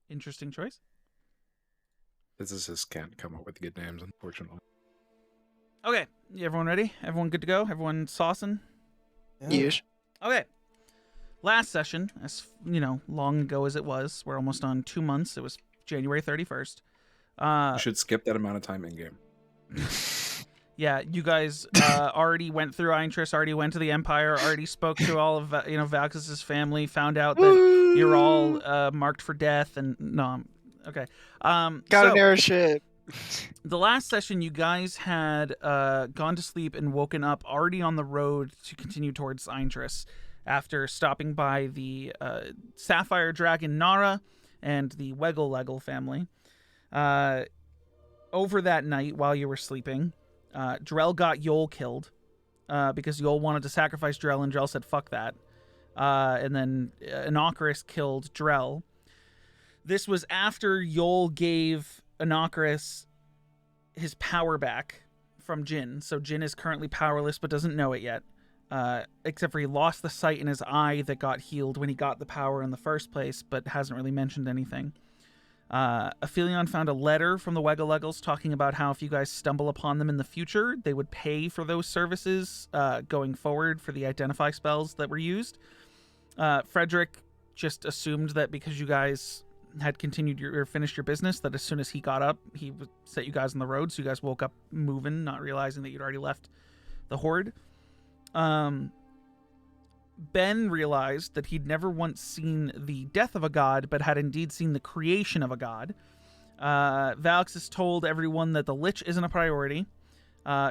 Interesting choice. Physicists can't come up with good names, unfortunately. Okay, everyone ready? Everyone good to go? Everyone saucing? Yes. Okay. Last session, as long ago as it was, we're almost on 2 months. It was January 31st. You should skip that amount of time in game. Yeah, you guys already went through Eintrus, already went to the Empire, already spoke to all of Valkus's family, found out that you're all marked for death, and no, okay. Got an airship. The last session, you guys had gone to sleep and woken up already on the road to continue towards Eintrus after stopping by the Sapphire Dragon Nara and the Weggle family. Over that night, while you were sleeping, Drell got Yol killed because Yol wanted to sacrifice Drell, and Drell said, fuck that. And then Inocarus killed Drell. This was after Yol gave Inocarus his power back from Jin. So Jin is currently powerless but doesn't know it yet. Except for he lost the sight in his eye that got healed when he got the power in the first place, but hasn't really mentioned anything. Aphelion found a letter from the Wegalegals talking about how if you guys stumble upon them in the future, they would pay for those services going forward for the identify spells that were used. Frederick just assumed that because you guys had continued finished your business, that as soon as he got up, he would set you guys on the road, so you guys woke up moving, not realizing that you'd already left the Horde. Ben realized that he'd never once seen the death of a god, but had indeed seen the creation of a god. Valxis told everyone that the Lich isn't a priority.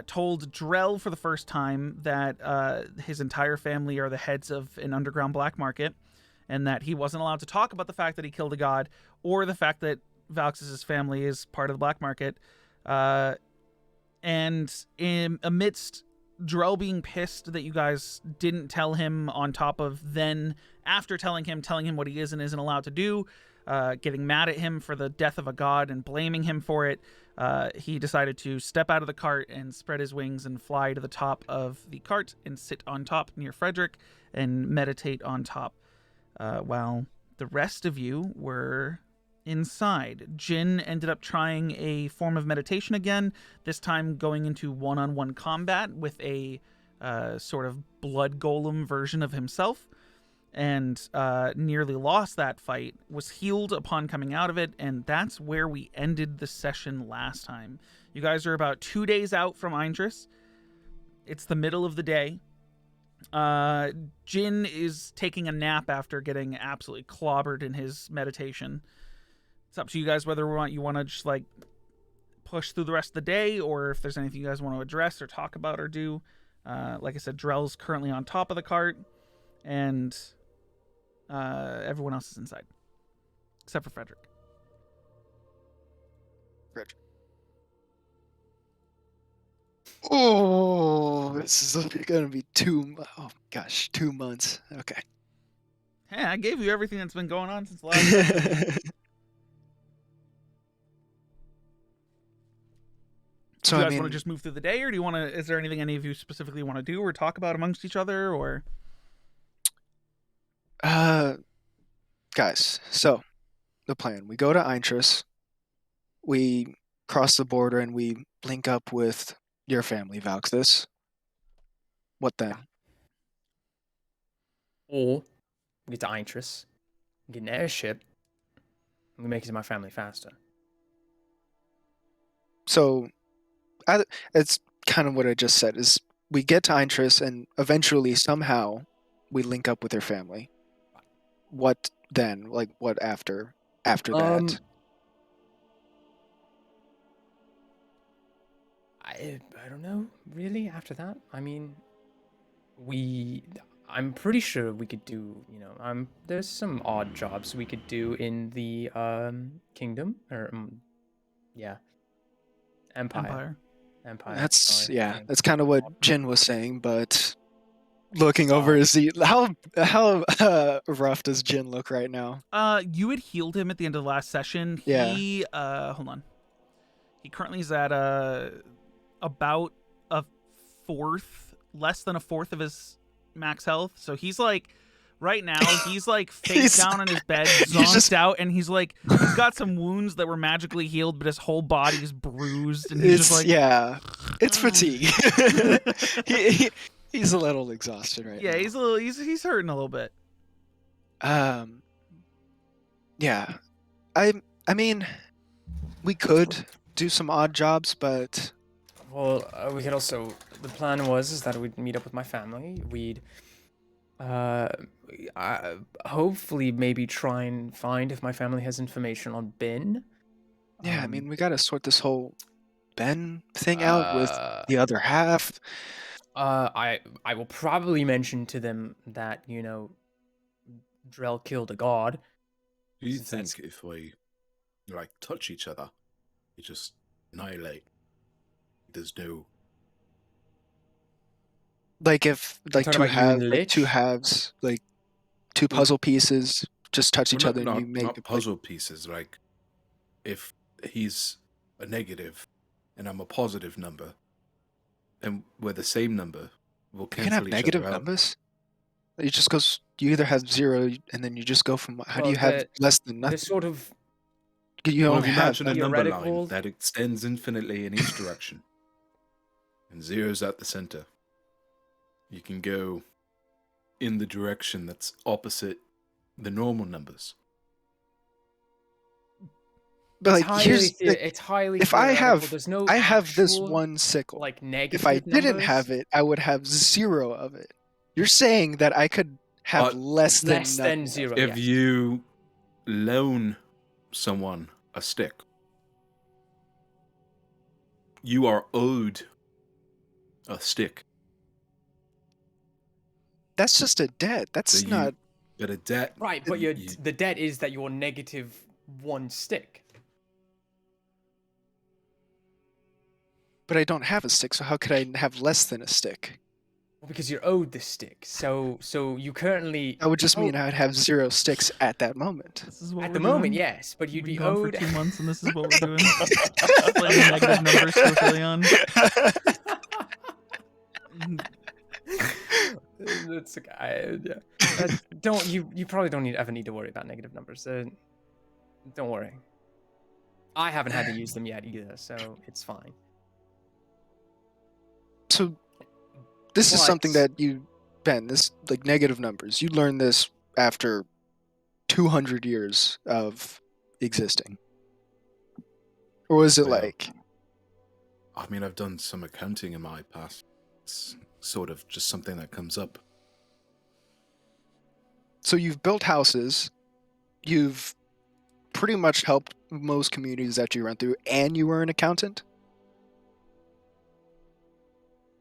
Told Drell for the first time that his entire family are the heads of an underground black market, and that he wasn't allowed to talk about the fact that he killed a god, or the fact that Valxis' family is part of the black market. And amidst Drell being pissed that you guys didn't tell him, on top of then, after telling him what he is and isn't allowed to do, getting mad at him for the death of a god and blaming him for it, he decided to step out of the cart and spread his wings and fly to the top of the cart and sit on top near Frederick and meditate on top, while the rest of you were inside. Jin ended up trying a form of meditation again, this time going into one-on-one combat with a sort of blood golem version of himself, and nearly lost that fight, was healed upon coming out of it, and that's where we ended the session last time. You guys are about 2 days out from Eintrus. It's the middle of the day. Jin is taking a nap after getting absolutely clobbered in his meditation. It's up to you guys whether you want to just like push through the rest of the day, or if there's anything you guys want to address or talk about or do. Like I said, Drell's currently on top of the cart, and everyone else is inside, except for Frederick. Oh, this is gonna be 2 months. Okay. Hey, I gave you everything that's been going on since last session. So do you guys want to just move through the day, or is there anything any of you specifically want to do or talk about amongst each other, or? Guys, so the plan: we go to Eintrus, we cross the border, and we link up with your family, Valxis. What then? Or we get to Eintrus, get an airship, and we make it to my family faster. So, it's kind of what I just said, is we get to Eintrus, and eventually, somehow, we link up with your family. What then? Like, what after that? I don't know, really, after that. I mean, I'm pretty sure we could do, there's some odd jobs we could do in the kingdom, or, Empire. That's kind of what Jin was saying, but looking over his seat, how rough does Jin look right now? You had healed him at the end of the last session. Yeah. He hold on. He currently is at about less than a fourth of his max health. So he's like right now he's like face down in his bed, zonked out, and he's got some wounds that were magically healed, but his whole body is bruised, and he's just like, it's fatigue. He's a little exhausted right now. Yeah, he's hurting a little bit. Yeah, I mean, we could do some odd jobs, but well, we could also. The plan is that we'd meet up with my family. We'd hopefully maybe try and find if my family has information on Ben. Yeah, I mean, we gotta sort this whole Ben thing out with the other half. I will probably mention to them that, you know, Drell killed a god. Do you think if we, like, touch each other, we just annihilate? There's no... Like if, like, two halves, like, two puzzle pieces, just touch each other and you make... Not puzzle pieces, like, if he's a negative and I'm a positive number, and we're the same number, we'll cancel each other out. You can have negative numbers? It just goes... You either have 0 and then you just go from... How do you have less than nothing? This sort of... You only imagine a number line that extends infinitely in each direction. And 0's at the center. You can go in the direction that's opposite the normal numbers. But like, it's highly if I have this one sickle, like negative if I didn't have it, I would have 0 of it. You're saying that I could have less than 0. If you loan someone a stick, you are owed a stick. That's just a debt. That's so not... But a debt... Right, but the debt is that you're negative 1 stick. But I don't have a stick, so how could I have less than a stick? Well, because you're owed the stick. So you currently... That would just mean I would have 0 sticks at that moment. At the moment, yes, but you'd be owed... for 2 months, and this is what we're doing. Playing negative numbers to Aphelion. That's okay. You probably don't ever need to worry about negative numbers. Don't worry. I haven't had to use them yet either, so it's fine. So this is something that Ben, this, like, negative numbers, you learned this after 200 years of existing, or was it like... I mean, I've done some accounting in my past. It's sort of just something that comes up. So you've built houses, you've pretty much helped most communities that you run through, and you were an accountant?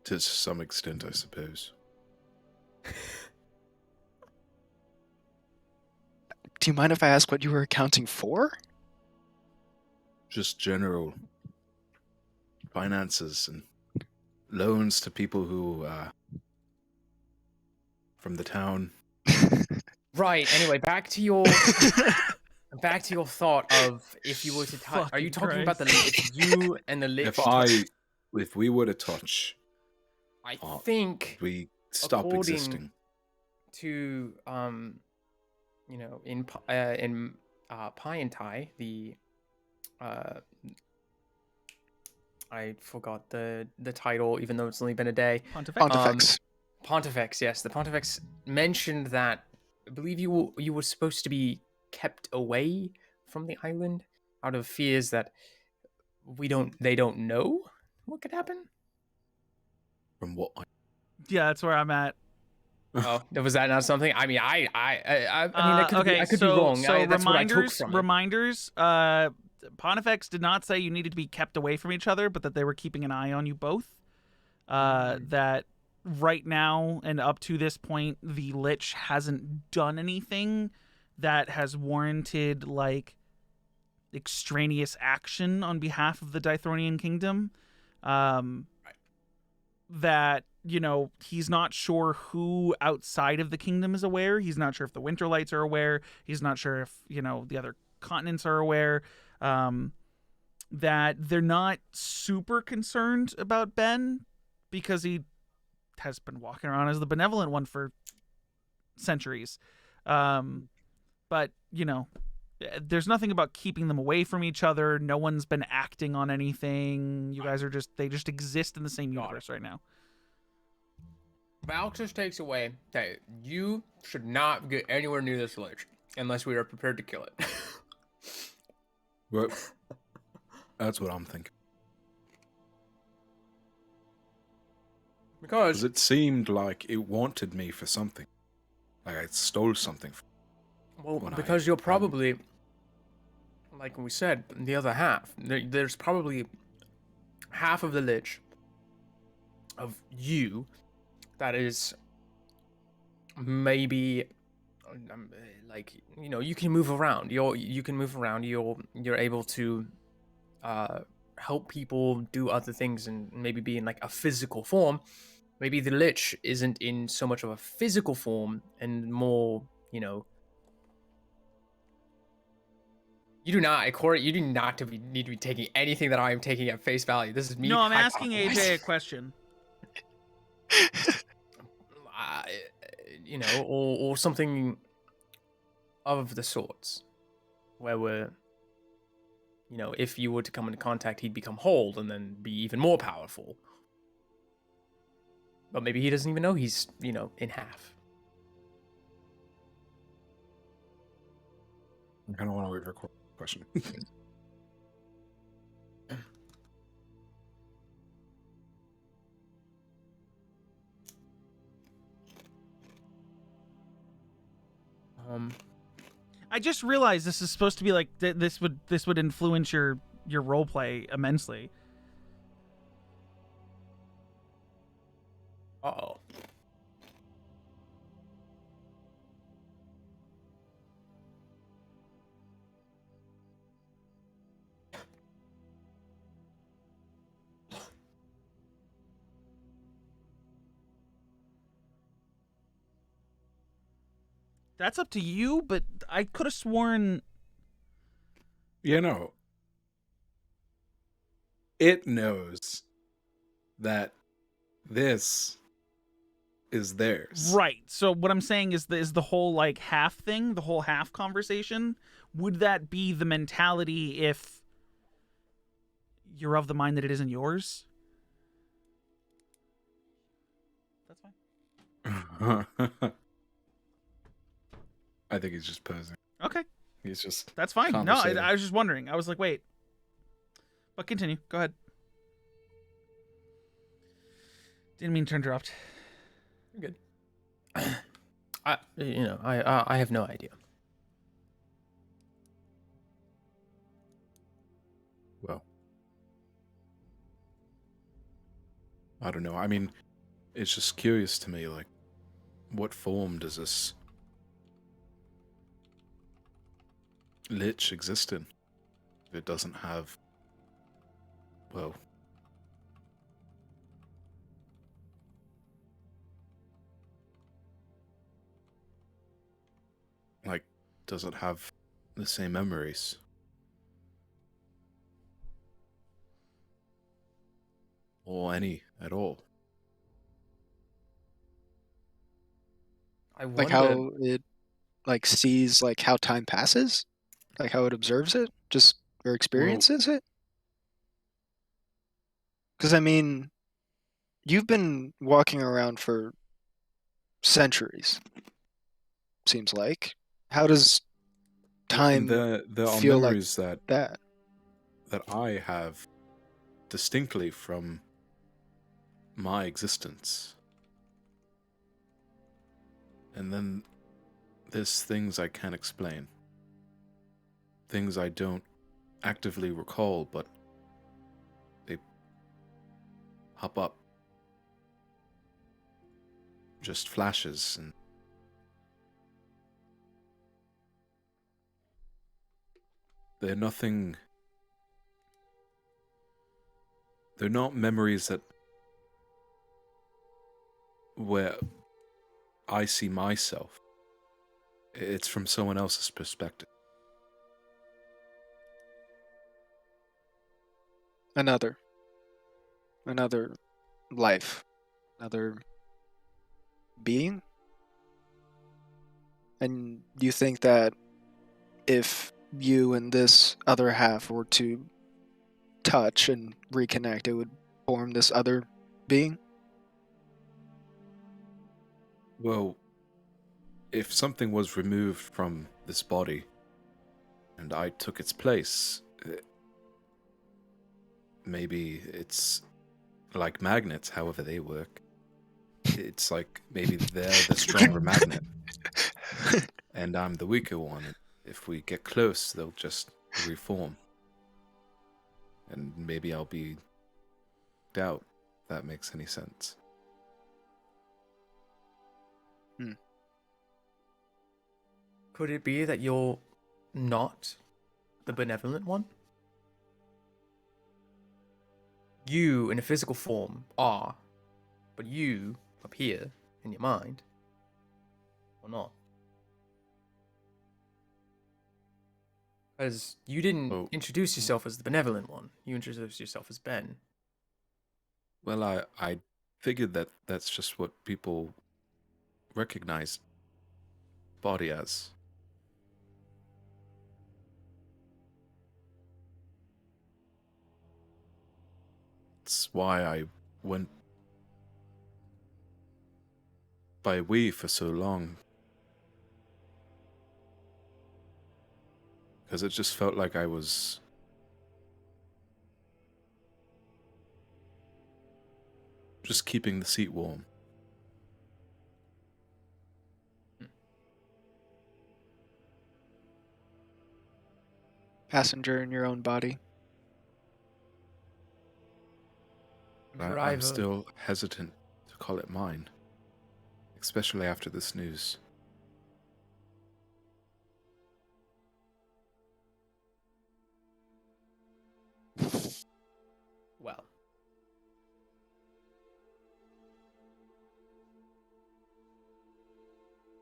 To some extent, I suppose. Do you mind if I ask what you were accounting for? Just general finances and loans to people who from the town. Right. Anyway, back to your thought of if you were to touch. Are you talking about you and the lich? If we were to touch, I think we stop existing. To you know, in Piantai, the I forgot the title, even though it's only been a day. Pontifex. Pontifex, yes. The Pontifex mentioned that I believe you were supposed to be kept away from the island out of fears that they don't know what could happen. From what? Yeah, that's where I'm at. Oh, was that not something? I mean, I mean, I could be wrong. So that's what I took from it. Reminders. Pontifex did not say you needed to be kept away from each other, but that they were keeping an eye on you both. That right now and up to this point, the Lich hasn't done anything that has warranted like extraneous action on behalf of the Dythronian Kingdom. That, you know, he's not sure who outside of the kingdom is aware. He's not sure if the Winterlights are aware. He's not sure if, you know, the other continents are aware. That they're not super concerned about Ben because he has been walking around as the benevolent one for centuries. But there's nothing about keeping them away from each other. No one's been acting on anything. You guys are they just exist in the same universe right now. Valk just takes away that you should not get anywhere near this lich unless we are prepared to kill it. Well, that's what I'm thinking. Because it seemed like it wanted me for something. Like I stole something. Because you're probably, like we said, the other half. There's probably half of the lich of you that is maybe like you can move around. You can move around. You're able to help people do other things and maybe be in like a physical form. Maybe the lich isn't in so much of a physical form and more, You do not, Corey. You do not need to be taking anything that I am taking at face value. This is me. No, I'm asking AJ a question. Or something of the sorts, where if you were to come into contact, he'd become whole and then be even more powerful. But maybe he doesn't even know he's, in half. I kind of want to wait for a question. I just realized this is supposed to be like this would influence your role play immensely. Uh-oh. That's up to you, but I could have sworn... It knows that this is theirs. Right. So what I'm saying is the whole like half thing, the whole half conversation, would that be the mentality if you're of the mind that it isn't yours? That's fine. I think he's just posing. Okay. He's just... That's fine. No, I was just wondering. I was like, wait. But continue. Go ahead. Didn't mean to interrupt. You're good. I have no idea. Well, I don't know. I mean, it's just curious to me, like, what form does this lich exist in? If it doesn't have, well, like, doesn't have the same memories. Or any at all. I wonder... Like how it like sees like how time passes? Like how it observes it? Just or experiences it? Because I mean, you've been walking around for centuries, seems like. How does time there are feel memories like that? That I have distinctly from my existence. And then there's things I can't explain. Things I don't actively recall, but they pop up. Just flashes and they're nothing. They're not memories where I see myself. It's from someone else's perspective. Another life, another being. And you think that if you and this other half were to touch and reconnect, it would form this other being? Well, if something was removed from this body and I took its place, maybe it's like magnets, however they work. It's like maybe they're the stronger magnet and I'm the weaker one. If we get close, they'll just reform. And maybe I'll be doubt if that makes any sense. Could it be that you're not the benevolent one? You, in a physical form, are, but you, up here, in your mind, are not. Because you didn't introduce yourself as the benevolent one. You introduced yourself as Ben. Well, I figured that that's just what people recognize body as. That's why I went by we for so long. Because it just felt like I was just keeping the seat warm. Passenger in your own body. I'm still hesitant to call it mine, especially after this news. Well.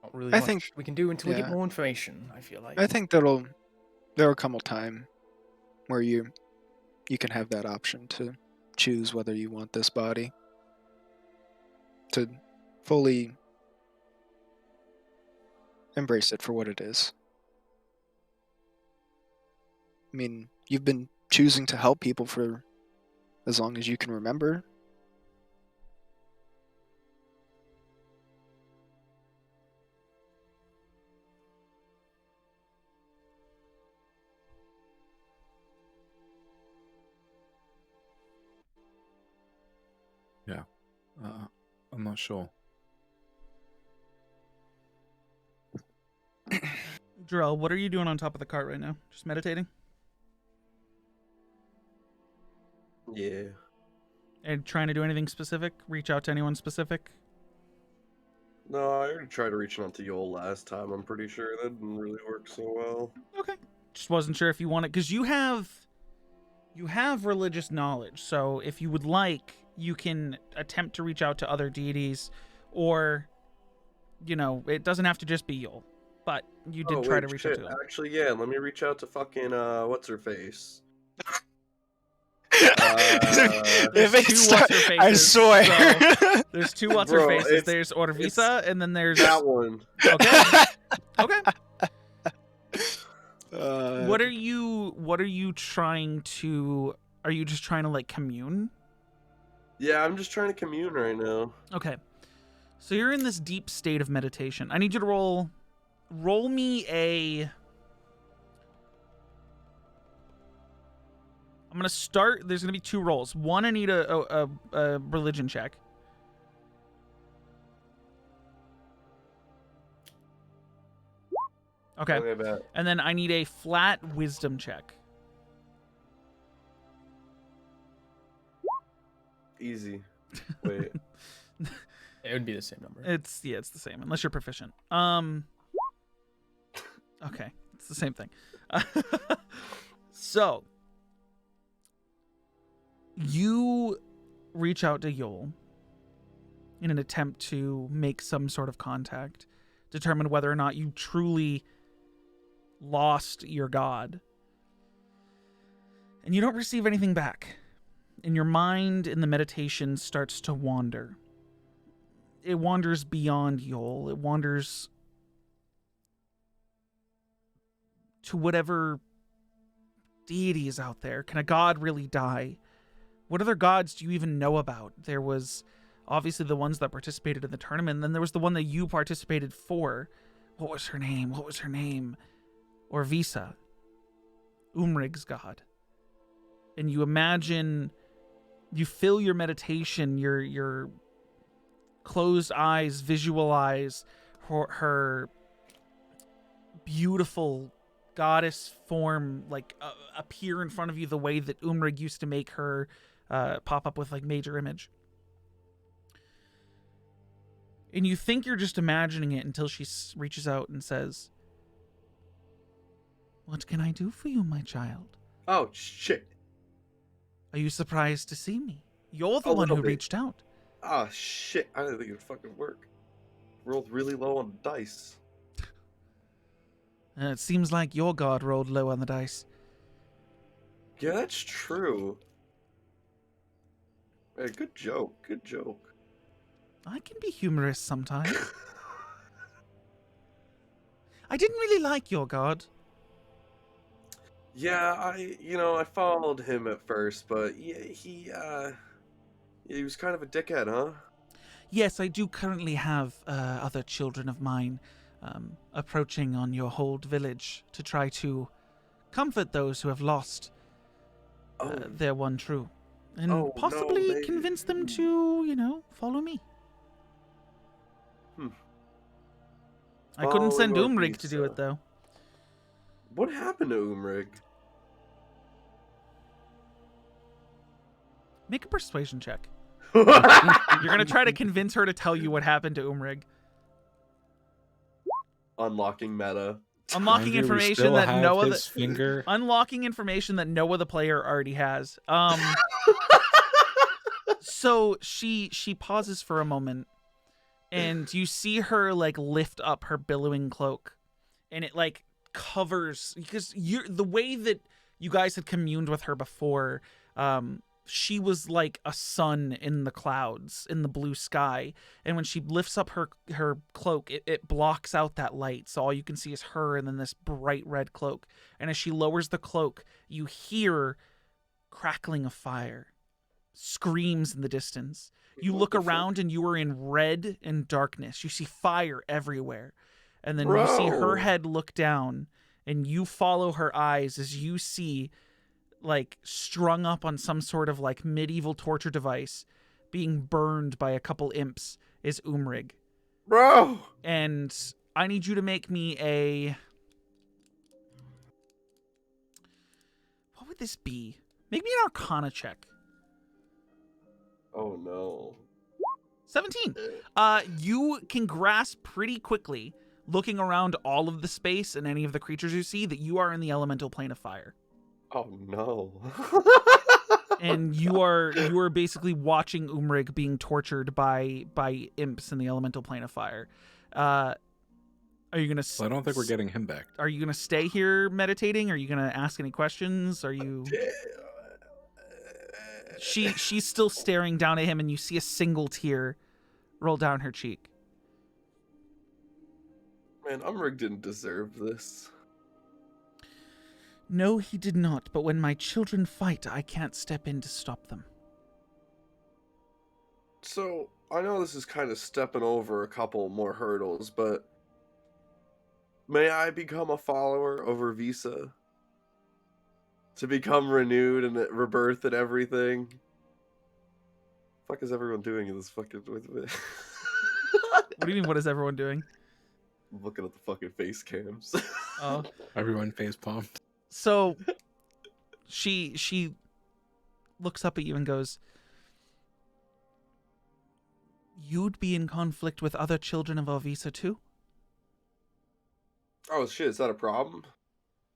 Not really much think we can do until we get more information, I feel like. I think there'll come a time where you can have that option to choose whether you want this body, to fully embrace it for what it is. I mean, you've been choosing to help people for as long as you can remember. Yeah, I'm not sure. Jarrell, what are you doing on top of the cart right now? Just meditating? Yeah. And trying to do anything specific? Reach out to anyone specific? No, I already tried to reach out to Yol last time. I'm pretty sure that didn't really work so well. Okay. Just wasn't sure if you wanted, because you have religious knowledge. So if you would like, you can attempt to reach out to other deities, or it doesn't have to just be Yol. But you did try to reach out to Yol. Actually, yeah. Let me reach out to fucking what's her face. There's two what's her faces. I swear. So there's two what's her faces. There's Orvisa, and then there's that one. Okay. Okay. What are you trying to? Are you just trying to like commune? Yeah, I'm just trying to commune right now. Okay. So you're in this deep state of meditation. I need you to roll me a. I'm gonna start. There's gonna be two rolls. One, I need a religion check. Okay. And then I need a flat wisdom check. Easy. Wait. It would be the same number. It's the same unless you're proficient. Okay, it's the same thing. So you reach out to Yol in an attempt to make some sort of contact, determine whether or not you truly lost your god. And you don't receive anything back. And your mind in the meditation starts to wander. It wanders beyond Yol. It wanders to whatever deity is out there. Can a god really die? What other gods do you even know about? There was obviously the ones that participated in the tournament, and then there was the one that you participated for. What was her name? Or Visa. Umrig's god. And you imagine, you fill your meditation, your closed eyes visualize her beautiful goddess form like appear in front of you the way that Umrig used to make her pop up with like major image. And you think you're just imagining it until she reaches out and says, "What can I do for you, my child?" Oh, shit. Are you surprised to see me? You're the A one who little bit. reached out. Oh, shit. I didn't think it'd fucking work. Rolled really low on the dice. It seems like your god rolled low on the dice. Yeah, that's true. Hey, good joke. Good joke. I can be humorous sometimes. I didn't really like your god. Yeah, I followed him at first, but yeah, he was kind of a dickhead, huh? Yes, I do currently have other children of mine approaching on your Hold village to try to comfort those who have lost their one true. And Oh, no, possibly maybe. convince them to, follow me. I couldn't send Following Umrig to do Orvisa. it, though. What happened to Umrig? Make a persuasion check. You're going to try to convince her to tell you what happened to Umrig. Unlocking meta. Unlocking Mind you, we information still that have no other his finger. unlocking information that no other player already has. So she pauses for a moment, and you see her like lift up her billowing cloak, and it like covers, because the way that you guys had communed with her before, she was like a sun in the clouds, in the blue sky, and when she lifts up her cloak, it blocks out that light, so all you can see is her and then this bright red cloak. And as she lowers the cloak, you hear crackling of fire, screams in the distance. You What look the fuck? around and you are in red and darkness. You see fire everywhere, and then you Bro. see her head look down, and you follow her eyes as you see, like, strung up on some sort of like medieval torture device, being burned by a couple imps, is Umrig. Bro! And I need you to make me a... What would this be? Make me an Arcana check. Oh no. 17. You can grasp pretty quickly, looking around all of the space and any of the creatures you see, that you are in the elemental plane of fire. Oh no. And you are basically watching Umrig being tortured by imps in the elemental plane of fire. Are you gonna? Well, I don't think we're getting him back. Are you gonna stay here meditating? Are you gonna ask any questions? Are you? She's still staring down at him, and you see a single tear roll down her cheek. Man, Umrig didn't deserve this. No, he did not. But when my children fight, I can't step in to stop them. So, I know this is kind of stepping over a couple more hurdles, but may I become a follower over Visa? To become renewed and rebirth and everything? Fuck is everyone doing in this fucking with me? What do you mean, what is everyone doing? I'm looking at the fucking face cams. Oh. Everyone face palmed. So she looks up at you and goes, "You'd be in conflict with other children of Orvisa too? Oh shit, is that a problem?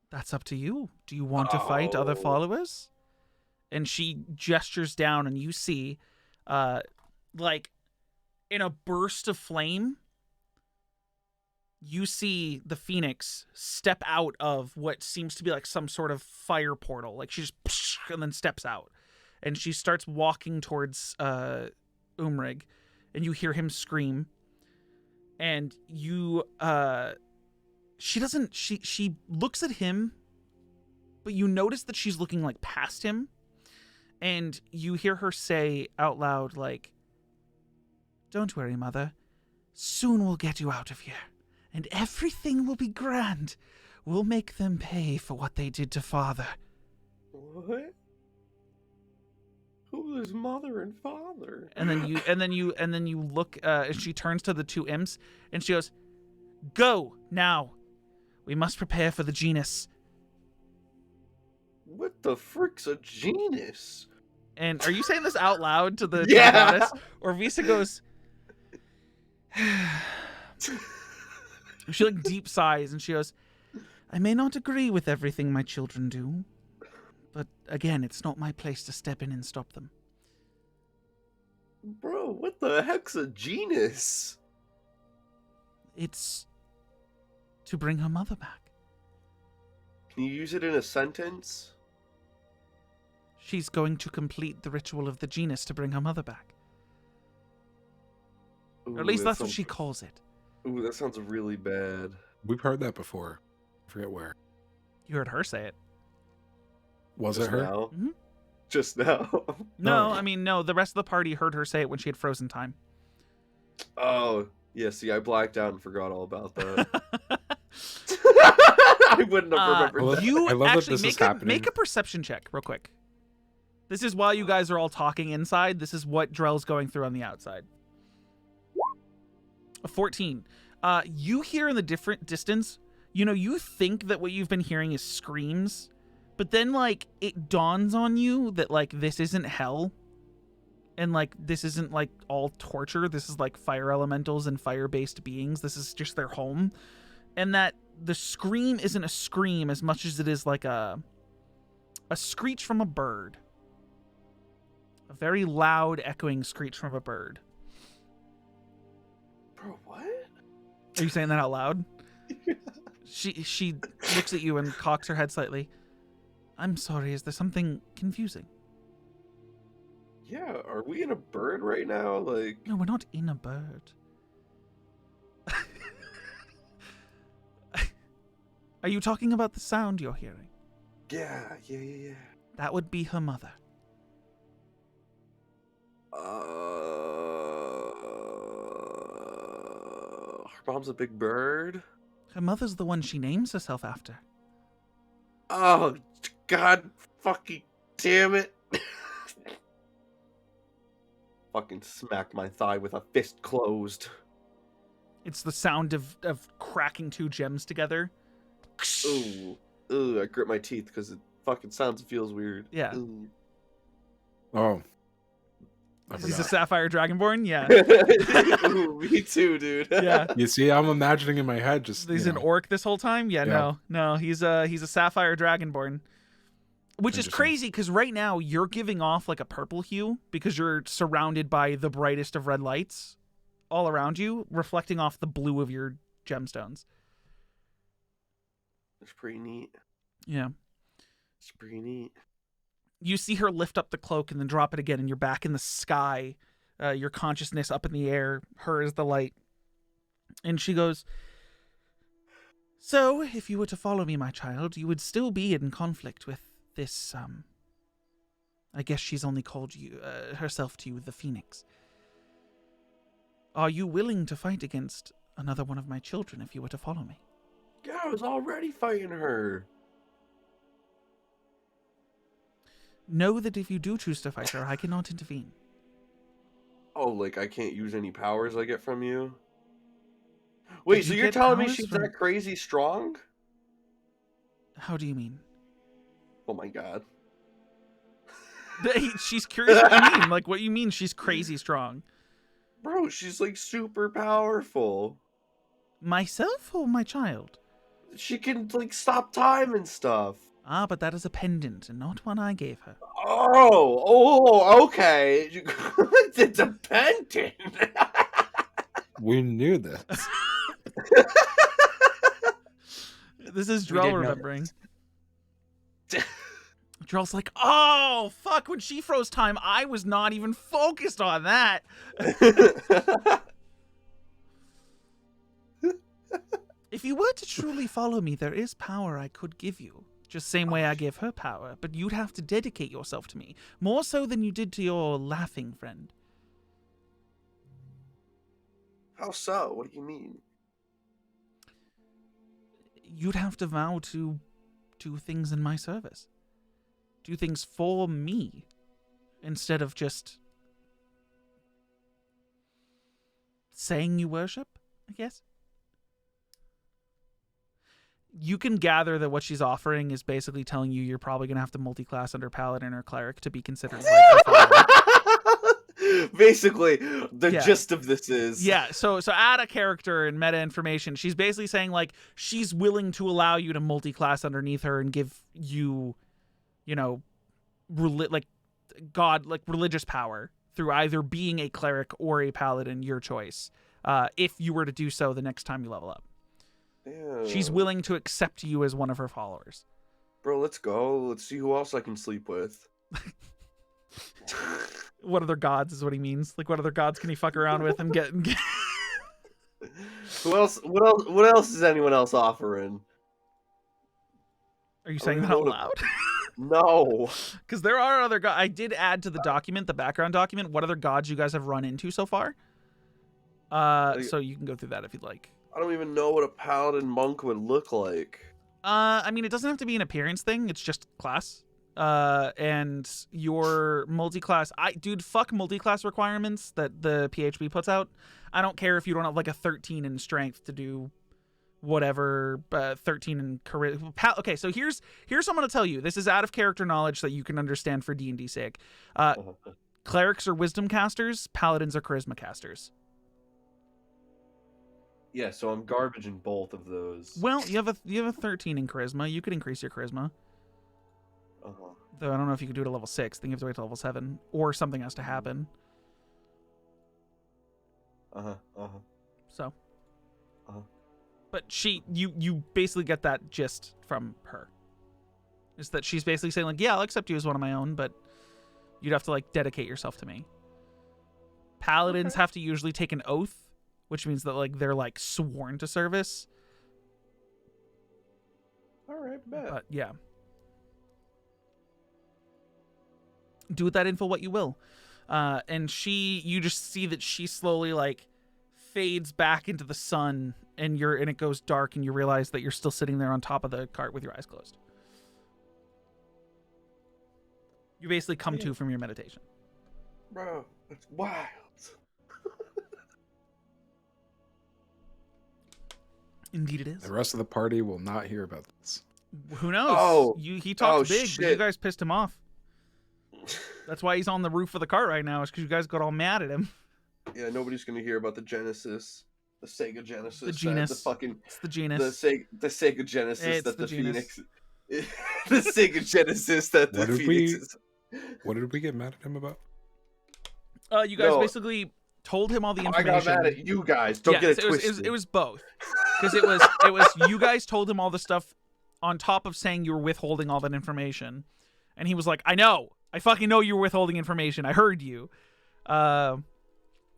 That's up to you. Do you want to fight other followers?" And she gestures down, and you see, like, in a burst of flame, you see the Phoenix step out of what seems to be like some sort of fire portal. Like, she just and then steps out, and she starts walking towards Umrig, and you hear him scream, and you she doesn't. She looks at him, but you notice that she's looking like past him, and you hear her say out loud, like, "Don't worry, Mother. Soon we'll get you out of here, and everything will be grand. We'll make them pay for what they did to Father." What? Who is Mother and Father? And then you look. And she turns to the two imps, and she goes, "Go now. We must prepare for the genus." What the frick's a genus? And are you saying this out loud to the Yeah. goddess? Or Visa goes. She like deep sighs, and she goes, "I may not agree with everything my children do, but again, it's not my place to step in and stop them." Bro, what the heck's a genus? It's to bring her mother back. Can you use it in a sentence? She's going to complete the ritual of the genus to bring her mother back. Or at least that's what she calls it. Ooh, that sounds really bad. We've heard that before. I forget where. You heard her say it. Was Just it her? now? Mhm. Just now. No, No. I mean, no, the rest of the party heard her say it when she had frozen time. Oh, yeah, see, I blacked out and forgot all about that. I wouldn't have remembered that. You I love that actually this is make happening. a perception check real quick. This is while you guys are all talking inside. This is what Drell's going through on the outside. A 14. You hear in the different distance, you think that what you've been hearing is screams, but then, like, it dawns on you that, like, this isn't hell. And, like, this isn't, like, all torture. This is, like, fire elementals and fire-based beings. This is just their home. And that the scream isn't a scream as much as it is, like, a screech from a bird. A very loud, echoing screech from a bird. Bro, what? Are you saying that out loud? She looks at you and cocks her head slightly. "I'm sorry, is there something confusing?" Yeah, are we in a bird right now? Like, "No, we're not in a bird." Are you talking about the sound you're hearing? yeah. That would be her mother. Her mom's a big bird? Her mother's the one she names herself after. Oh, God fucking damn it. Fucking smack my thigh with a fist closed. It's the sound of cracking two gems together. Ooh, I grit my teeth because it fucking sounds and feels weird. Yeah. Ooh. Oh. I He's a forgot. sapphire dragonborn? Yeah. Ooh, me too, dude. Yeah. You see, I'm imagining in my head just. He's you an know, orc this whole time? Yeah, Yeah. no. He's a sapphire dragonborn. Which is Interesting. crazy because right now you're giving off like a purple hue because you're surrounded by the brightest of red lights all around you, reflecting off the blue of your gemstones. It's pretty neat. Yeah. It's pretty neat. You see her lift up the cloak and then drop it again, and you're back in the sky. Your consciousness up in the air. Her is the light. And she goes, "So, if you were to follow me, my child, you would still be in conflict with this, I guess she's only called you, herself to you the Phoenix. Are you willing to fight against another one of my children if you were to follow me?" Yeah, I was already fighting her. Know that if you do choose to fight her, I cannot intervene. Oh, like I can't use any powers I get from you? Wait, Did so you you're get telling me powers she's from- that crazy strong? How do you mean? Oh my god. She's curious what you mean. Like, what you mean she's crazy strong? Bro, she's like super powerful. Myself or my child? She can like stop time and stuff. Ah, but that is a pendant and not one I gave her. Oh, okay. The dependent. We knew this. This is We did Drell know remembering. Drell's like, "Oh, fuck, when she froze time, I was not even focused on that." If you were to truly follow me, there is power I could give you. Just same way I gave her power, but you'd have to dedicate yourself to me. More so than you did to your laughing friend. How so? What do you mean? You'd have to vow to do things in my service. Do things for me. Instead of just saying you worship, I guess. You can gather that what she's offering is basically telling you you're probably going to have to multi-class under Paladin or Cleric to be considered like a follower. Basically, the gist of this is... Yeah, so add a character and meta information. She's basically saying, like, she's willing to allow you to multi-class underneath her and give you, you know, religious power through either being a Cleric or a Paladin, your choice, if you were to do so the next time you level up. Ew. She's willing to accept you as one of her followers. Bro, let's go. Let's see who else I can sleep with. What other gods is what he means. Like, what other gods can he fuck around with and get... Who else? What else is anyone else offering? Are you saying that out loud? No. Because there are other gods. I did add to the document, the background document, what other gods you guys have run into so far. So you can go through that if you'd like. I don't even know what a paladin monk would look like. I mean, it doesn't have to be an appearance thing. It's just class. And your multi-class... Dude, fuck multi-class requirements that the PHB puts out. I don't care if you don't have, like, a 13 in strength to do whatever, 13 in charisma. Okay, so here's what I'm going to tell you. This is out of character knowledge that you can understand for D&D's sake. Clerics are wisdom casters. Paladins are charisma casters. Yeah, so I'm garbage in both of those. Well, you have a 13 in charisma. You could increase your charisma. Though I don't know if you could do it at level 6. I think you have to wait till level 7. Or something has to happen. So. But you basically get that gist from her. Is that she's basically saying, like, yeah, I'll accept you as one of my own, but you'd have to, like, dedicate yourself to me. Paladins have to usually take an oath, which means that, like, they're, like, sworn to service. Alright, bet. But, yeah. Do with that info what you will. And you just see that she slowly, like, fades back into the sun, and it goes dark, and you realize that you're still sitting there on top of the cart with your eyes closed. You basically come to from your meditation. Bro, that's wild. Indeed it is. The rest of the party will not hear about this. Who knows? Oh, he talks big, shit. but you guys pissed him off. That's why he's on the roof of the cart right now, is because you guys got all mad at him. Yeah, nobody's gonna hear about the Genesis. The Sega Genesis. The genus. It's the genus. The Sega Genesis It's that the the genus. Phoenix... the Sega Genesis that the Phoenix is... What did we get mad at him about? You guys basically told him all the I information. got mad at you guys. Don't get it twisted. It was both. Because it was you guys told him all the stuff on top of saying you were withholding all that information. And he was like, I know. I fucking know you were withholding information. I heard you. And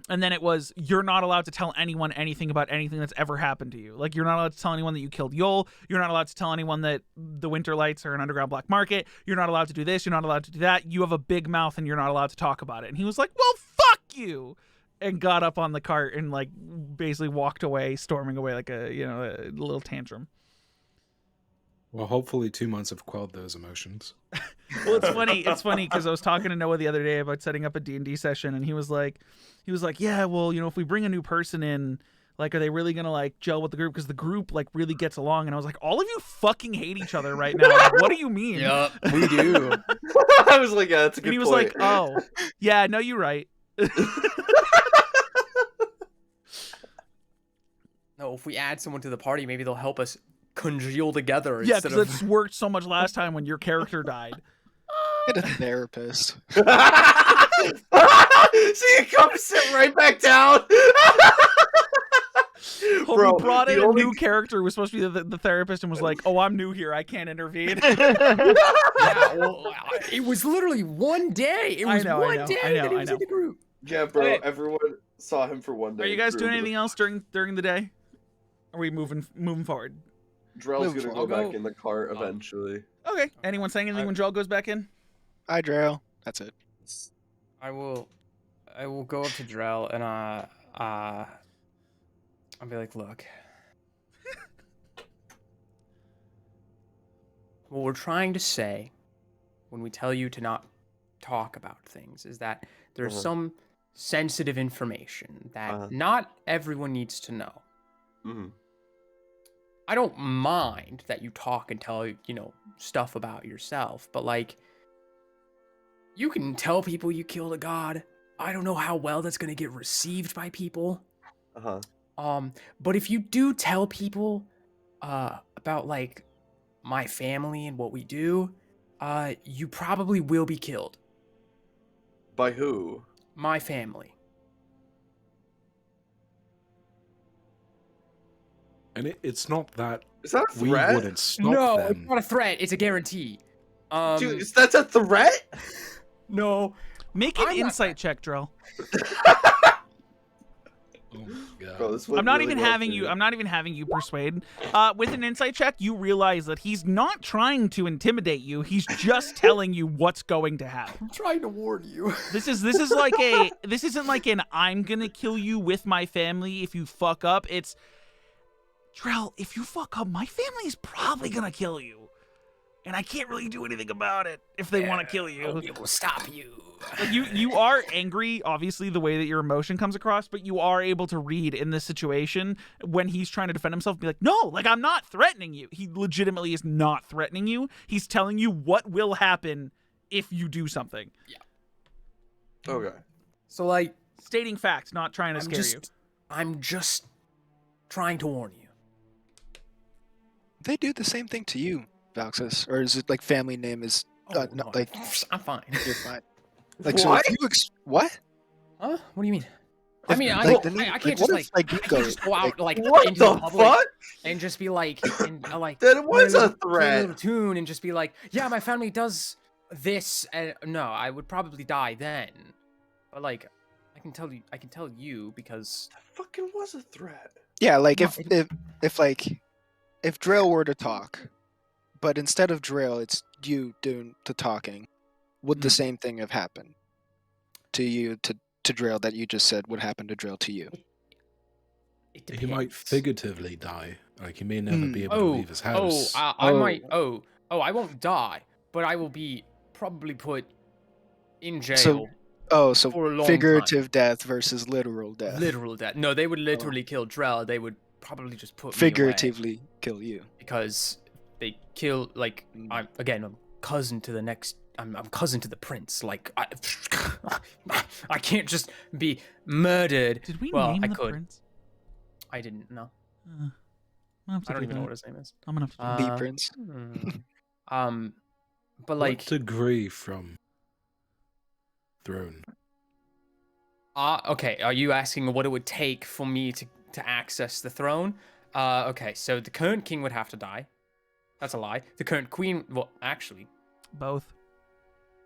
then it was, you're not allowed to tell anyone anything about anything that's ever happened to you. Like, you're not allowed to tell anyone that you killed Yol. You're not allowed to tell anyone that the Winter Lights are an underground black market. You're not allowed to do this. You're not allowed to do that. You have a big mouth and you're not allowed to talk about it. And he was like, well, fuck you. And got up on the cart and, like, basically walked away, storming away like a little tantrum. Well, hopefully 2 months have quelled those emotions. Well, it's funny. It's funny because I was talking to Noah the other day about setting up a D&D session, and he was like, yeah, well, if we bring a new person in, like, are they really gonna, like, gel with the group? Because the group, like, really gets along. And I was like, all of you fucking hate each other right now. Like, what do you mean? Yup. We do. I was like, yeah, that's a good And he was point. like, oh, yeah, no, you're right. No, if we add someone to the party, maybe they'll help us congeal together. Yeah, instead because of... it's worked so much last time when your character died. Get a therapist. So you come sit right back down. Bro, We brought in the a only- new character who was supposed to be the therapist and was like, oh, I'm new here. I can't intervene. Yeah, well, it was literally one day. It was one day that he was in the group. Yeah, bro, Okay. everyone saw him for one day. Are you guys threw doing him to anything else during the day? Are we moving forward? Drell's Move gonna forward. go I'll back go- in the cart eventually. Okay. Anyone saying anything when Drell goes back in? Hi, Drell. That's it. I will go up to Drell and I'll be like, look. What we're trying to say when we tell you to not talk about things is that there's some sensitive information that not everyone needs to know. I don't mind that you talk and tell, stuff about yourself, but like, you can tell people you killed a god. I don't know how well that's gonna get received by people. But if you do tell people about like my family and what we do, you probably will be killed. By who? My family. And it's not that Is that a we threat? wouldn't stop No, them. it's not a threat. It's a guarantee. Dude, that's a threat? No. Make an I'm not- insight check, Drell. Oh my God. Bro, this went I'm not really even well having for you. I'm not even having you persuade. With an insight check, you realize that he's not trying to intimidate you. He's just telling you what's going to happen. I'm trying to warn you. This is like a. This isn't like an I'm gonna kill you with my family if you fuck up. It's Drell. If you fuck up, my family's probably gonna kill you, and I can't really do anything about it if they want to kill you. I'll be able to stop you. Like you are angry, obviously, the way that your emotion comes across, but you are able to read in this situation when he's trying to defend himself, be like, no, like, I'm not threatening you. He legitimately is not threatening you. He's telling you what will happen if you do something. Yeah. Okay. So, like, Stating facts, not trying to scare you. I'm just trying to warn you. They do the same thing to you, Valxis, or is it like family name is No, like I'm fine. you're fine? Like What? so, if you what? Huh? What do you mean? If- I mean, like, the I name- can't like, just what like, if, like, you I go, can't just go out like What into the public fuck? and just be like, like Then what's play a play threat? little tune and just be like, yeah, my family does this, and no, I would probably die then. But like, I can tell you because That fucking was a threat. Yeah, like No, if Drill were to talk, but instead of Drill, it's you doing the talking, would the same thing have happened to you to Drill that you just said would happen to Drill to you? it He depends. might figuratively die. Like, he may never be able to Oh, leave his house. I might. I won't die, but I will be probably put in jail. So for a long figurative death versus literal death. Literal death. No, they would literally kill Drell. They would probably just put me away Figuratively kill you. because they kill. Like I'm cousin to the next. I'm cousin to the prince. Like I can't just be murdered. Did we well, name I the could. prince? I didn't know. I I don't even know what his name is. I'm gonna have to do The Uh, prince. But like, what degree from throne? okay, are you asking what it would take for me to access the throne? Okay, so the current king would have to die. That's a lie. The current queen, well, actually, both.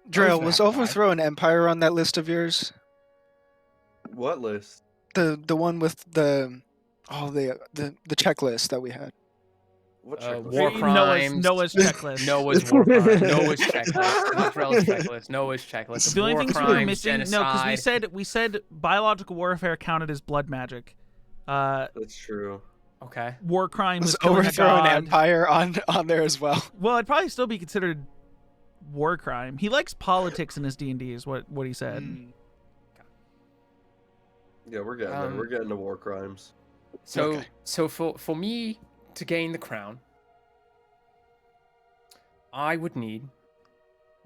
Drill, would was have to die. Overthrow an Empire on that list of yours? What list? The one with the checklist that we had. What war checklist? crimes. Noah's checklist. Noah's war crime. Noah's checklist. Not Drell's checklist. Noah's checklist. The only War things we crimes, were missing, no, genocide. because we said biological warfare counted as blood magic. That's true. Okay. War crime was Was killing a Overthrow an god. Empire on there as well? Well, it'd probably still be considered war crime. He likes politics in his D&D, is what he said. Yeah, we're getting there. We're getting to war crimes. So Okay. so for me to gain the crown, I would need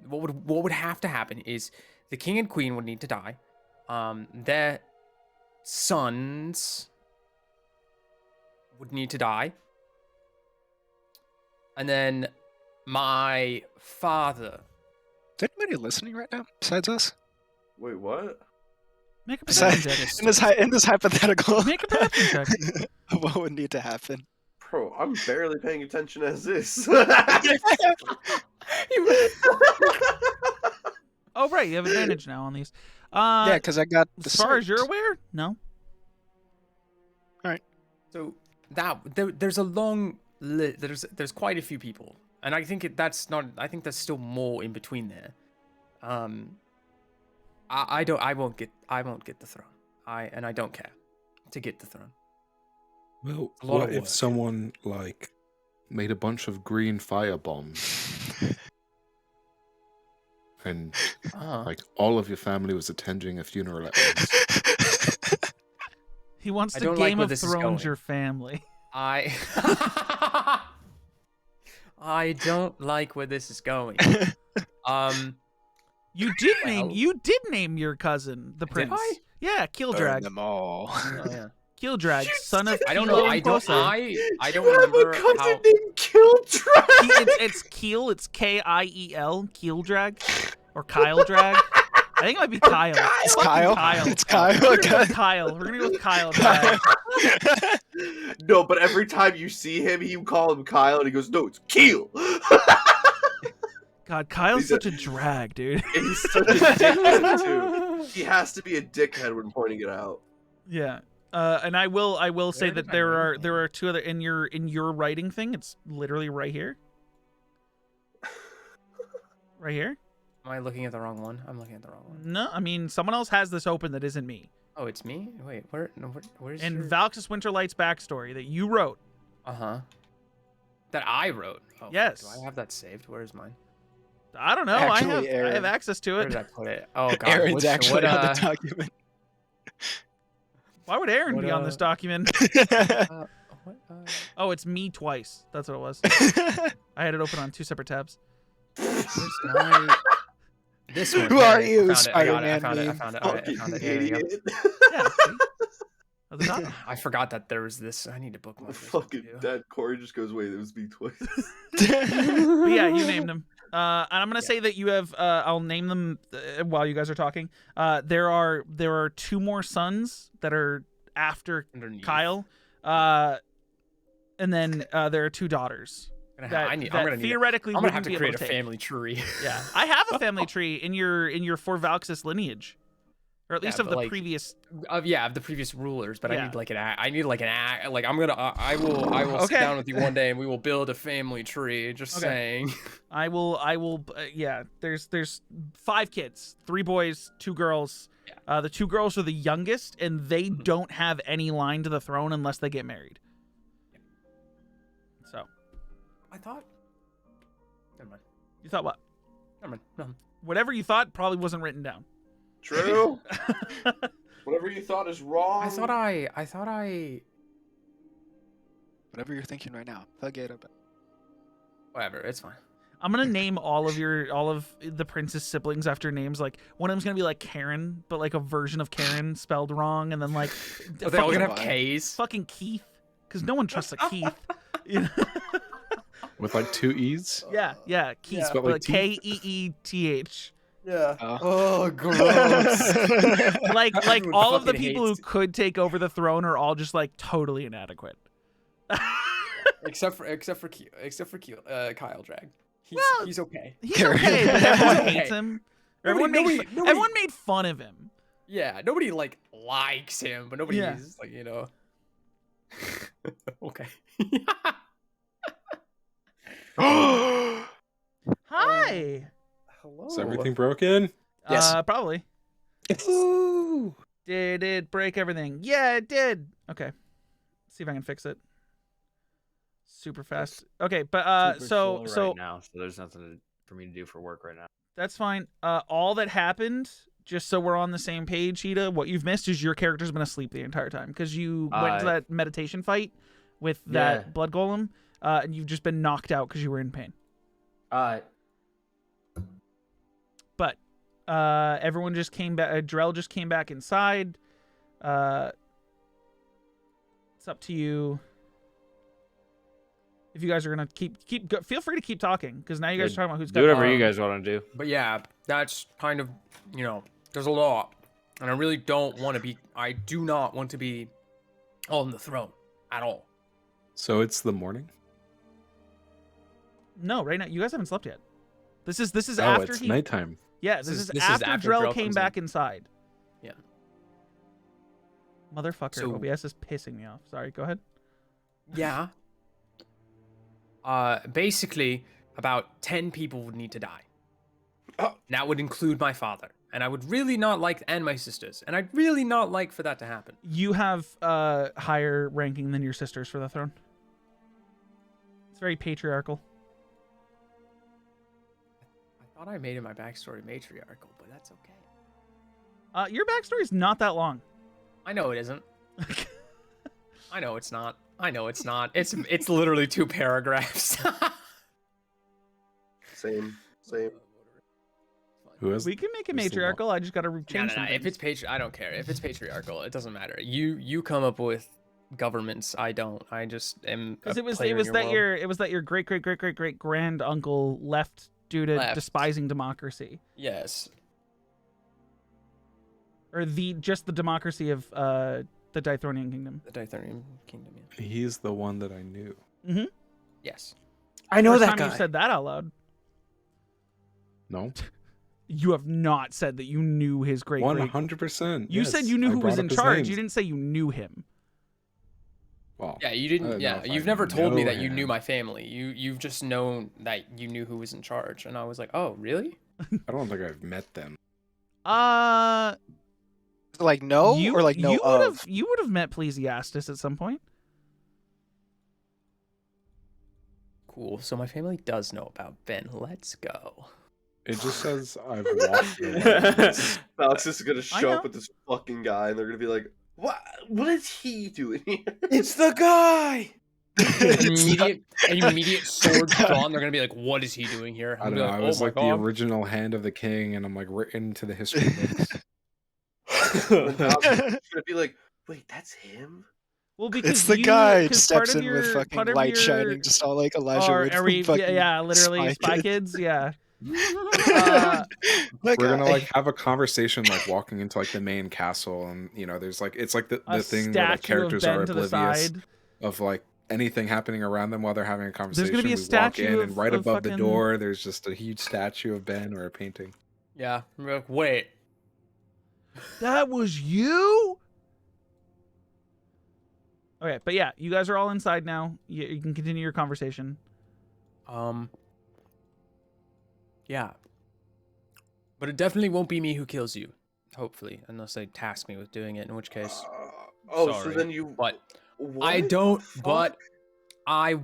what would have to happen is the king and queen would need to die. Their sons would need to die. And then my father. Is anybody listening right now besides us? Wait, what? Make a perception Besides, check. in this hypothetical, Make a perception check. what would need to happen? Bro, I'm barely paying attention as this. Oh, right, you have advantage now on these. Yeah, because I got the as far as you're sight. aware, no. So there's a long there's quite a few people, and I think that's not. I think there's still more in between there. I won't get the throne. I don't care to get the throne. Well, A lot what of if work. someone like made a bunch of green fire bombs and like all of your family was attending a funeral at once? He wants I to don't like Game where of this is Thrones going. your family. I don't like where this is going. You did Well- name your cousin the Did prince. I? Yeah, Burn Killdrag. them all. Oh yeah. Killdrag, son of I don't Keel know. and I don't. Quosa. I don't You have remember a cousin how. named Killdrag. It's Keel. It's Kiel. Keeldrag, or Kyle Drag. I think it might be Kyle. It's Fucking Kyle. Kyle. It's Kyle. We're gonna go Okay. with Kyle. We're gonna go with Kyle Drag. No, but every time you see him, you call him Kyle, and he goes, "No, it's Keel." God, Kyle's He's such a drag, dude. And he's such a dickhead too. He has to be a dickhead when pointing it out. Yeah. And I will say Where that did I there name are him? there are two other in your writing thing. It's literally right here. Right here. Am I looking at the wrong one? I'm looking at the wrong one. No, I mean someone else has this open that isn't me. Oh, it's me. Wait, where? No, where's In your... Valk's Winterlight's backstory that you wrote. That I wrote. Oh, fuck, Yes. Do I have that saved? Where's mine? I don't know. Actually, I have Aaron. access to Where it. did I put it? Oh god. Aaron's what's- actually what, on the document. Why would Aaron What, be on this document? what, Oh, it's me twice. That's what it was. I had it open on two separate tabs. where's my... This one. Who There are it is. you, I found it. I Spider-Man found it. I meme? found it. All right, I Fucking found it. There you go. idiot. Yeah. See? At the top. I forgot that there was this. I need to bookmark this. Fucking too. dead. Corey just goes, "Wait, it was me twice." But yeah, you named them. And I'm gonna say that you have. I'll name them while you guys are talking. There are two more sons that are after Underneath. Kyle. And then there are two daughters that, I'm that gonna need. theoretically I'm gonna wouldn't have to be able create to a take. family tree. Yeah, I have a family tree in your For Valxis lineage, or at least Yeah, of but, the like, previous. of the previous rulers, but Yeah. I need like an act. I need like an act. Like I'm gonna. I will sit Okay. down with you one day and we will build a family tree. Just Okay. saying. I will. Yeah, there's 5 kids, 3 boys, 2 girls. Yeah. The 2 girls are the youngest, and they don't have any line to the throne unless they get married. So I thought. Never mind. you thought what? Never mind. No. Whatever you thought probably wasn't written down. True. Whatever you thought is wrong. I thought I. Whatever you're thinking right now, thug it up. Whatever. It's fine. I'm gonna name all of the prince's siblings after names. Like one of them's gonna be like Karen, but like a version of Karen spelled wrong, and then like Are they all fucking, gonna have K's? fucking Keith, because no one trusts a Keith. You know? With like 2 E's? Yeah, Keith, Spelled but like Keeeth. Yeah. Oh. Oh, gross. Like Everyone all of the fucking people who hates- could take over the throne are all just like totally inadequate. except for Kyle Drag. Well, He's okay. He's okay, but everyone Okay. hates him. Nobody- Everyone made fun of him. Yeah, nobody like likes him, but nobody Yeah. is like, okay. Hi. Hello. Is everything broken? Yes. Probably. Ooh. Did it break everything? Yeah, it did. Okay. See if I can fix it. Super fast. Okay, but Super so slow right now, so there's nothing for me to do for work right now. that's fine. All that happened, just so we're on the same page, Sheeta, what you've missed is your character's been asleep the entire time because you went to that meditation fight with that Yeah. blood golem, and you've just been knocked out because you were in pain. But everyone just came back. Drell just came back inside. It's up to you. If you guys are gonna feel free to keep talking because now you guys are talking about who's Do got. whatever you guys want to do. But yeah, that's kind of, there's a lot. And I really don't want to be, I do not want to be on the throne at all. So it's the morning? No, right now you guys haven't slept yet. This is Oh, after it's he. nighttime. Yeah, this is this is after after Drell Drell came comes back in. inside. Yeah. Motherfucker, So- OBS is pissing me off. Sorry, go ahead. Yeah. Basically, about 10 people would need to die. Oh. And that would include my father. And I would really not like, and my sisters. And I'd really not like for that to happen. You have higher ranking than your sisters for the throne. It's very patriarchal. I thought I made it my backstory matriarchal, but that's okay. Your backstory is not that long. I know it isn't. I know it's not. I know it's not. It's literally 2 paragraphs. Same. Who has? We can make it who's the matriarchal. I just got to change No. some If things. it's I don't care. If it's patriarchal, it doesn't matter. You come up with governments. I don't. I just am. Because a it was player in your world. your great grand uncle left due to Left. despising democracy, Yes. or just the democracy of the Dythronian kingdom. The Dytherian kingdom. Yeah. He's the one that I knew. Yes. I know First that time guy. you said that out loud. No, You have not said that you knew his great. 100%. You said you knew who was in charge. You didn't say you knew him. Well, Yeah, you I didn't. don't Yeah, know if you've I never told me know that you knew him. my family. You've just known that you knew who was in charge, and I was like, oh, really? I don't think I've met them. Like no, or like no of. You would have met Ecclesiastes at some point. Cool. So my family does know about Ben. Let's go. It just says I've walked away. Alex is gonna I show know. up with this fucking guy, and they're gonna be like, What is he doing here?" It's the guy. Immediate sword drawn. They're gonna be like, "What is he doing here?" I I'm don't know. gonna be I was "Oh my like the God." original Hand of the King, and I'm like written into the history books. And Alex is gonna be like, "Wait, that's him?" Well, because It's the you, guy 'cause part steps of in with your- fucking part of light your- shining, just all like Elijah Or Wood are from we? fucking Yeah, literally Spy Kids. Kids. Yeah. That We're gonna guy. like have a conversation, like walking into like the main castle, and there's like it's like the A thing where the statue characters of Ben are to the oblivious side. of like anything happening around them while they're having a conversation. gonna be a We walk statue in, of- and right of above the fucking- door, there's just a huge statue of Ben or a painting. Yeah. I'm like, wait. That was you. Okay, but yeah, you guys are all inside now. You can continue your conversation. Yeah. But it definitely won't be me who kills you. Hopefully, unless they task me with doing it. In which case, So Sorry, then you. but What I the don't. fuck? But I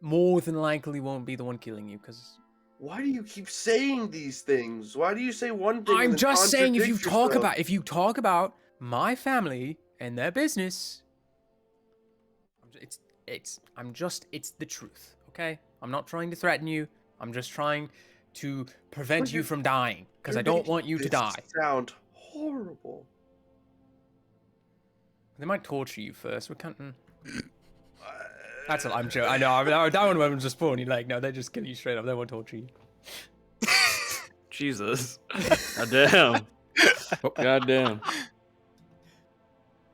more than likely won't be the one killing you because Why do you keep saying these things? Why do you say one thing? and I'm then just saying if you contradict talk about my family and their business, it's the truth, okay? I'm not trying to threaten you. I'm just trying to prevent But you you're- from dying because I You're don't making want you to this die. Sound horrible. They might torture you first. We can't. That's what I'm joking. I know. That one was just funny. Like, no, they just kill you straight up. They won't torture you. Jesus. Goddamn. Goddamn.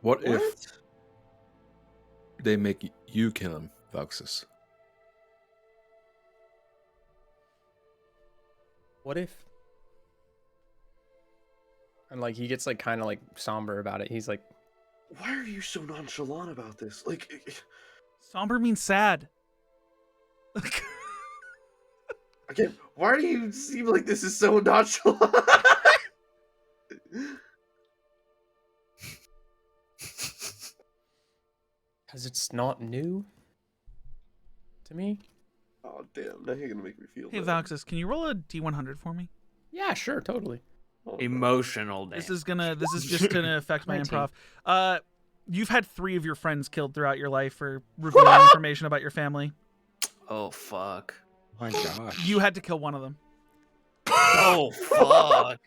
What if What? they make you kill him, Voxus? What if? And like he gets like kind of like somber about it. He's like, Why are you so nonchalant about this? Like, Somber means sad. again, why do you seem like this is so nonchalant? because it's not new to me. Oh damn! Now you're gonna make me feel. Hey, bad. Voxus, can you roll a D100 for me? Yeah, sure, totally. Oh, no. Emotional damage. This is just gonna affect my 19. improv. You've had 3 of your friends killed throughout your life for revealing information about your family. Oh fuck. Oh my gosh. You had to kill one of them. Oh fuck.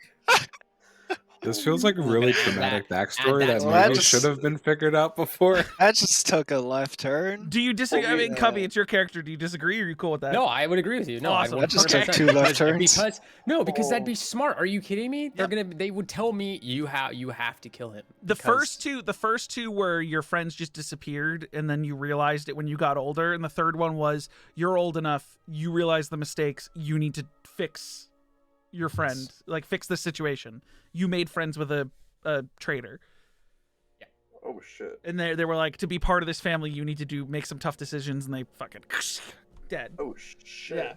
This feels like a really traumatic backstory that's that why I maybe just- should have been figured out before. That just took a left turn. Do you disagree? I Okay. mean, Cubby, it's your character. Do you disagree, or are you cool with that? No, I would agree with you. No, Awesome. I That just took 100%. 2 left turns. Because that'd Oh. be smart. Are you kidding me? They would tell me you have to kill him. The because- first two were your friends just disappeared, and then you realized it when you got older. And the third one was you're old enough, you realize the mistakes, you need to fix your friend, like fix the situation. You made friends with a traitor. Oh shit. And they were like, to be part of this family, you need to make some tough decisions, and they fucking dead. Oh shit. Yeah.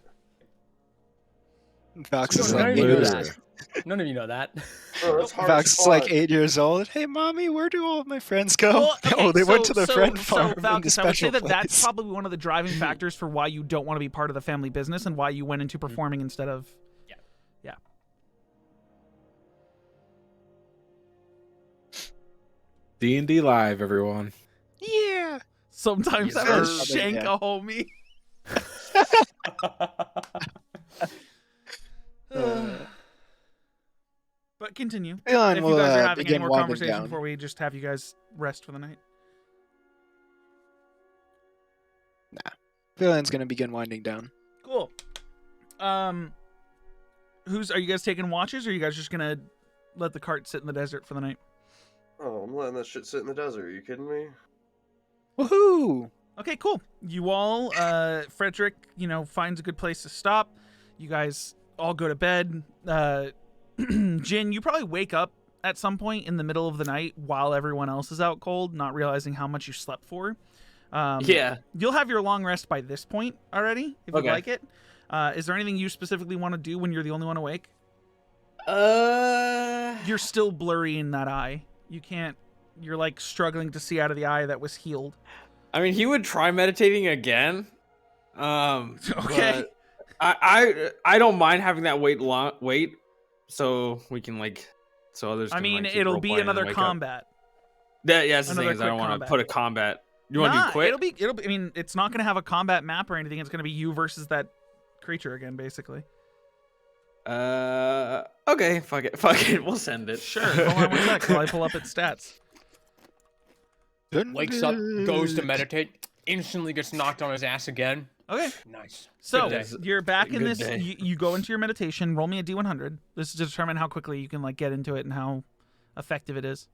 Vox is None like of you know 8 years. that. None of you know that. Bro, that's hard Vox as is like fuck. 8 years old. Hey, mommy, where do all of my friends go? Well, okay, oh, they went so- to the so- friend so, farm in the Falcus, I would say special that that's place. probably one of the driving factors for why you don't want to be part of the family business and why you went into performing instead of. Yeah. D&D live, everyone. Yeah. Sometimes Yes, I will sir. shank Yeah. a homie. But continue. Elon If will you guys are having any begin more winding conversation down. before we just have you guys rest for the night. Elon's going to begin winding down. Cool. Are you guys taking watches, or are you guys just gonna let the cart sit in the desert for the night? Oh, I'm letting that shit sit in the desert. Are you kidding me? Woohoo! Okay, cool. You all, Frederick, finds a good place to stop. You guys all go to bed. Jin, you probably wake up at some point in the middle of the night while everyone else is out cold, not realizing how much you slept for. Yeah. You'll have your long rest by this point already, if Okay. you like it. Is there anything you specifically want to do when you're the only one awake? You're still blurry in that eye. You can't. You're like struggling to see out of the eye that was healed. I mean, he would try meditating again. Okay. but I don't mind having that wait, so we can so others. I Can, mean, keep it'll role be playing and another wake up. combat. That's the Another thing is I quick don't want combat. to put a combat. You want to Nah, do quick? It'll be. I mean, it's not gonna have a combat map or anything. It's gonna be you versus that creature again, basically. Okay, fuck it, we'll send it. Sure. Hold on one sec while I pull up its stats. Wakes up, goes to meditate, instantly gets knocked on his ass again. Okay. Nice. So Good day. you're back in Good this. day. You go into your meditation. Roll me a d100. This is to determine how quickly you can get into it and how effective it is.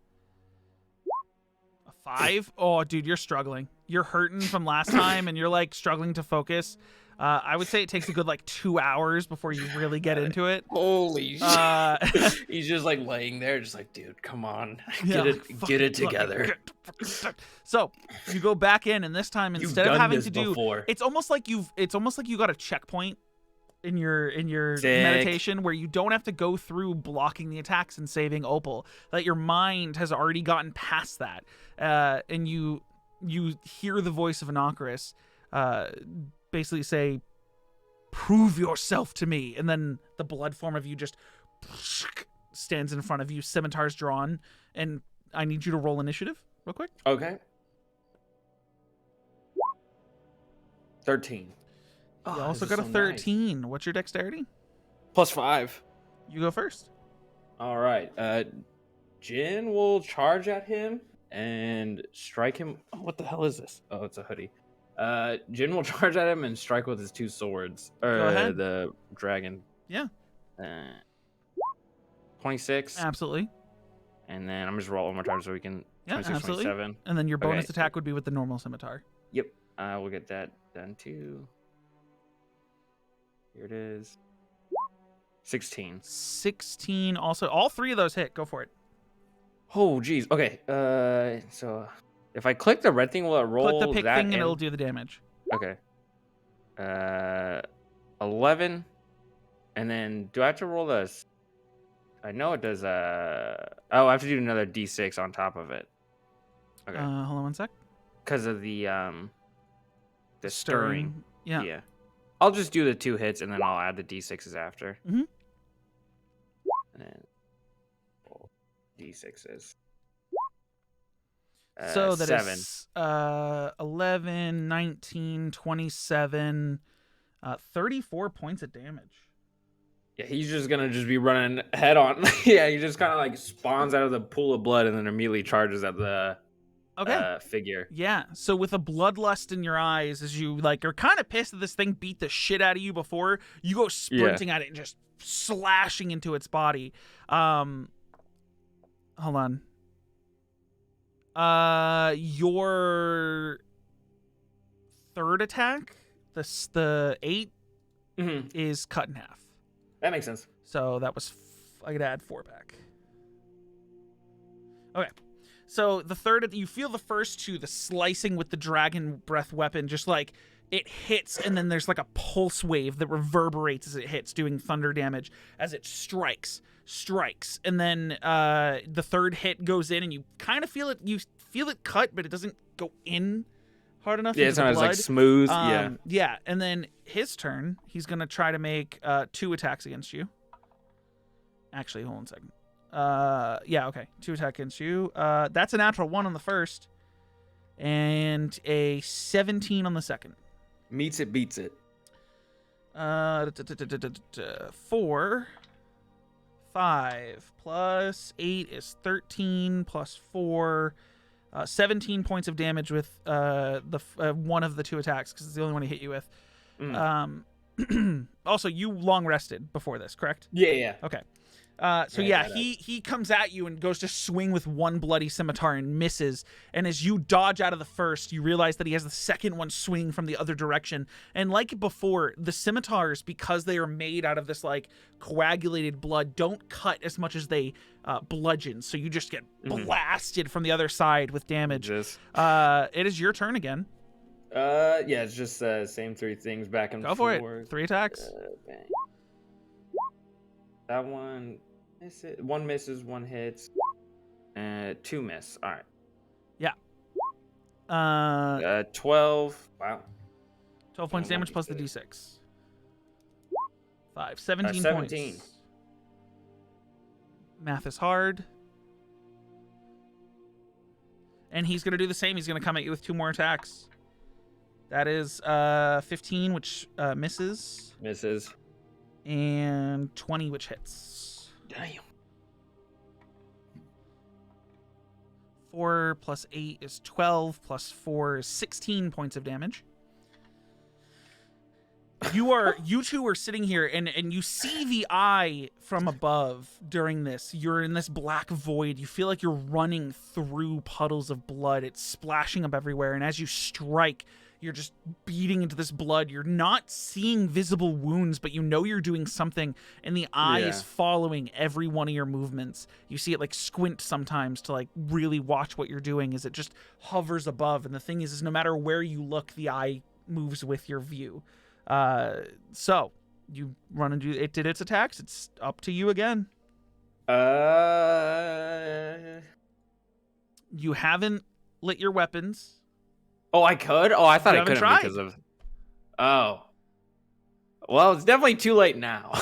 A 5? Oh, dude, you're struggling. You're hurting from last time, and you're struggling to focus. I would say it takes a good 2 hours before you really get into it. Holy shit. Uh, He's just laying there, just dude, come on, yeah, get it together. So you go back in, and this time You've instead of done having this to do, before. it's almost like you got a checkpoint in your Sick. meditation where you don't have to go through blocking the attacks and saving Opal. That your mind has already gotten past that, and you hear the voice of Inocarus basically say, "Prove yourself to me," and then the blood form of you just stands in front of you, scimitars drawn, and I need you to roll initiative real quick. Okay. 13. You Oh, also this got is a so 13. What's your dexterity? Nice. +5. You go first. All right. Jin will charge at him and strike him. Oh, what the hell is this? Oh, it's a hoodie. Jin will charge at him and strike with his 2 swords. Go ahead. The dragon. Yeah. 26. Absolutely. And then I'm just roll one more time so we can. Yeah, 26, absolutely. 27. And then your bonus Okay. attack would be with the normal scimitar. Yep. We'll get that done too. Here it is. 16. 16 also. All 3 of those hit. Go for it. Oh, geez. Okay. So if I click the red thing, will it roll Click the pick that thing and in? it'll do the damage. Okay. 11. And then do I have to roll this? I know it does. Oh, I have to do another D6 on top of it. Okay. Hold on one sec. Because of the stirring. Yeah. Yeah. I'll just do the 2 hits and then I'll add the D6s after. Mhm. And then roll D6s. So that 7. is 11, 19, 27, 34 points of damage. Yeah, he's just gonna be running head on. Yeah, he just kind of spawns out of the pool of blood and then immediately charges at the figure. Yeah, so with a bloodlust in your eyes, as you are kind of pissed that this thing beat the shit out of you before, you go sprinting at it and just slashing into its body. Hold on. Your third attack, the 8, is cut in half. That makes sense. So that was I could add 4 back. Okay. So the third, you feel the first two, the slicing with the dragon breath weapon, just like it hits, and then there's like a pulse wave that reverberates as it hits, doing thunder damage as it strikes, and then the third hit goes in, and you kind of feel it. You feel it cut, but it doesn't go in hard enough. Yeah, into it's the not as like blood. smooth. Yeah, and then his turn, he's gonna try to make 2 attacks against you. Actually, hold on a second. Yeah, okay. 2 attack against you. That's a natural 1 on the first, and a 17 on the second. Meets it, beats it. 4, 5 plus 8 is 13 plus 4, 17 points of damage with the one of the 2 attacks because it's the only one he hit you with. Also, you long rested before this, correct? Yeah. Okay. So he comes at you and goes to swing with one bloody scimitar and misses. And as you dodge out of the first, you realize that he has the second one swinging from the other direction. And like before, the scimitars, because they are made out of this like coagulated blood, don't cut as much as they bludgeon. So you just get blasted from the other side with damage. It is your turn again. Yeah, it's just same 3 things back and forth. Go for it. 3 attacks. Bang. That one misses. 1 misses, 1 hits, and 2 miss. All right. Yeah. 12. Wow. 12 points damage plus the d6. 5. 17 17 points. Math is hard. And he's going to do the same. He's going to come at you with 2 more attacks. That is 15, which misses. Misses. And 20, which hits. Damn. 4 plus 8 is 12, plus 4 is 16 points of damage. You two are sitting here, and you see the eye from above during this. You're in this black void. You feel like you're running through puddles of blood. It's splashing up everywhere, and as you strike, you're just beating into this blood. You're not seeing visible wounds, but you know you're doing something, and the eye is following every one of your movements. You see it like squint sometimes to like really watch what you're doing as it just hovers above. And the thing is no matter where you look, the eye moves with your view. So you run and do it. Did its attacks. It's up to you again. You haven't lit your weapons. Oh, I could? Oh, I thought I couldn't tried. because of... Oh. Well, it's definitely too late now.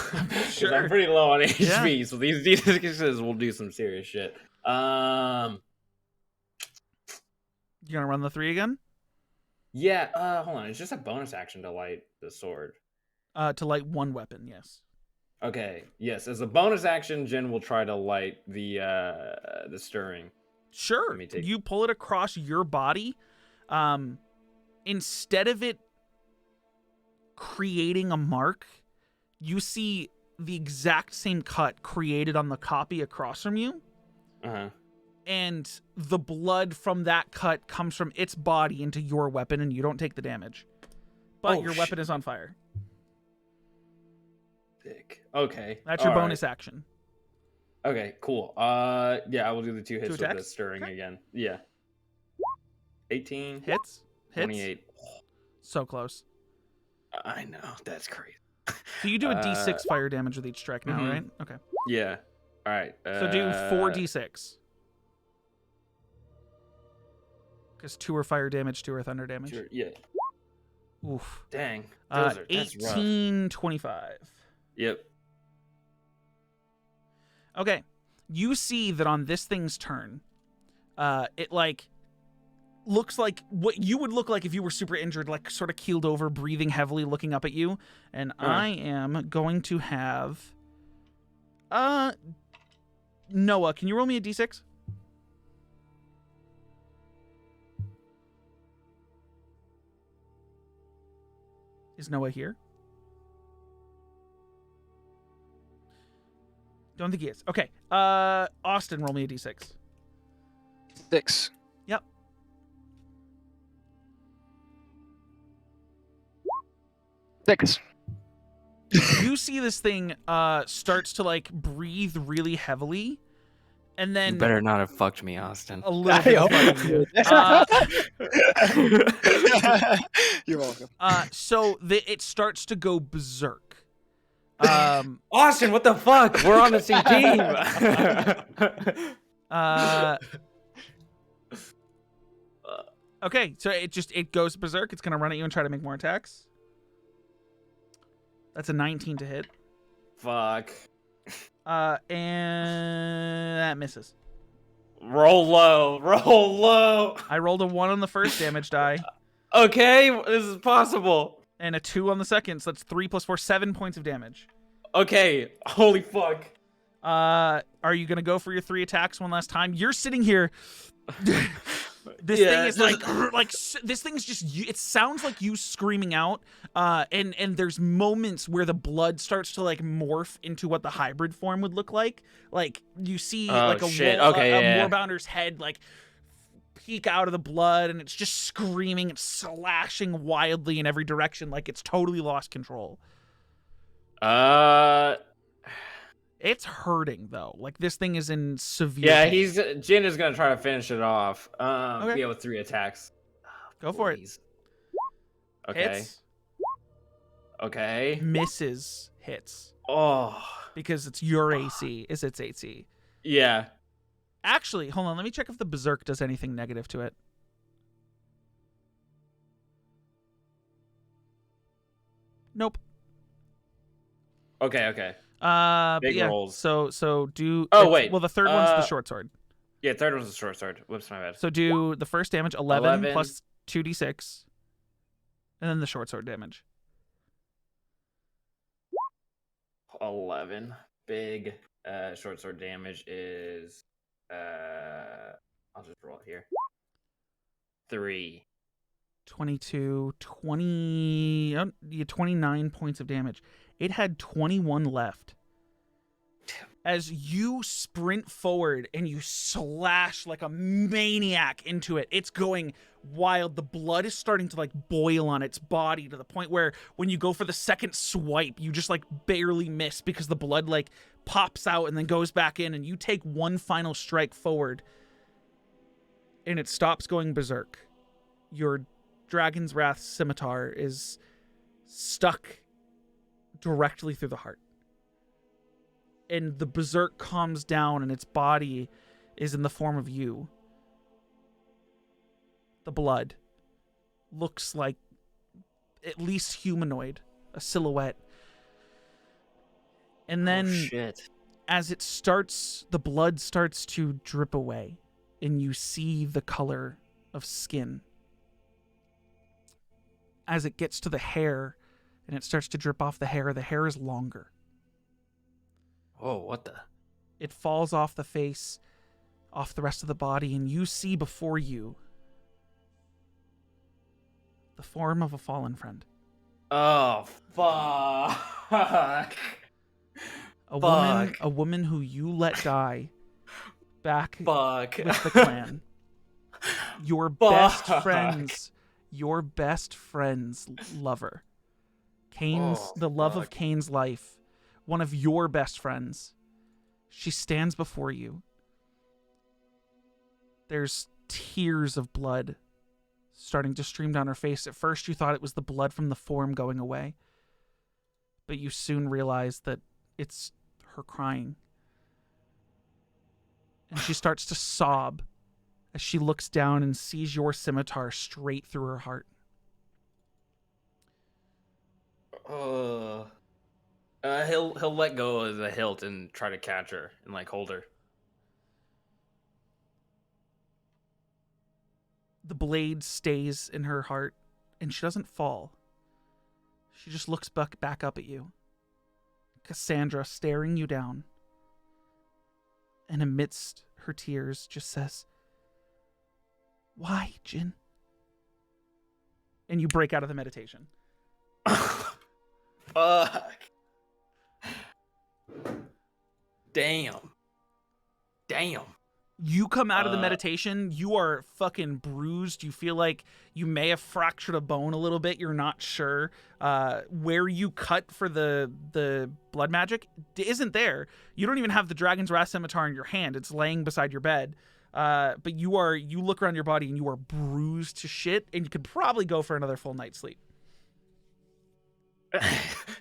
Sure. I'm pretty low on HP, so these D6s will do some serious shit. You gonna run the 3 again? Yeah, hold on. It's just a bonus action to light the sword. To light 1 weapon, yes. Okay, yes. As a bonus action, Jin will try to light the stirring. Sure. You pull it across your body. Instead of it creating a mark, you see the exact same cut created on the copy across from you. And the blood from that cut comes from its body into your weapon, and you don't take the damage. But your weapon is on fire. Sick. Okay. That's your bonus action. Okay, cool. Yeah, I will do the 2 hits with the attacks? stirring again. Yeah. 18. Hits? 28. So close. I know. That's crazy. So you do a d6 fire damage with each strike now, right? Okay. Yeah. All right. So do 4d6. Because 2 are fire damage, 2 are thunder damage. Sure, yeah. Oof. Dang. 18, 25. Yep. Okay. You see that on this thing's turn, it like looks like what you would look like if you were super injured, like sort of keeled over, breathing heavily, looking up at you. And I am going to have Noah, can you roll me a d6? Is Noah here? Don't think he is. Okay. Austin, roll me a d6. 6. Yep. Six. You see this thing starts to like breathe really heavily, And then You better not have fucked me, Austin. a little bit of I fucking you. You're welcome. So it starts to go berserk. Austin, what the fuck? We're on the same team. Okay, so it goes berserk. It's gonna run at you and try to make more attacks. That's a 19 to hit. Fuck. And that misses. Roll low. I rolled a 1 on the first damage die Okay, this is possible. and a 2 on the second, so that's 3 plus 4, 7 points of damage. Okay, holy fuck. Are you gonna go for your 3 attacks one last time? You're sitting here. This thing is like this thing is just. It sounds like you screaming out. And there's moments where the blood starts to like morph into what the hybrid form would look like. Like you see like a Moorbounder's head like peek out of the blood, and it's just screaming and slashing wildly in every direction, like it's totally lost control. It's hurting though. Like this thing is in severe pain. Jin is gonna try to finish it off. Okay. Yeah, with 3 attacks. Go for it. Okay. Hits. Okay. Misses. Hits. Oh. Because it's your AC. Is its AC. Yeah. Actually, hold on. Let me check if the Berserk does anything negative to it. Nope. Okay. Big yeah. rolls. So do. Oh wait. Well, the third one's the short sword. Yeah, third one's the short sword. Whoops, my bad. So do the first damage 11 plus 2d6, and then the short sword damage. 11. Big short sword damage is I'll just roll it here. 3. 22, 29 points of damage. It had 21 left. As you sprint forward and you slash like a maniac into it, it's going wild. The blood is starting to like boil on its body to the point where when you go for the second swipe, you just like barely miss because the blood like pops out and then goes back in, and you take one final strike forward and it stops going berserk. Your Dragon's Wrath scimitar is stuck directly through the heart. And the berserk calms down, and its body is in the form of you. The blood looks like at least humanoid, a silhouette. And then as it starts, the blood starts to drip away, and you see the color of skin. As it gets to the hair, and it starts to drip off the hair is longer. Oh, what the? It falls off the face, off the rest of the body, and you see before you the form of a fallen friend. Oh, fuck. A woman who you let die back with the clan. Your best friend's lover. The love of Kane's life. One of your best friends. She stands before you. There's tears of blood starting to stream down her face. At first you thought it was the blood from the form going away, but you soon realize that it's her crying. And she starts to sob as she looks down and sees your scimitar straight through her heart. He'll let go of the hilt and try to catch her and like hold her. The blade stays in her heart, and she doesn't fall. She just looks back up at you. Cassandra staring you down, and amidst her tears just says, "Why, Jin?" And you break out of the meditation. Fuck. Damn. You come out of the meditation, you are fucking bruised. You feel like you may have fractured a bone a little bit. You're not sure. Where you cut for the blood magic isn't there. You don't even have the Dragon's Wrath Scimitar in your hand. It's laying beside your bed. But you look around your body and you are bruised to shit, and you could probably go for another full night's sleep.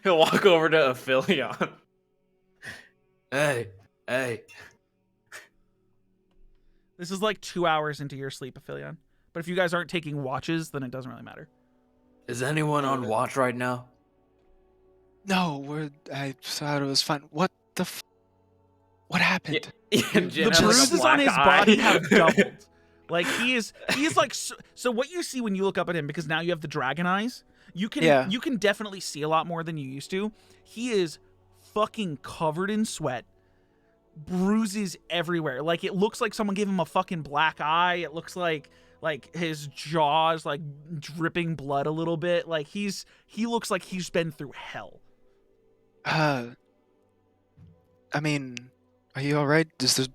He'll walk over to Aphelion. Hey. This is like 2 hours into your sleep, Aphelion. But if you guys aren't taking watches, then it doesn't really matter. Is anyone on watch right now? No, I thought it was fun. What the what happened? The bruises on his body have doubled. Like he is like so what you see when you look up at him, because now you have the dragon eyes, you can definitely see a lot more than you used to. He is fucking covered in sweat. Bruises everywhere. Like it looks like someone gave him a fucking black eye. It looks like his jaw's like dripping blood a little bit. Like he looks like he's been through hell. I mean, are you all right? Is there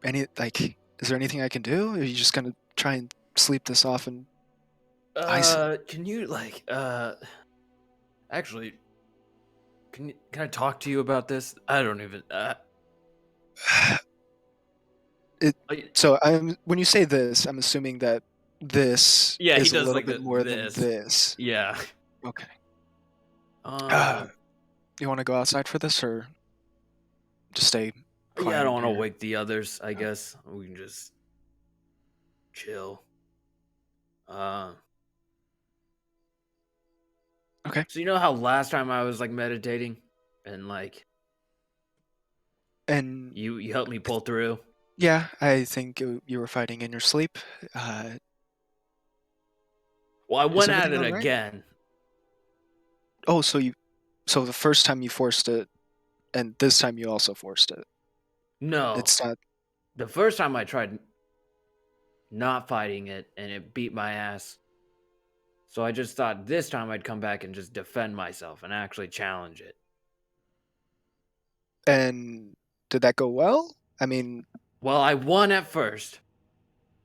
anything I can do? Or are you just gonna try and sleep this off and can you actually can I talk to you about this? I don't even So when you say this, I'm assuming that this is a little like bit more this. than this. Yeah. Okay. You want to go outside for this, or just stay quiet? Yeah, I don't want to wake the others. I guess we can just chill. Okay. So you know how last time I was like meditating, and like, and you helped me pull through. Yeah, I think you were fighting in your sleep. Well, I went at it again. Oh, so the first time you forced it, and this time you also forced it. No, it's not. The first time I tried not fighting it, and it beat my ass. So I just thought this time I'd come back and just defend myself and actually challenge it. And did that go well? I mean... Well, I won at first.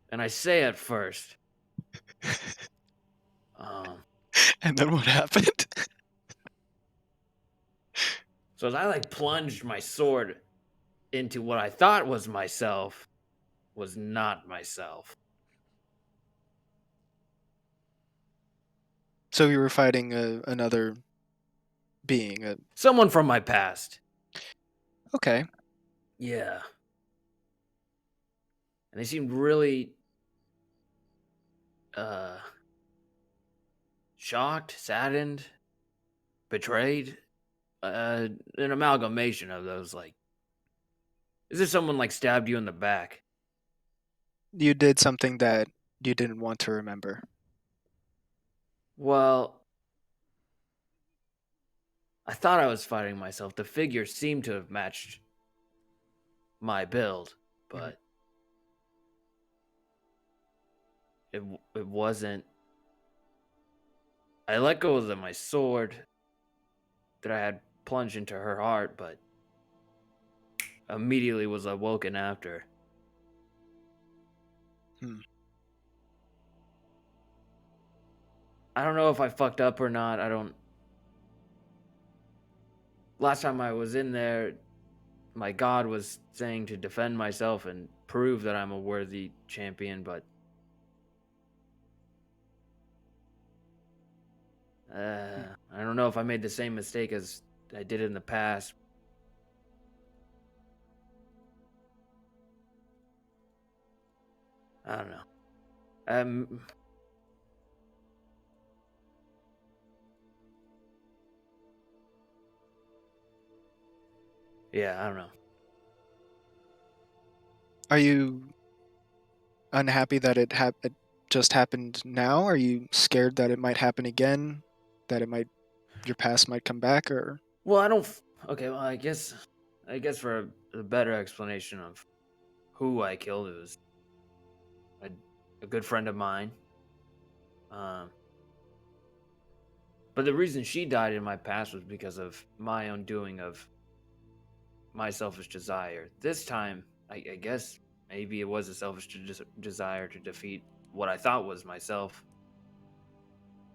And I say at first. And then what happened? So as I like plunged my sword into what I thought was myself, was not myself. So you were fighting another being, someone from my past. Okay. Yeah. And they seemed really shocked, saddened, betrayed. An amalgamation of those, like, is there someone like stabbed you in the back? You did something that you didn't want to remember. Well, I thought I was fighting myself. The figure seemed to have matched my build, but it wasn't. I let go of my sword that I had plunged into her heart, but immediately was awoken after. I don't know if I fucked up or not. Last time I was in there, my god was saying to defend myself and prove that I'm a worthy champion, but I don't know if I made the same mistake as I did in the past. I don't know. Yeah, I don't know. Are you unhappy that it just happened now? Are you scared that it might happen again? That your past might come back, or? Well, I don't. Okay, well, I guess for a better explanation of who I killed, it was a good friend of mine. But the reason she died in my past was because of my own doing of my selfish desire. This time, I guess Maybe it was a selfish desire to defeat what I thought was myself.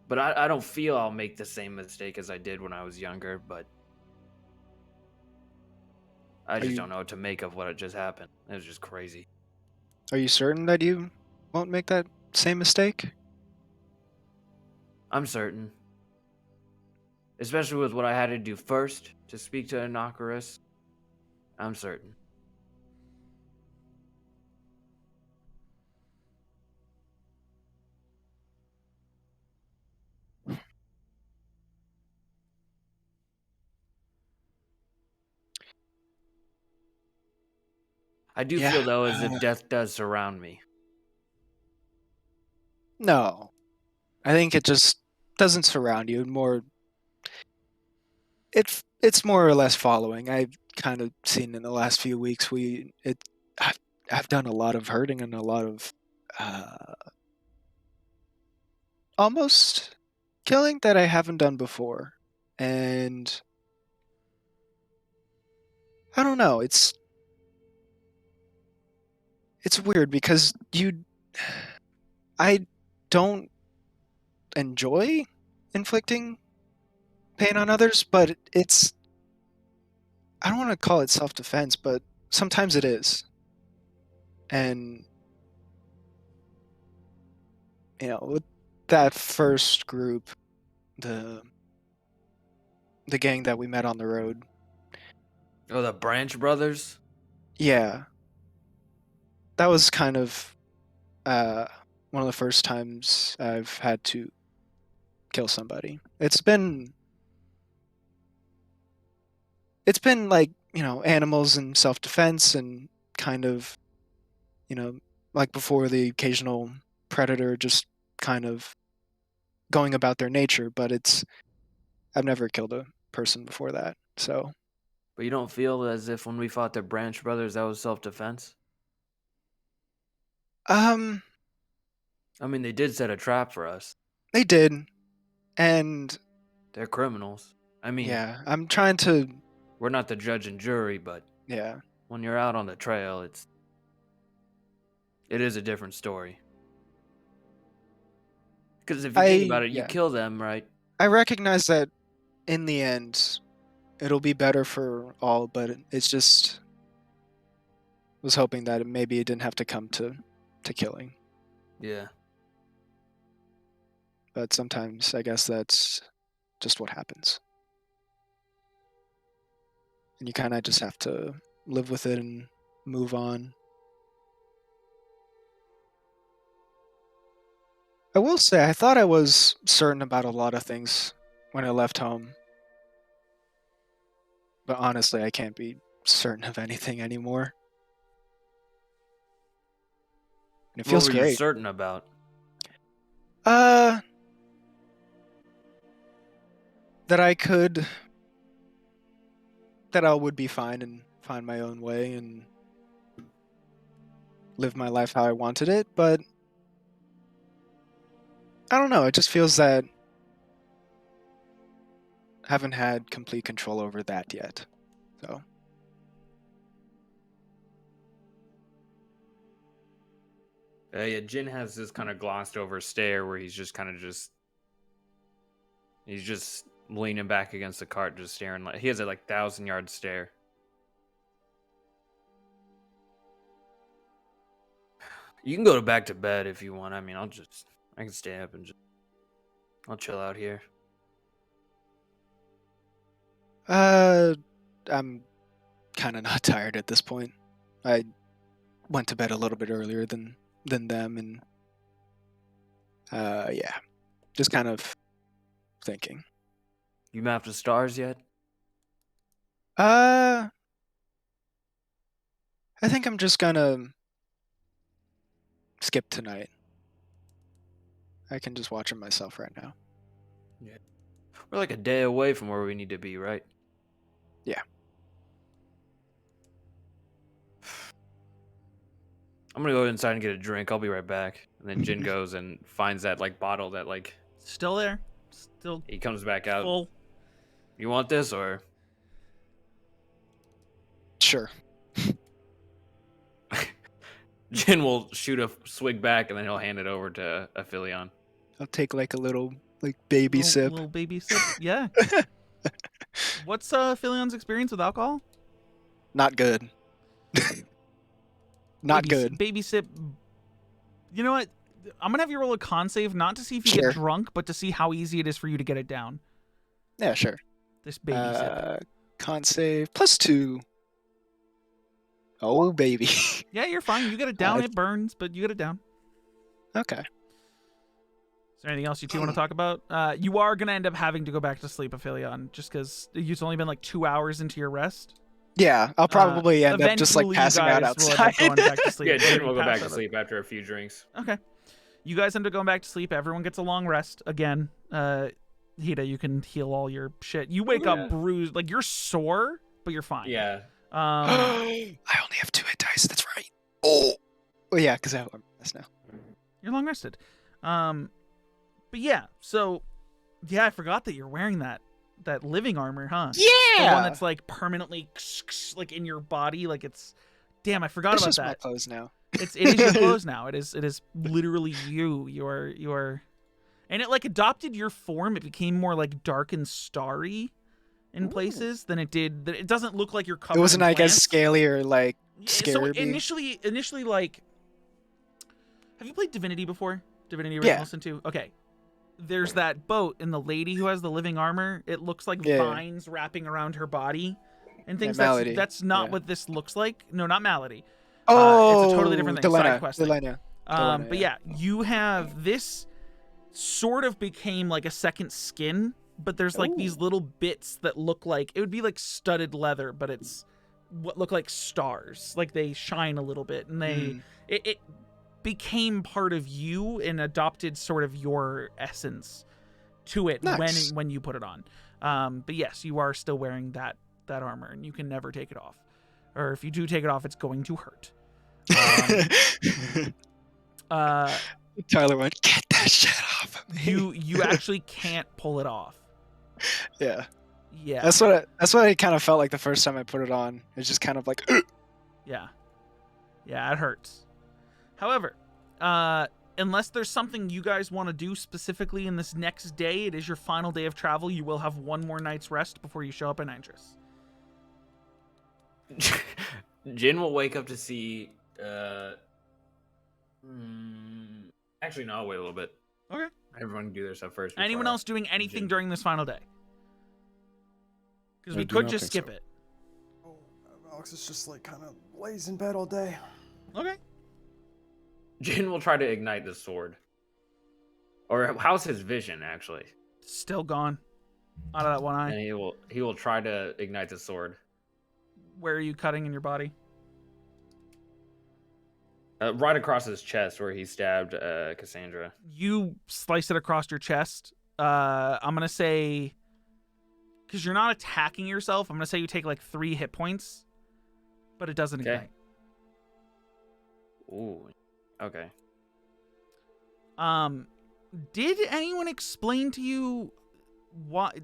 But I don't feel I'll make the same mistake as I did when I was younger, but I Are just you don't know what to make of what had just happened. It was just crazy. are you certain that you won't make that same mistake? I'm certain. Especially with what I had to do first to speak to Inocarus. I'm certain. I do Yeah. feel, though, as if death does surround me. No. I think it just doesn't surround you. More, it's more or less following. I've kind of seen in the last few weeks. I've, I've done a lot of hurting and a lot of uh, almost killing that I haven't done before, and I don't know. It's weird because I don't enjoy inflicting pain on others, but I don't want to call it self-defense, but sometimes it is. And with that first group, the the gang that we met on the road, Oh, the Branch Brothers? yeah, that was kind of uh, one of the first times I've had to kill somebody. It's been like animals and self-defense and kind of you know like before the occasional predator just kind of going about their nature, but I've never killed a person before that. So, But you don't feel as if when we fought the Branch Brothers, that was self-defense? um, I mean, they did set a trap for us. they did, and They're criminals. I mean, yeah, I'm trying to, we're not the judge and jury, but yeah, when you're out on the trail, it is a different story. Because if you think about it, you yeah, kill them, right? I recognize that in the end, it'll be better for all, but it's just was hoping that maybe it didn't have to come to killing. Yeah. But sometimes I guess that's just what happens. And you kind of just have to live with it and move on. I will say, I thought I was certain about a lot of things when I left home. But honestly, I can't be certain of anything anymore. And it What feels were you great. certain about? Uh, that I would be fine and find my own way and live my life how I wanted it, but I don't know, it just feels that I haven't had complete control over that yet. So, Yeah, Jin has this kind of glossed over stare where he's just he's just leaning back against the cart, just staring. Like he has a 1,000-yard stare. You can go back to bed if you want. I mean, I can stay up and I'll chill out here. I'm kind of not tired at this point. I went to bed a little bit earlier than them, and yeah, just kind of thinking. You mapped the stars yet? I think I'm just gonna skip tonight. I can just watch it myself right now. Yeah. We're like a day away from where we need to be, right? Yeah. I'm gonna go inside and get a drink. I'll be right back. And then Jin goes and finds that bottle that Still there. Still he comes back out. full. You want this or? Sure. Jin will shoot a swig back, and then he'll hand it over to Aphelion. I'll take like a little baby sip. Little baby sip. Yeah. What's Philion's experience with alcohol? Not good. Not good. Baby sip. You know what? I'm gonna have you roll a con save, not to see if you Sure. get drunk, but to see how easy it is for you to get it down. Yeah, sure. This baby sip. Con save +2. Oh baby. Yeah, you're fine. You get it down. I- It burns, but you get it down. Okay. Is there anything else you two want to talk about? You are gonna end up having to go back to sleep, Aphelion, just because it's only been like 2 hours into your rest. Yeah, I'll probably end up just like Eventually, passing you out guys will end up outside. going back to sleep. Yeah, Jin You will go pass back to out. sleep after a few drinks. Okay. You guys end up going back to sleep. Everyone gets a long rest. Again, Hida, you can heal all your shit. You wake Yeah. up bruised. Like, you're sore, but you're fine. Yeah. I only have 2 hit dice. That's right. Oh yeah, because I have this now. You're long rested. But yeah, so yeah, I forgot that you're wearing that living armor, huh? The one Yeah. that's like permanently like in your body, like it's. Damn, I forgot It's about just my that. clothes now. It is your clothes now. It is literally you. You're, and it like adopted your form. It became more like dark and starry in places than it did. It doesn't look like you're covered. It wasn't in like as plants. scaly or like So scaredy. initially, like, have you played Divinity before? Divinity Yeah. Original Sin 2? Okay. There's that boat, and the lady who has the living armor, it looks like Yeah. vines wrapping around her body and things. Malady. That's not Yeah. what this looks like. No, not Malady. Oh, it's a totally different thing. Side Delena. quest thing. Delena. But yeah, you have this sort of became like a second skin, but there's like these little bits that look like it would be like studded leather, but it's what look like stars. Like they shine a little bit, and it became part of you and adopted sort of your essence to it Nice. when you put it on. But yes, you are still wearing that armor, and you can never take it off. Or if you do take it off, it's going to hurt. Tyler went, get that shit off of me. You actually can't pull it off. Yeah. Yeah. That's what I kind of felt like the first time I put it on. It's just kind of like Yeah. Yeah, it hurts. However, unless there's something you guys want to do specifically in this next day, it is your final day of travel. You will have one more night's rest before you show up in Nitris. Jin will wake up to see. Actually, no. I'll wait a little bit. Okay. Everyone can do their stuff first. Anyone before else doing anything Jin. during this final day? Because I we do could not just think skip so. it. Oh, Alex is just like kind of lays in bed all day. Okay. Jin will try to ignite the sword. Or how's his vision actually? Still gone. Out of that one eye. And he will try to ignite the sword. Where are you cutting in your body? Right across his chest where he stabbed Cassandra. You slice it across your chest. I'm gonna say, because you're not attacking yourself, I'm gonna say you take like 3 hit points, but it doesn't Okay. ignite. Ooh. Okay. Did anyone explain to you what?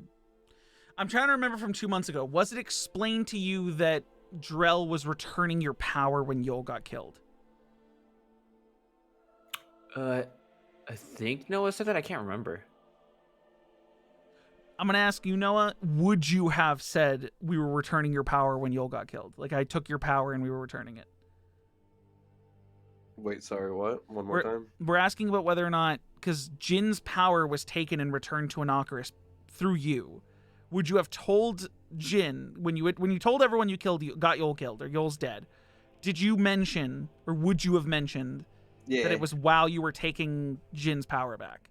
I'm trying to remember from 2 months ago. Was it explained to you that Drell was returning your power when Yol got killed? I think Noah said that. I can't remember. I'm gonna ask you, Noah. Would you have said we were returning your power when Yol got killed? Like I took your power and we were returning it. Wait, sorry, what? One more time? We're asking about whether or not, because Jin's power was taken and returned to Inocarus through you. Would you have told Jin when you told everyone you got Yol killed or Yol's dead? Did you mention, or would you have mentioned that it was while you were taking Jin's power back?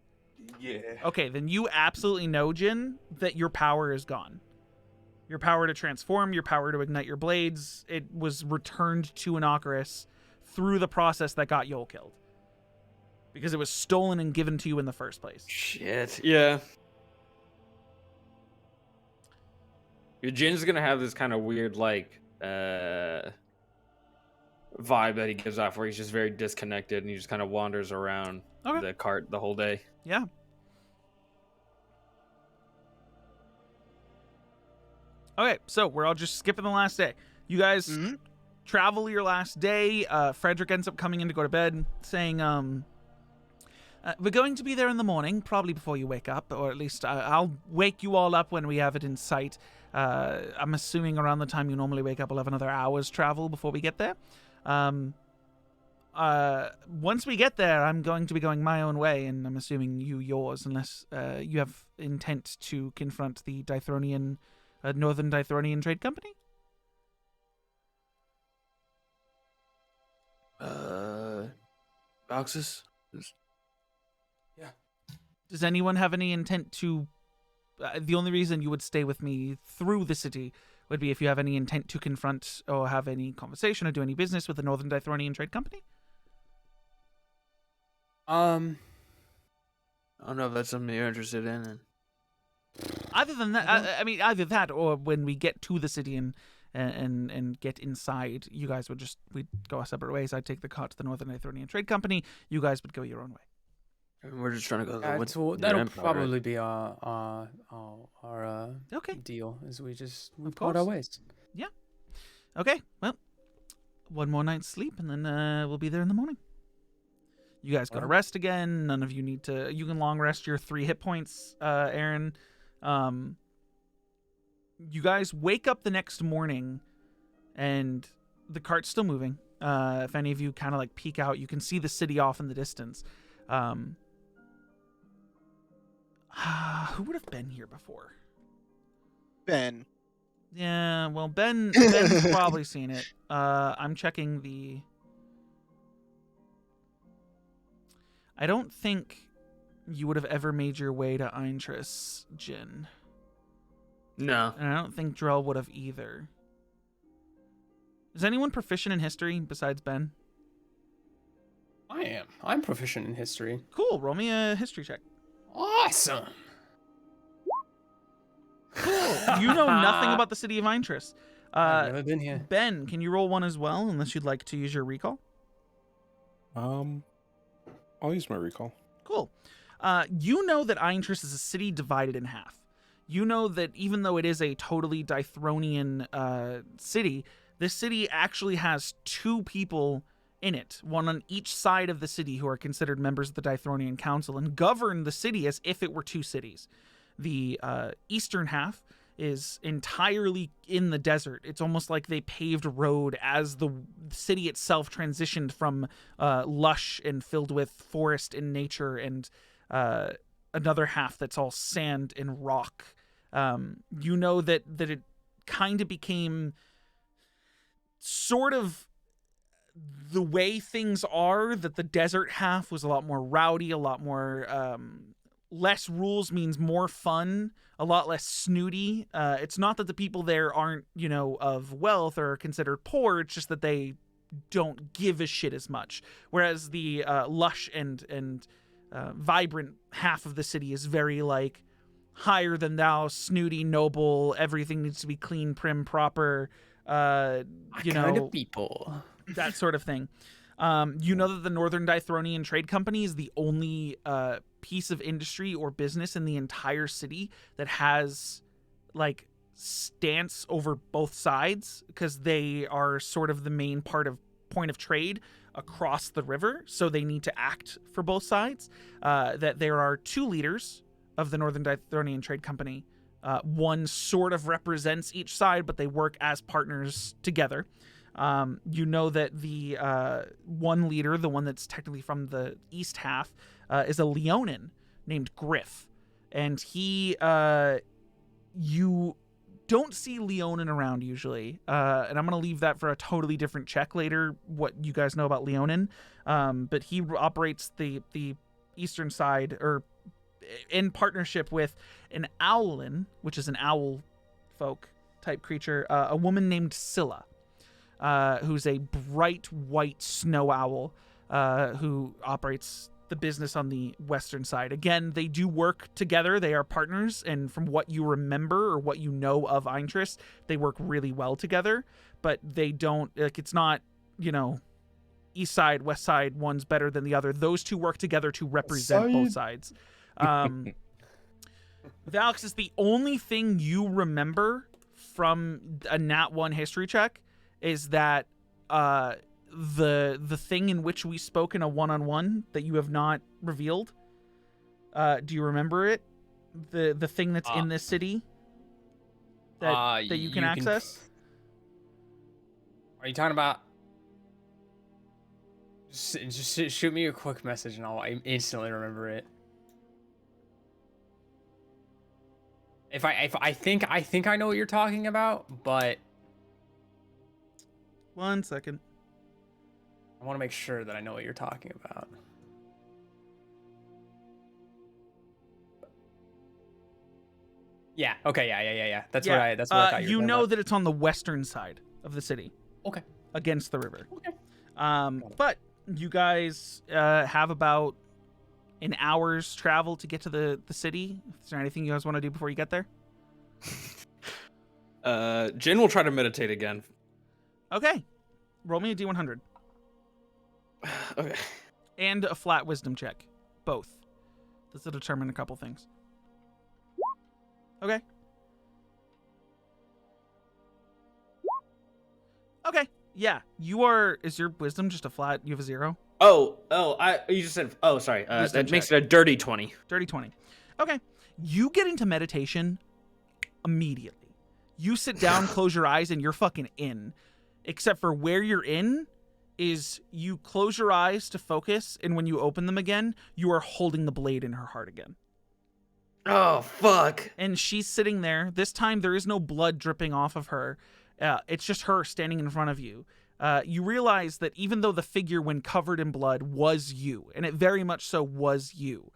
Yeah. Okay, then you absolutely know, Jin, that your power is gone. Your power to transform, your power to ignite your blades, it was returned to Inocarus through the process that got Yol killed. Because it was stolen and given to you in the first place. Shit. Yeah. Jin's gonna have this kind of weird, like, vibe that he gives off where he's just very disconnected and he just kind of wanders around the cart the whole day. Yeah. Okay, so we're all just skipping the last day. You guys travel your last day. Frederick ends up coming in to go to bed, saying, we're going to be there in the morning, probably before you wake up, or at least I'll wake you all up when we have it in sight. I'm assuming around the time you normally wake up, we'll have another hour's travel before we get there. Once we get there, I'm going to be going my own way, and I'm assuming you yours, unless you have intent to confront the Dythronian, Northern Dythronian Trade Company? Roxas? Does anyone have any intent to... the only reason you would stay with me through the city would be if you have any intent to confront or have any conversation or do any business with the Northern Dythronian Trade Company? I don't know if that's something you're interested in. Other than that, I mean, either that or when we get to the city and get inside, you guys we'd go our separate ways. I'd take the cart to the Northern Dythronian Trade Company. You guys would go your own way. We're just trying to go to the woods. That'll Empire, probably right? be our Okay. deal. Is we Of part our course. ways. Okay, well, one more night's sleep, and then we'll be there in the morning. You guys go to rest again. None of you need to... You can long rest your 3 hit points, Aaron. You guys wake up the next morning, and the cart's still moving. If any of you kind of like peek out, you can see the city off in the distance. Who would have been here before? Ben. Yeah, well, Ben's probably seen it. I'm checking the... I don't think you would have ever made your way to Eintris, Jin. No. And I don't think Drell would have either. Is anyone proficient in history besides Ben? I am. I'm proficient in history. Cool, roll me a history check. Awesome. Cool. You know nothing about the city of Eintris. I've never been here. Ben, can you roll one as well, unless you'd like to use your recall? I'll use my recall. Cool. You know that Eintris is a city divided in half. You know that even though it is a totally Dythronian city, this city actually has 2 people in it, one on each side of the city, who are considered members of the Dythronian Council and govern the city as if it were 2 cities. The eastern half is entirely in the desert. It's almost like they paved a road as the city itself transitioned from lush and filled with forest and nature, and another half that's all sand and rock. You know that it kind of became sort of the way things are, that the desert half was a lot more rowdy, a lot more less rules means more fun, a lot less snooty. It's not that the people there aren't, of wealth or considered poor. It's just that they don't give a shit as much. Whereas the lush and vibrant half of the city is very like higher than thou, snooty, noble. Everything needs to be clean, prim, proper. Kind of people. That sort of thing. You know that the Northern Dythronian Trade Company is the only piece of industry or business in the entire city that has like stance over both sides, because they are sort of the main point of trade across the river, so they need to act for both sides. That there are 2 leaders of the Northern Dythronian Trade Company. One sort of represents each side, but they work as partners together. You know that the one leader, the one that's technically from the east half, is a Leonin named Griff. And he, you don't see Leonin around usually. And I'm going to leave that for a totally different check later, what you guys know about Leonin. But he operates the eastern side, or in partnership with an Owlin, which is an owl folk type creature, a woman named Scylla. Who's a bright white snow owl who operates the business on the western side. Again, they do work together. They are partners, and from what you remember or what you know of Eintris, they work really well together, but they don't, like, it's not, east side, west side, one's better than the other. Those 2 work together to represent both sides. Valix, is the only thing you remember from a Nat 1 history check is that the thing in which we spoke in a one-on-one that you have not revealed. Do you remember it? The thing that's in this city that you can access? Are you talking about? Just shoot me a quick message and I'll instantly remember it. If I think I know what you're talking about, but 1 second. I want to make sure that I know what you're talking about. Yeah. Okay. Yeah. That's what I thought you were talking know about. that it's on the western side of the city. Okay. Against the river. Okay. But you guys have about an hour's travel to get to the city. Is there anything you guys want to do before you get there? Jin will try to meditate again. Okay. Roll me a D100. Okay. And a flat wisdom check. Both. This will determine a couple things. Okay. Okay. Yeah. You are... Is your wisdom just a flat... You have a 0? You just said... Oh, sorry. Wisdom That makes check. it a dirty 20. Dirty 20. Okay. You get into meditation immediately. You sit down, close your eyes, and you're fucking in. Except for where you're in is you close your eyes to focus, and when you open them again, you are holding the blade in her heart again. Oh, fuck. And she's sitting there. This time, there is no blood dripping off of her. It's just her standing in front of you. You realize that even though the figure, when covered in blood, was you, and it very much so was you,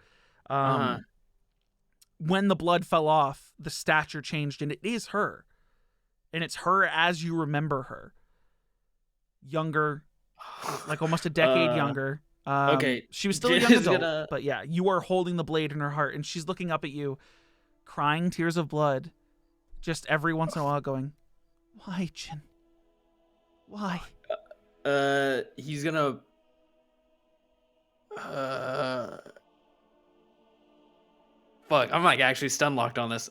when the blood fell off, the stature changed, and it is her. And it's her as you remember her. Younger, like almost a decade younger. Okay. She was still a young adult, but yeah, you are holding the blade in her heart, and she's looking up at you, crying tears of blood, just every once in a while going, "Why, Jin? Why?" He's gonna... Fuck, I'm like actually stun locked on this.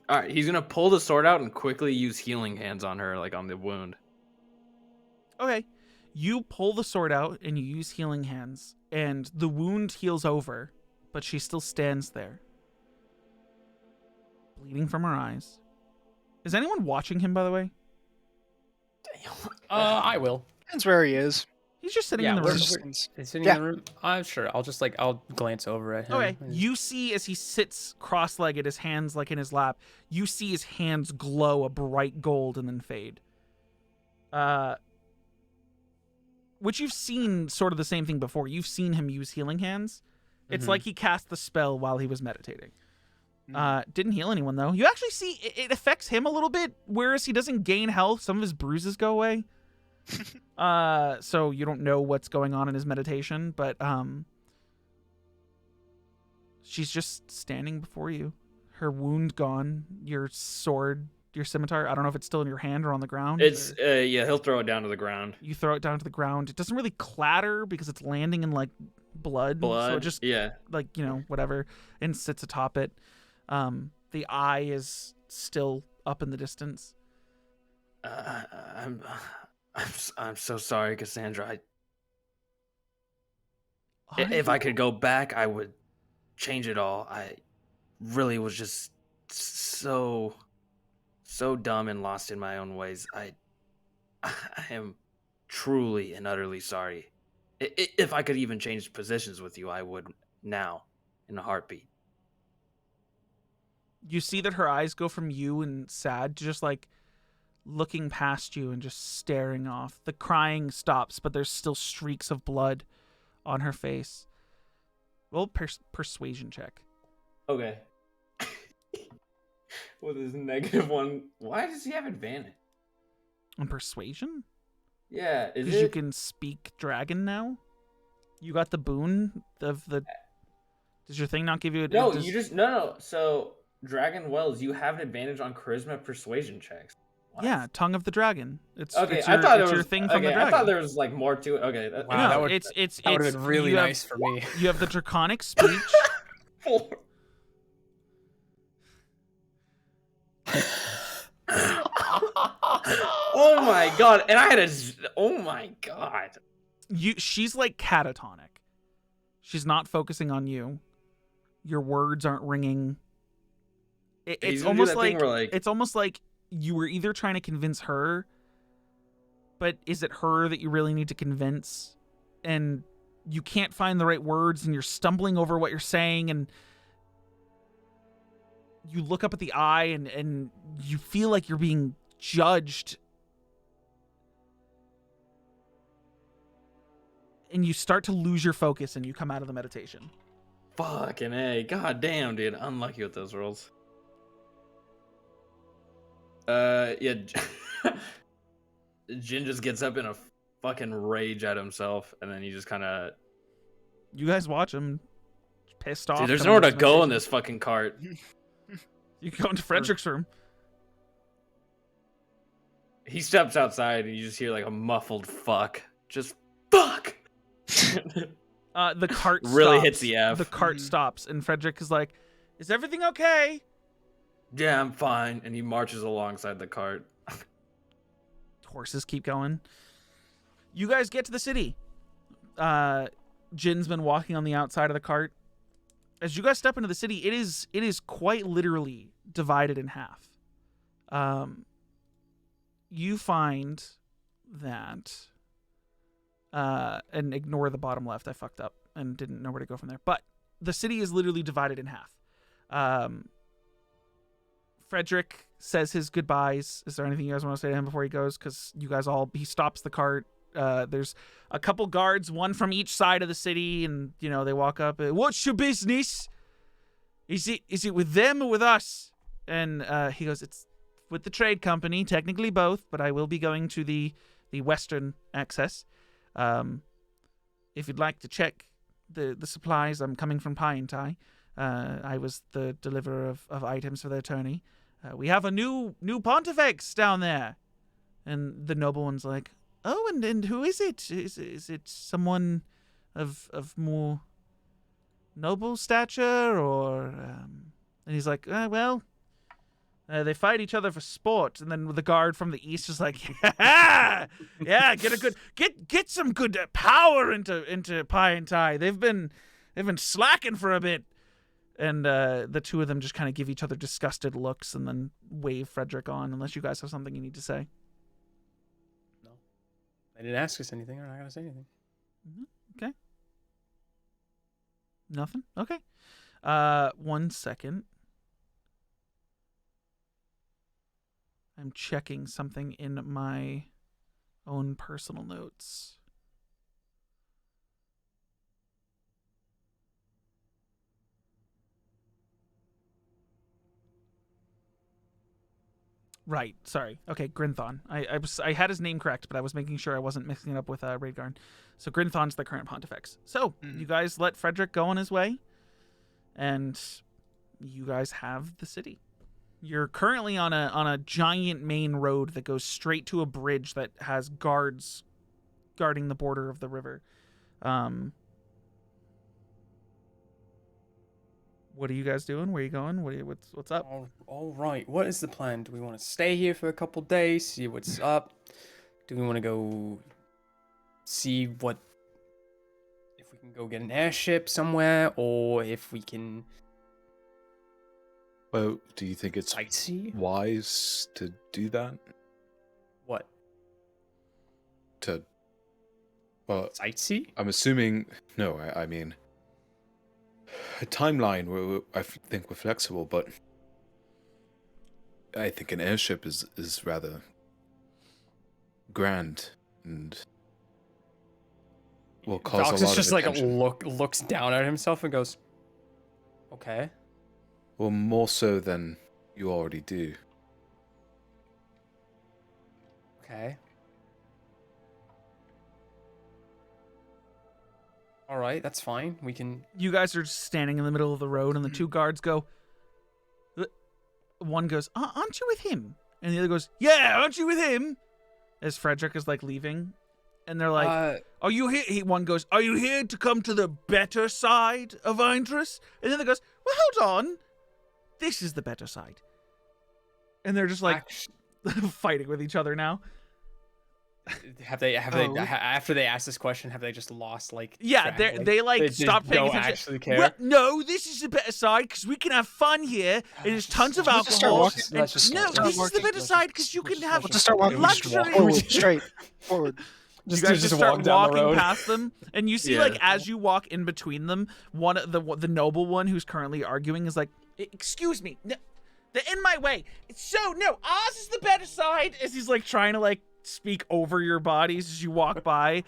All right, he's gonna pull the sword out and quickly use healing hands on her, like on the wound. Okay. You pull the sword out and you use healing hands, and the wound heals over, but she still stands there, bleeding from her eyes. Is anyone watching him, by the way? I will. Depends where he is. He's just sitting in the room. He's sitting in the room. I'm sure. I'll glance over at him. Okay. You see as he sits cross-legged, his hands like in his lap, you see his hands glow a bright gold and then fade. Which you've seen sort of the same thing before. You've seen him use healing hands. It's like he cast the spell while he was meditating. Didn't heal anyone, though. You actually see it affects him a little bit, whereas he doesn't gain health. Some of his bruises go away. So you don't know what's going on in his meditation, but she's just standing before you. Her wound gone, your sword, your scimitar, I don't know if it's still in your hand or on the ground. It's yeah, he'll throw it down to the ground. You throw it down to the ground. It doesn't really clatter because it's landing in like blood. So it just like, whatever, and sits atop it. The eye is still up in the distance. I'm so sorry, Cassandra. If I could go back, I would change it all. I really was just so dumb and lost in my own ways. I am truly and utterly sorry. If I could even change positions with you, I would now, in a heartbeat. You see that her eyes go from you and sad to just like looking past you and just staring off. The crying stops, but there's still streaks of blood on her face. Roll persuasion check. Okay. With his -1, why does he have advantage? On persuasion? Yeah, because you can speak dragon now. You got the boon of the. Does your thing not give you? No, you just no. So Dragon Wells, you have an advantage on charisma persuasion checks. What? Yeah, Tongue of the Dragon. It's okay. It's your, I thought it's it was your thing from the dragon. I thought there was like more to it. Okay, wow, no, that would have been really nice for me. You have the draconic speech. Oh my god! And I had oh my god! She's like catatonic. She's not focusing on you. Your words aren't ringing. It's almost like, it's almost like you were either trying to convince her, but is it her that you really need to convince? And you can't find the right words, and you're stumbling over what you're saying, and you look up at the eye, and you feel like you're being judged. And you start to lose your focus, and you come out of the meditation. Fucking A. God damn, dude. Unlucky with those rolls. Yeah. Jin just gets up in a fucking rage at himself, and then he just kind of... You guys watch him, pissed off. Dude, there's nowhere to go in this fucking cart. You can go into Frederick's room. He steps outside, and you just hear like a muffled fuck. Just fuck! The cart really stops. hits the F. The cart stops, and Frederick is like, "Is everything okay?" Yeah, I'm fine. And he marches alongside the cart. Horses keep going. You guys get to the city. Jin's been walking on the outside of the cart. As you guys step into the city, it is quite literally divided in half. You find that, and ignore the bottom left. I fucked up and didn't know where to go from there. But the city is literally divided in half. Frederick says his goodbyes. Is there anything you guys want to say to him before he goes? Because you guys he stops the cart. There's a couple guards, one from each side of the city, and they walk up. What's your business? Is it with them or with us? And he goes, it's with the trade company, technically both, but I will be going to the western access. If you'd like to check the supplies, I'm coming from Pie and Tie. I was the deliverer of items for the attorney. We have a new pontifex down there. And the nobleman's like, oh, and who is it? Is it someone of more noble stature, or and he's like, well, they fight each other for sport. And then the guard from the east is like, yeah, get some good power into Pie and Tie. They've been slacking for a bit. And the two of them just kind of give each other disgusted looks and then wave Frederick on, unless you guys have something you need to say. No. They didn't ask us anything. We're not going to say anything. Okay. Nothing? Okay. 1 second. I'm checking something in my own personal notes. Right, sorry. Okay, Grinthon. I had his name correct, but I was making sure I wasn't mixing it up with Raedgarn. So Grinthon's the current pontifex. So you guys let Frederick go on his way, and you guys have the city. You're currently on a giant main road that goes straight to a bridge that has guards guarding the border of the river. What are you guys doing? Where are you going? What's up? All right. What is the plan? Do we want to stay here for a couple days, see what's up? Do we want to go see if we can go get an airship somewhere, or if we can... Well, do you think it's sightsee? Wise to do that? What? Well, sightsee? I'm assuming... No, I mean... A timeline, I think we're flexible, but I think an airship is rather grand and will cause Dox a lot just of attention. looks down at himself and goes, okay. Well, more so than you already do. Okay. All right, that's fine. We can... You guys are just standing in the middle of the road, and the two guards go... One goes, aren't you with him? And the other goes, yeah, aren't you with him? As Frederick is, leaving. And they're like, are you here? One goes, are you here to come to the better side of Eindris? And the other goes, well, hold on. This is the better side. And they're just like, fighting with each other now. Have they Oh. after they ask this question, have they just lost like Yeah, track? they like they just stopped paying don't attention. actually care? Well, no, this is the better side because we can have fun here, and there's tons of Let's just start alcohol. walking. And Let's just no, start this is the walking. better side because you can have We'll just start walking luxury. forward, straight forward. You guys just start walk down the walking road. past them, and you see Yeah. like as you walk in between them, one of the noble one who's currently arguing is like, "Excuse me, no, they're in my way. No, ours is the better side." As he's like trying to like speak over your bodies as you walk by,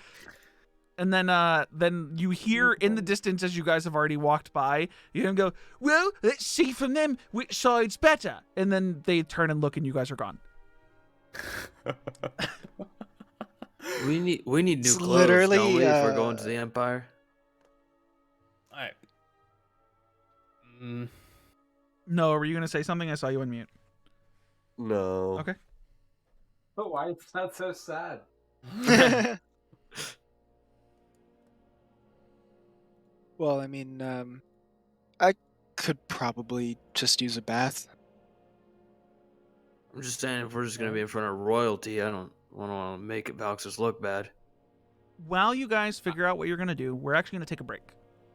and then you hear in the distance as you guys have already walked by, you hear him go, "Well, let's see from them which side's better," and then they turn and look, and you guys are gone. We need new It's clothes, literally, don't we, if we're going to the Empire? All right. Mm, No, were you gonna say something? I saw you unmute. No. Okay. But why is that so sad? Well, I mean, I could probably just use a bath. I'm just saying, if we're just gonna be in front of royalty, I don't want to make Valxis look bad. While you guys figure out what you're gonna do, we're actually gonna take a break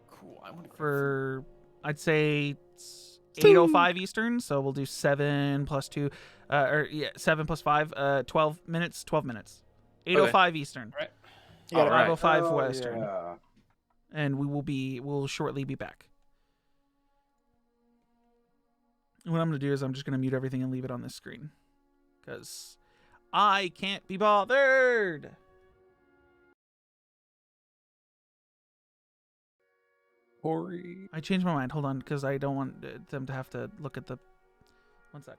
cool. I want to for, I'd say, 8:05 Eastern. So we'll do 7 plus 2, 7 plus 5, 12 minutes. 12 minutes. 8:05 Eastern. Right. Yeah, Alright. 5:05 Oh, Western. yeah. And we'll shortly be back. What I'm gonna do is I'm just gonna mute everything and leave it on this screen, because I can't be bothered. Hori. I changed my mind. Hold on, because I don't want them to have to look at the. One sec.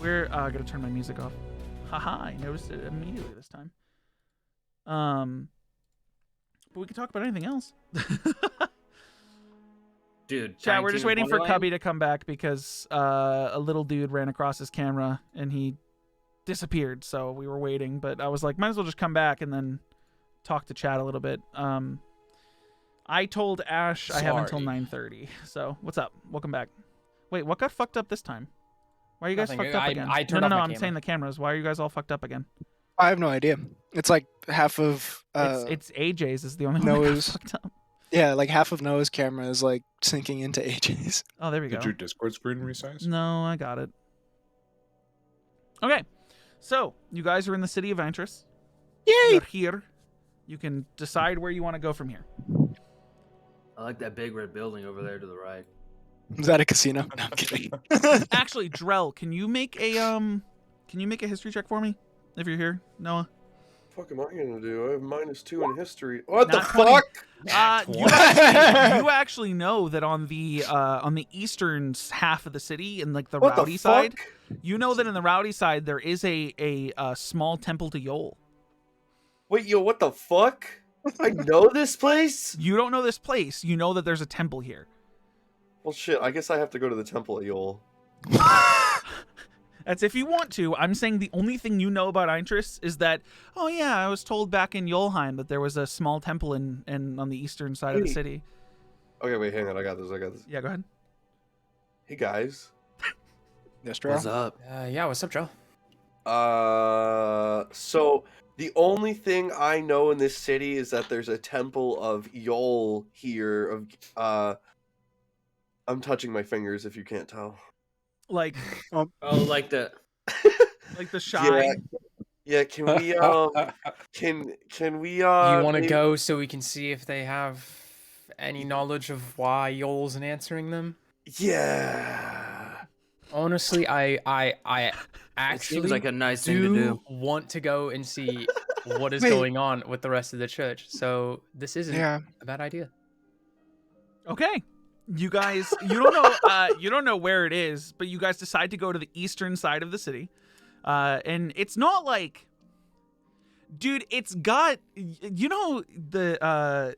We're I gotta turn my music off. Haha, I noticed it immediately this time. But we can talk about anything else. Dude, Chat, we're just waiting for Wonderland? Cubby to come back because a little dude ran across his camera and he disappeared. So we were waiting, but I was like, might as well just come back and then talk to chat a little bit. I told Ash I have until Sorry. 9:30. So what's up? Welcome back. Wait, what got fucked up this time? Why are you guys Nothing. fucked up again? I turned no, off my I'm camera. saying the cameras. Why are you guys all fucked up again? I have no idea. It's like half of It's AJ's is the only one that got Noah's. fucked up. Yeah, like half of Noah's camera is like sinking into AJ's. Oh, there we go. Did your Discord screen resize? No, I got it. Okay, so you guys are in the city of Antris. Yay! You're here. You can decide where you want to go from here. I like that big red building over there to the right. Is that a casino? No, I'm kidding. Actually, Drell, can you make a history check for me if you're here, Noah? What am I gonna do? I have -2 in history. What the Not 20. fuck? You actually know that on the eastern half of the city, in like the What the rowdy side, fuck? you know that in the rowdy side there is a small temple to Yol. Wait, yo, what the fuck? I know this place? You don't know this place. You know that there's a temple here. Well, shit, I guess I have to go to the Temple of Yol. That's if you want to. I'm saying the only thing you know about Eintris is that, oh yeah, I was told back in Yolheim that there was a small temple in on the eastern side of the Hey. city. Okay, wait, hang on, I got this. Yeah, go ahead. Hey, guys. Yes, What's up? Yeah, what's up, Joe? So the only thing I know in this city is that there's a Temple of Yol here. I'm touching my fingers if you can't tell. Like Oh, like the the shrine. Yeah, can we can we You want to maybe- go so we can see if they have any knowledge of why Yol's answering them? Yeah. Honestly, I it actually seems like a nice thing to do. want to go and see what is Wait. going on with the rest of the church. So this isn't Yeah. a bad idea. Okay. You guys, you don't know where it is, but you guys decide to go to the eastern side of the city, and it's not like, dude, it's got, you know, the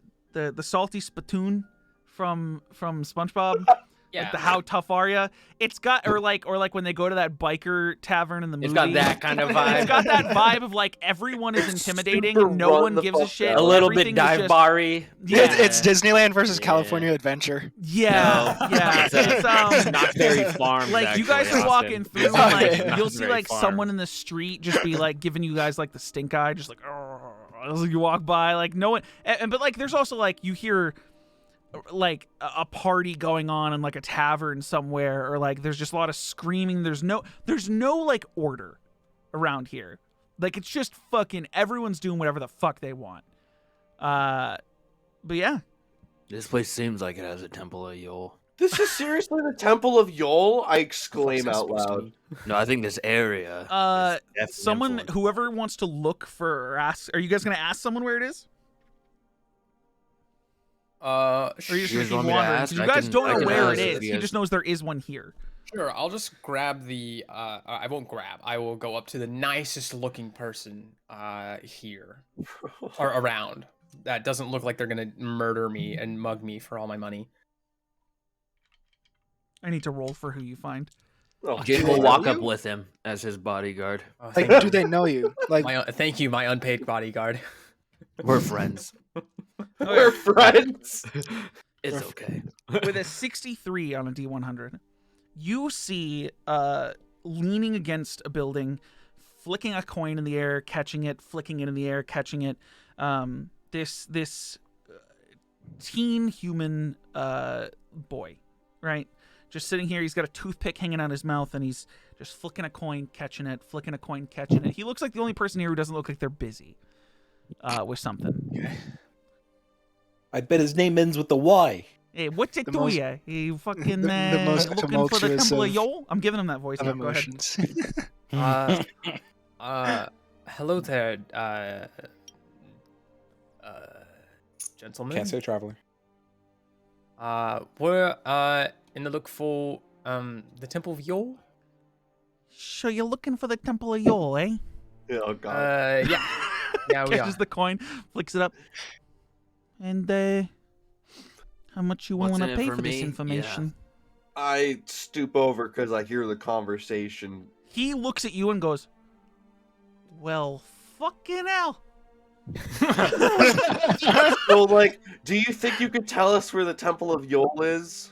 salty spittoon from SpongeBob. Yeah. Like the how tough are ya? It's got or like when they go to that biker tavern in the movie. It's got that kind of vibe. It's got that vibe of like everyone is intimidating super and no run one the gives a fuck shit. down. A little bit Everything is dive just- bar-y. Yeah. It's Disneyland versus Yeah. California Adventure. Yeah, No, yeah. it's not very farms. like you guys actually, are walking Austin. through, and, not like very- you'll see very like farms. someone in the street just be like giving you guys like the stink eye, just like as you walk by, like no one. And but like there's also like you hear like a party going on in like a tavern somewhere, or like there's just a lot of screaming. There's no like order around here. Like it's just fucking everyone's doing whatever the fuck they want. But yeah. This place seems like it has a temple of Yol. This is seriously the Temple of Yol? I exclaim out loud. No, I think this area. is definitely Someone, influenced. whoever wants to look for or ask, are you guys gonna ask someone where it is? Or are you just You gonna guys keep want me to wandering? 'Cause ask? you I guys can- don't I know can where ask it if is. you He guys- just knows there is one here. Sure, I'll just grab the. I won't grab. I will go up to the nicest looking person here or around that doesn't look like they're gonna murder me and mug me for all my money. I need to roll for who you find. Oh, Jin shit. will walk up with him as his bodyguard. Oh, Like, thank do you. they know you? Like, Thank you, my unpaid bodyguard. We're friends. We're friends. It's okay. With a 63 on a D100, you see leaning against a building, flicking a coin in the air, catching it, flicking it in the air, catching it. This teen human boy, right? Just sitting here. He's got a toothpick hanging out his mouth, and he's just flicking a coin, catching it, flicking a coin, catching it. He looks like the only person here who doesn't look like they're busy with something. I bet his name ends with the Y. Hey, what's it The to most- ya? You fucking the most looking for the tumultuous Temple of of- Yol? I'm giving him that voice. of Now. Go ahead. emotions. Hello there, gentlemen. Can't say traveler. We're in the look for the Temple of Yol. So you're looking for the Temple of Yol, eh? Oh God. Yeah. Yeah, we Catches are. the coin, flicks it up. And how much you What's willing in to it pay for for this me? information? I stoop over because I hear the conversation. He looks at you and goes, "Well, fucking hell." So, like, do you think you could tell us where the Temple of Yol is?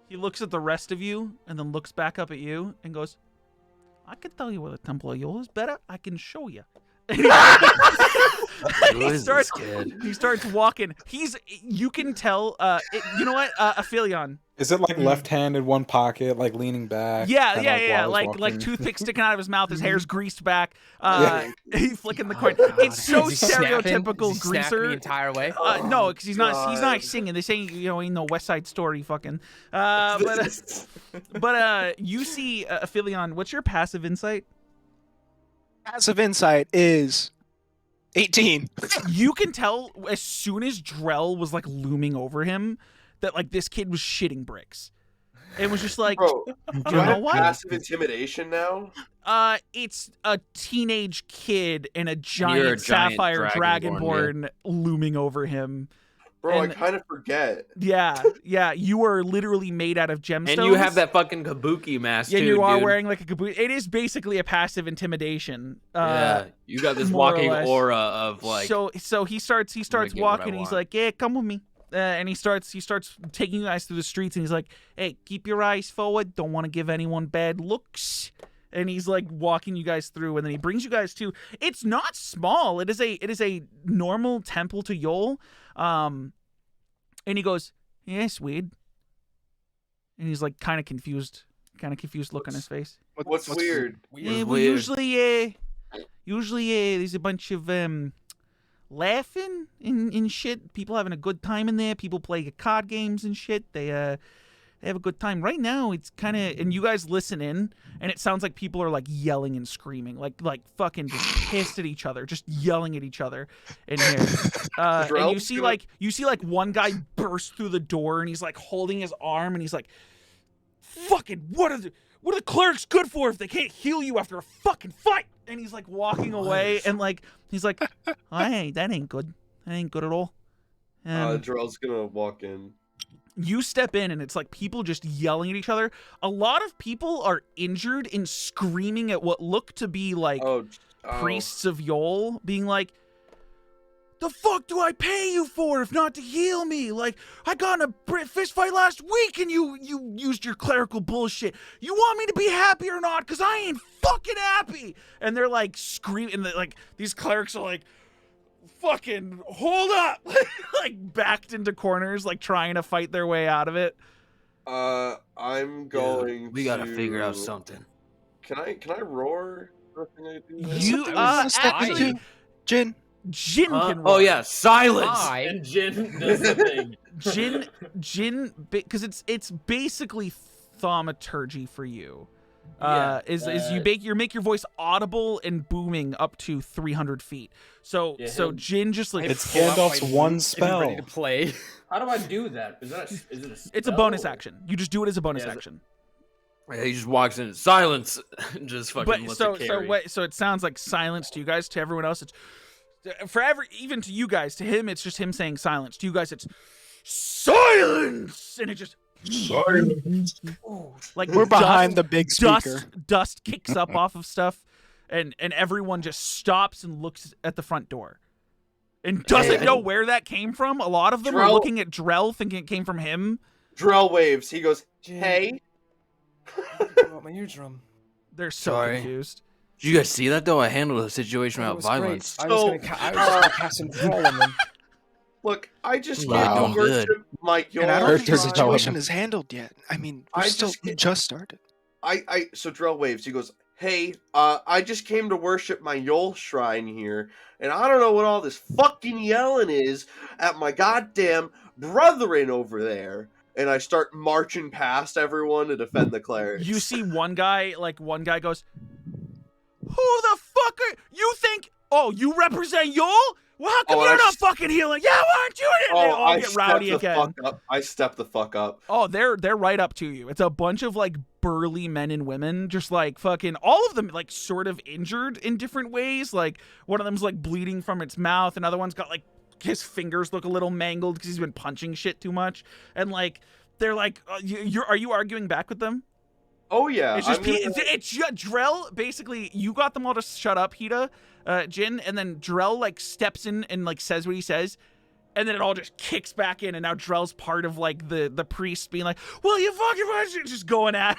He looks at the rest of you and then looks back up at you and goes, "I can tell you where the Temple of Yol is. Better, I can show you." Who is this kid? He starts walking. You can tell. You know what? Aphelion. Is it like left-handed, one pocket, like leaning back? Yeah, kinda yeah. while he's Like walking? toothpick sticking out of his mouth. His hair's greased back. Yeah. He's flicking the coin. God. It's so Is he snapping? stereotypical Is he snapping greaser. the entire way? No, because he's not God. singing. They say ain't no West Side Story fucking. But you see Aphelion. What's your passive insight? Passive insight is 18. You can tell as soon as Drell was like looming over him that like this kid was shitting bricks. It was just like, Bro, you do I know have what? passive intimidation now? It's a teenage kid and a You're a giant giant sapphire dragonborn, dragonborn looming over him. Bro, And- I kind of forget. Yeah, you are literally made out of gemstones. And you have that fucking kabuki mask Yeah, too, you are dude. wearing like a kabuki. It is basically a passive intimidation. Yeah, you got this more or walking less. aura of like. So he starts get what I walking. And he's want. like, "Yeah, come with me." And he starts taking you guys through the streets. And he's like, "Hey, keep your eyes forward. Don't want to give anyone bad looks." And he's like walking you guys through, and then he brings you guys to. It's not small. It is a normal temple to Yol. And he goes, "Yes, weird." And he's like kind of confused look on his face. What's weird? Yeah, well, weird? usually there's a bunch of laughing and shit. People having a good time in there. People play card games and shit. They have a good time. Right now, it's kind of, and you guys listen in, and it sounds like people are like yelling and screaming, like fucking just pissed at each other, just yelling at each other in here. And you see like one guy burst through the door, and he's like holding his arm, and he's like, "Fucking what are the clerics good for if they can't heal you after a fucking fight?" And he's like walking away, and like he's like, "Hey, that ain't good. That ain't good at all." Drell's gonna walk in. You step in, and it's like people just yelling at each other. A lot of people are injured and screaming at what look to be like priests of Yol, being like, "The fuck do I pay you for if not to heal me? Like, I got in a fist fight last week and you used your clerical bullshit. You want me to be happy or not? Because I ain't fucking happy." And they're like screaming, and like these clerics are like, "Fucking hold up," like backed into corners, like trying to fight their way out of it. I'm going. Dude, we gotta figure out something. Can I roar? You actually, Jin. Jin can roar. Oh yeah, silence. Hi. And Jin does the thing. Jin, because it's basically thaumaturgy for you. Yeah, You make your voice audible and booming up to 300 feet. So Jin just like It's Pull out Gandalf's my one lute and be ready to spell. play. How do I do that? Is it a it's a spell? bonus action. You just do it as a bonus Yeah, action. Yeah, he just walks in, silence, and just fucking But lets so it carry. so it sounds like silence to you guys. To everyone else, it's even to you guys. To him, it's just him saying silence. To you guys, it's silence, and it just like We're behind the big speaker. Dust kicks up off of stuff, and everyone just stops and looks at the front door, and doesn't know where that came from. A lot of them are Drell- looking at Drell, thinking it came from him. Drell waves. He goes, "Hey." About my eardrum. They're so Sorry. confused. Did you guys see that though? I handled the situation That without was violence. great. I was gonna cast Enthrall on them. Look, I just Wow. came to worship Good. my Yol. And I don't think the Character situation development. is handled yet. I mean, I we just started. So Drell waves. He goes, "Hey, I just came to worship my Yol shrine here, and I don't know what all this fucking yelling is at my goddamn brethren over there." And I start marching past everyone to defend the clerics. You see one guy goes, "Who the fuck are you think? Oh, you represent Yol? Well, how come you're not fucking healing? Yeah, why aren't you? And they all get rowdy again. I step the fuck up. Oh, they're right up to you. It's a bunch of like burly men and women, just like fucking all of them like sort of injured in different ways. Like one of them's like bleeding from its mouth, another one's got like his fingers look a little mangled because he's been punching shit too much. And like they're like, are you arguing back with them? Oh yeah, it's just Drell. Basically, you got them all to shut up, Hida, Jin, and then Drell like steps in and like says what he says, and then it all just kicks back in, and now Drell's part of like the priest being like, "Well, you fucking just going at."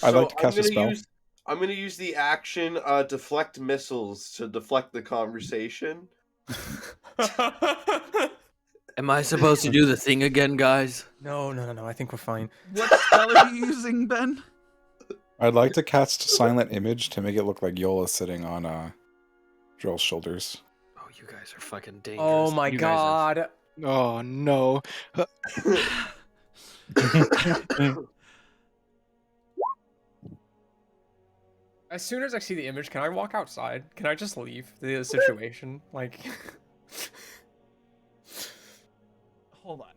I'd like to cast a spell. I'm gonna use the action deflect missiles to deflect the conversation. Am I supposed to do the thing again, guys? No. I think we're fine. What spell are you using, Ben? I'd like to cast Silent Image to make it look like Yola's sitting on Drell's shoulders. Oh, you guys are fucking dangerous. Oh my god. Oh no. As soon as I see the image, can I walk outside? Can I just leave the situation? Like... Hold on.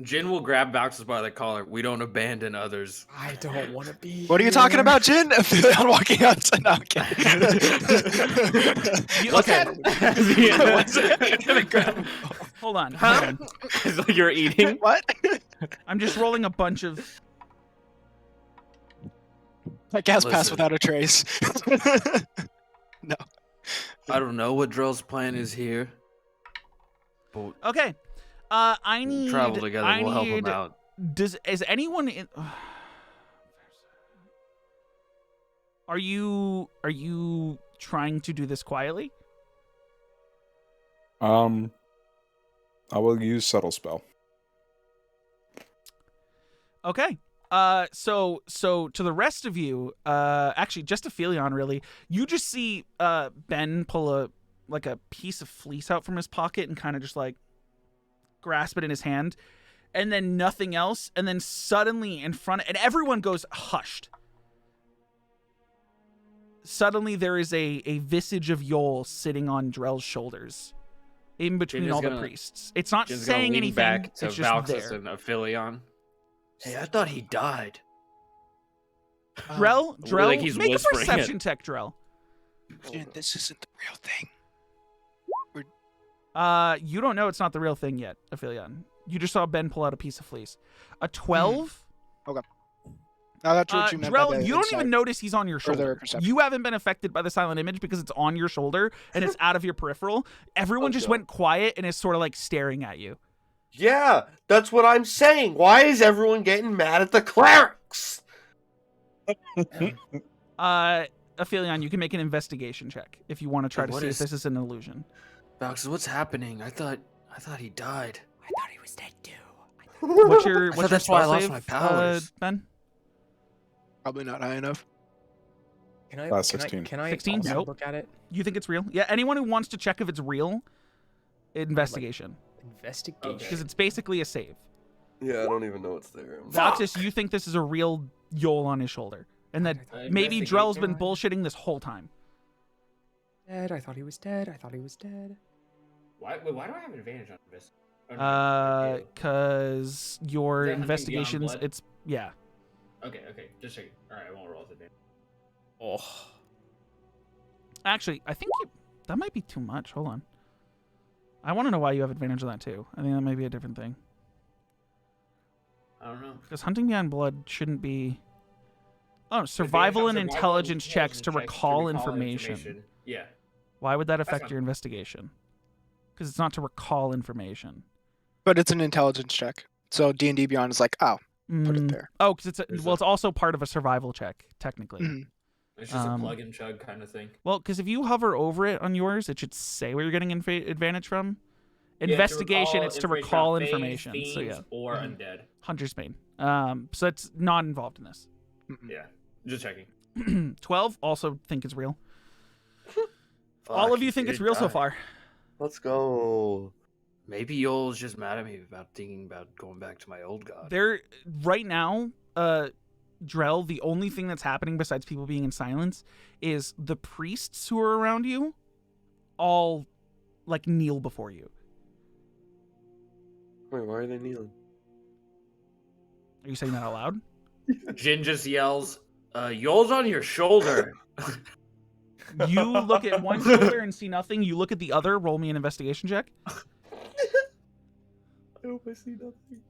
Jin will grab Baxus by the collar. We don't abandon others. I don't want to be. What are you talking about, Jin? I'm walking outside. No, okay. Hold on. Huh? So you're eating? What? I'm just rolling a bunch of. I cast pass without a trace. No. I don't know what Drell's plan is here. But Okay. I need. travel together. We'll help him out. Is anyone in? Are you trying to do this quietly? I will use Subtle Spell. Okay. So to the rest of you, actually just Aphelion really, you just see Ben pull a piece of fleece out from his pocket and kind of just like grasp it in his hand, and then nothing else, and then suddenly in front and everyone goes hushed. Suddenly there is a visage of Yol sitting on Drell's shoulders, in between all the priests. It's not Jin's saying anything. Back to it's just Valxis there. and Aphelion. Hey, I thought he died. Drell, like he's make a whispering perception check, Drell. Jin, this isn't the real thing. You don't know it's not the real thing yet, Aphelion. You just saw Ben pull out a piece of fleece. A 12? Okay. Now that's what you meant by Drell, the you don't insight. even notice he's on your shoulder. perception. You haven't been affected by the silent image because it's on your shoulder and it's out of your peripheral. Everyone just went quiet and is sort of like staring at you. Yeah, that's what I'm saying. Why is everyone getting mad at the clerics? Aphelion, you can make an investigation check if you want to try to see if this is an illusion. Baxus, what's happening? I thought he died. I thought he was dead too. What's your that's why I spell lost save, my powers. Ben? Probably not high enough. Can I 16. Can I 16? also Nope. look at it? You think it's real? Yeah, anyone who wants to check if it's real, investigation. Investigation. Because it's basically a save. Yeah, I don't even know what's there. Voxus, you think this is a real Yol on his shoulder. And that maybe Drell's been bullshitting this whole time. Dead. I thought he was dead. I thought he was dead. Why do I have an advantage on this? Cause your Is that hunting investigations, beyond blood? it's yeah. Okay, just check it. Alright, I won't roll with advantage. Oh. Actually, I think that might be too much. Hold on. I want to know why you have advantage on that too. I think that might be a different thing. I don't know. Because hunting beyond blood shouldn't be. Oh, survival and intelligence checks to recall information. Yeah. Why would that affect fine. your investigation? Because it's not to recall information. But it's an intelligence check. So D&D Beyond is like, oh, put it there. Oh, because it's also part of a survival check technically. Mhm. It's just a plug and chug kind of thing. Well, because if you hover over it on yours, it should say where you're getting advantage from. Investigation, it's to recall information. So yeah, or undead. Hunter's Bane. So it's not involved in this. Yeah, just checking. 12 also think it's real. Fuck, All of you think it's real so far. Let's go. Maybe Yol's just mad at me about thinking about going back to my old god. There, right now, Drell, the only thing that's happening besides people being in silence is the priests who are around you all like kneel before you. Wait, why are they kneeling? Are you saying that out loud? Jin just yells, Yol's on your shoulder. You look at one shoulder and see nothing. You look at the other. Roll me an investigation check. I hope I see nothing.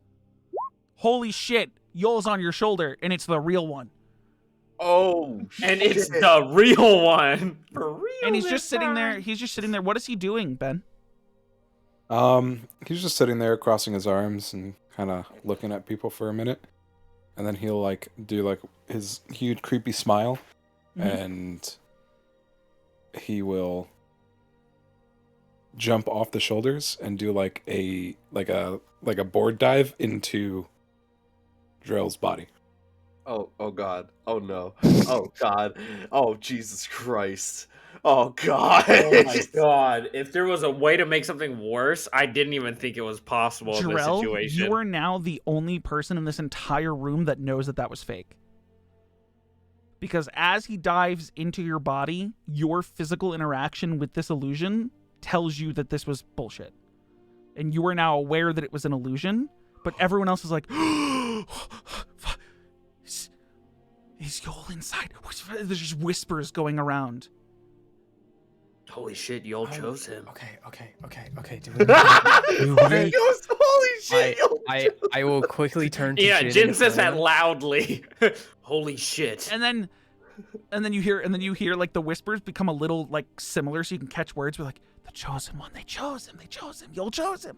Holy shit! Yol's on your shoulder, and it's the real one. Oh, And it's the real one. For real. And he's this just sitting there. time. He's just sitting there. What is he doing, Ben? He's just sitting there crossing his arms and kind of looking at people for a minute. And then he'll like do like his huge creepy smile and he will jump off the shoulders and do like a board dive into Drell's body. Oh God. Oh no. Oh God. Oh Jesus Christ. Oh God. Oh my god. If there was a way to make something worse, I didn't even think it was possible in this Drell, situation. you are now the only person in this entire room that knows that that was fake. Because as he dives into your body, your physical interaction with this illusion tells you that this was bullshit. And you are now aware that it was an illusion, but everyone else is like, is Yol inside? There's just whispers going around. Holy shit, Yol chose him. Okay. Holy shit. I will quickly turn to Yeah, Jin. Jin says that loudly. Holy shit. And then you hear like the whispers become a little like similar, so you can catch words. We're like, the chosen one. They chose him. Yol chose him.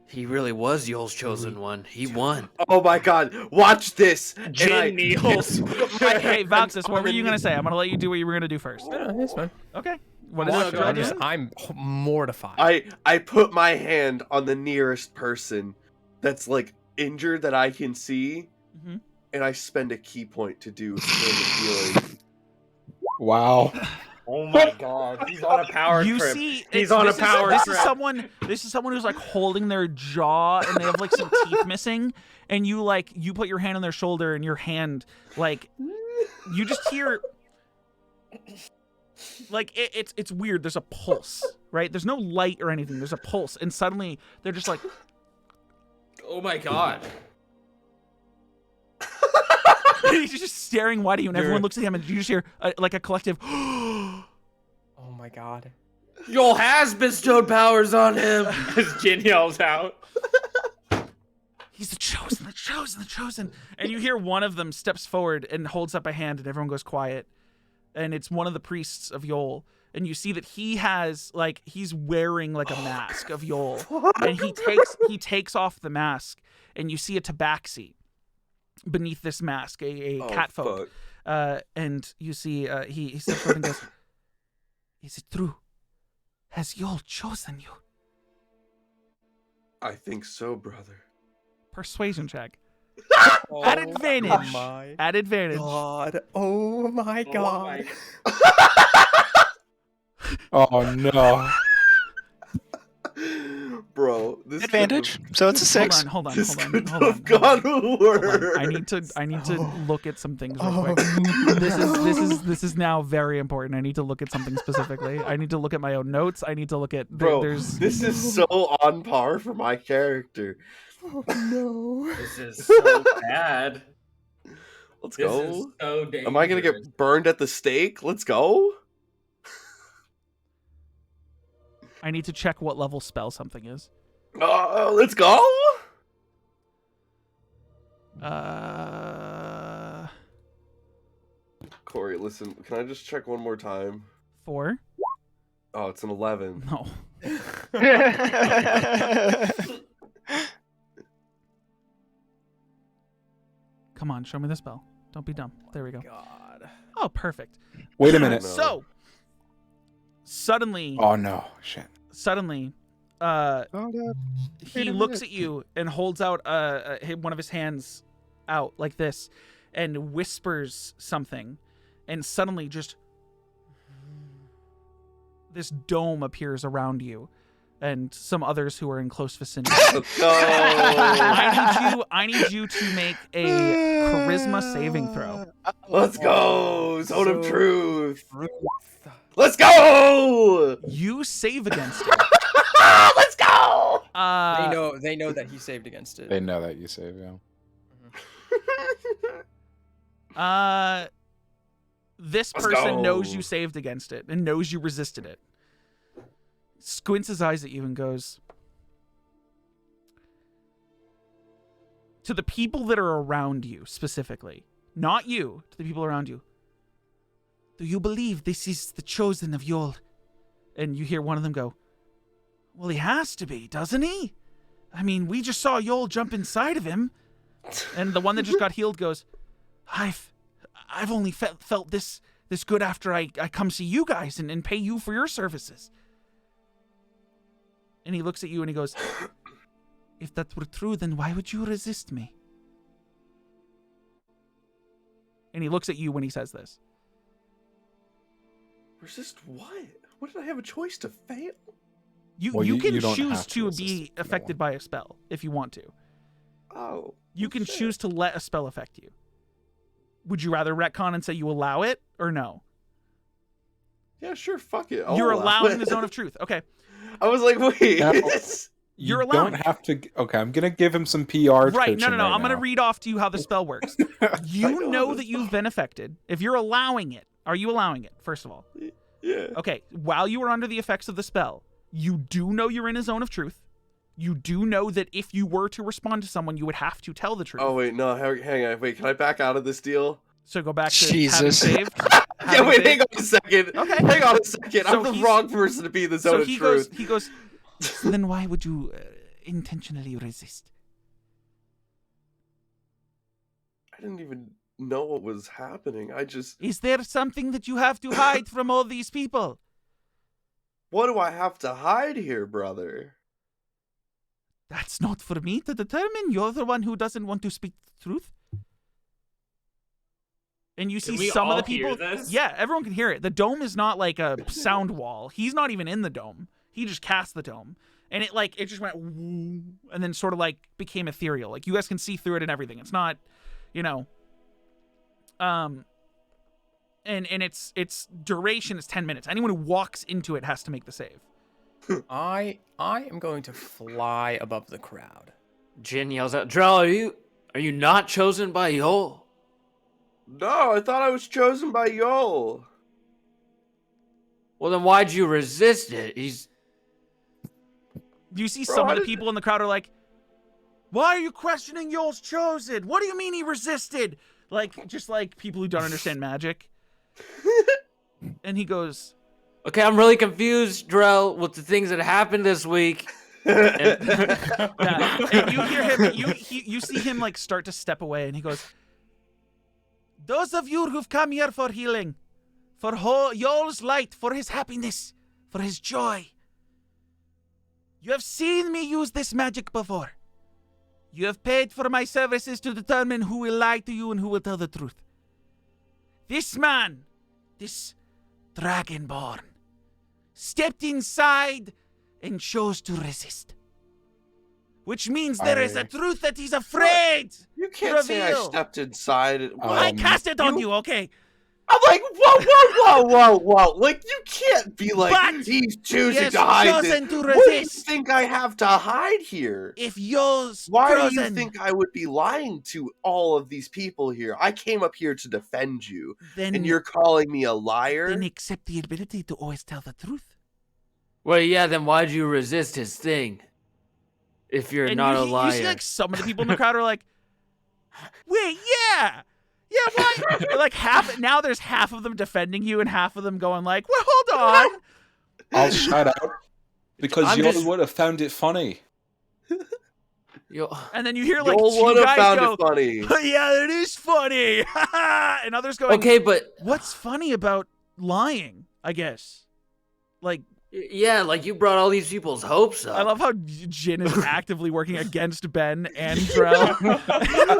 He really was Yol's chosen one. He won. Oh my God. Watch this. Jin kneels. Hey, Voxus, what were you gonna say? I'm gonna let you do what you were gonna do first. No, that's fine. Okay. What is No, it? go ahead. I'm mortified. I put my hand on the nearest person that's like injured that I can see, and I spend a key point to do healing. Wow. Oh my god. He's on a power You trip. see, He's on a power this trip. This is someone who's like holding their jaw and they have like some teeth missing, and you put your hand on their shoulder and your hand like you just hear like it's weird. There's a pulse, right? There's no light or anything. There's a pulse, and suddenly they're just like, Oh my god. he's just staring wide at you, and everyone looks at him, and you just hear like a collective. Oh my god. Yol has bestowed powers on him. As Jin yells out. He's the chosen. And you hear one of them steps forward and holds up a hand, and everyone goes quiet. And it's one of the priests of Yol. And you see that he's wearing like a mask of Yol. And he takes off the mask, and you see a tabaxi beneath this mask, a catfolk. And you see he steps forward and goes, "Is it true? Has Yol chosen you?" I think so, brother. Persuasion check. At advantage. At advantage. God. Oh my god. Oh no. Bro, this Advantage. So it's a 6. Hold on. This could have gone worse. I need to look at some things real quick. This is now very important. I need to look at something specifically. I need to look at my own notes. I need to look at This is so on par for my character. Oh no. This is so bad. Let's This go. is so dangerous. Am I gonna get burned at the stake? Let's go. I need to check what level spell something is. Let's go. Corey, listen. Can I just check one more time? 4? Oh, it's an 11. No. Come on, show me the spell. Don't be dumb. There we go. God. Oh, perfect. Wait a minute. So, suddenly, Oh no. Shit. he looks at you and holds out one of his hands out like this and whispers something, and suddenly just this dome appears around you and some others who are in close vicinity. Let's go. I need you to make a charisma saving throw. Let's go. Zone of truth. Let's go. You save against it. no! They know that he saved against it. They know that you save, yeah. This Let's person knows go. you saved against it and knows you resisted it. Squints his eyes at you and goes, to the people that are around you specifically, not you, to the people around you, do you believe this is the chosen of Yol? And you hear one of them go, well, he has to be, doesn't he? I mean, we just saw Yol jump inside of him. And the one that just got healed goes, I've only felt this good after I come see you guys and pay you for your services. And he looks at you and he goes, if that were true, then why would you resist me? And he looks at you when he says this. Resist what? What did I have a choice to fail? You Well, can you don't choose have to to resist be no affected one. by a spell if you want to. Oh. You can shit. choose to let a spell affect you. Would you rather retcon and say you allow it or no? Yeah, sure, fuck it. You're I'll allow allowing it. the zone of truth. Okay. I was like, wait. No. You're You allowing don't it. have to. Okay, I'm gonna give him some PR. Right. No. coaching I'm going to now. read off to you how the spell works. You know know this that you've been affected. If you're allowing it, are you allowing it, first of all? Yeah. Okay. While you are under the effects of the spell, you do know you're in a zone of truth. You do know that if you were to respond to someone, you would have to tell the truth. Oh wait, no, hang on. Wait, can I back out of this deal? So go back to Jesus. having saved. Yeah, Having wait, saved. hang on a second. Okay. Hang on a second. So I'm the he's- wrong person to be in the zone So of he truth. goes, then why would you intentionally resist? I didn't even know what was happening. I just... Is there something that you have to hide from all these people? What do I have to hide here, brother? That's not for me to determine. You're the one who doesn't want to speak the truth. And you see Can we some of all the people. hear this? Yeah, everyone can hear it. The dome is not like a sound wall. He's not even in the dome. He just cast the dome. And it just went woo, and then sort of like became ethereal. Like you guys can see through it and everything. It's not, and its duration is 10 minutes. Anyone who walks into it has to make the save. I am going to fly above the crowd. Jin yells out, Drell, are you not chosen by Yol? No, I thought I was chosen by Yol. Well, then why'd you resist it? You see Bro, some I of the didn't- people in the crowd are like, why are you questioning Yol's chosen? What do you mean he resisted? Just like people who don't understand magic. And he goes, Okay, I'm really confused, Drell, with the things that happened this week. yeah. And you hear him, you see him like start to step away, and he goes, those of you who've come here for healing, for Yol's light, for his happiness, for his joy, you have seen me use this magic before. You have paid for my services to determine who will lie to you and who will tell the truth. This man, this Dragonborn, stepped inside and chose to resist. Which means there is a truth that he's afraid You can't say I reveal. stepped inside. I cast it on you, okay? I'm like, whoa. Like, you can't be like, But he's he choosing has to hide this. chosen to What do you resist. think I have to hide here? If yours Why do chosen, you think I would be lying to all of these people here? I came up here to defend you, then, and you're calling me a liar? then accept the ability to always tell the truth. Well, yeah, then why'd you resist his thing? If you're And not you, a liar. You see like some of the people in the crowd are like, wait, yeah, why? Like now there's half of them defending you and half of them going like, well, hold on. I'll shout out because I'm you just- would have found it funny. And then you hear like You'll two would have guys found go, it funny. yeah, it is funny. And others going, Okay, but what's funny about lying, I guess? Like, yeah, like you brought all these people's hopes up. I love how Jin is actively working against Ben and Drell.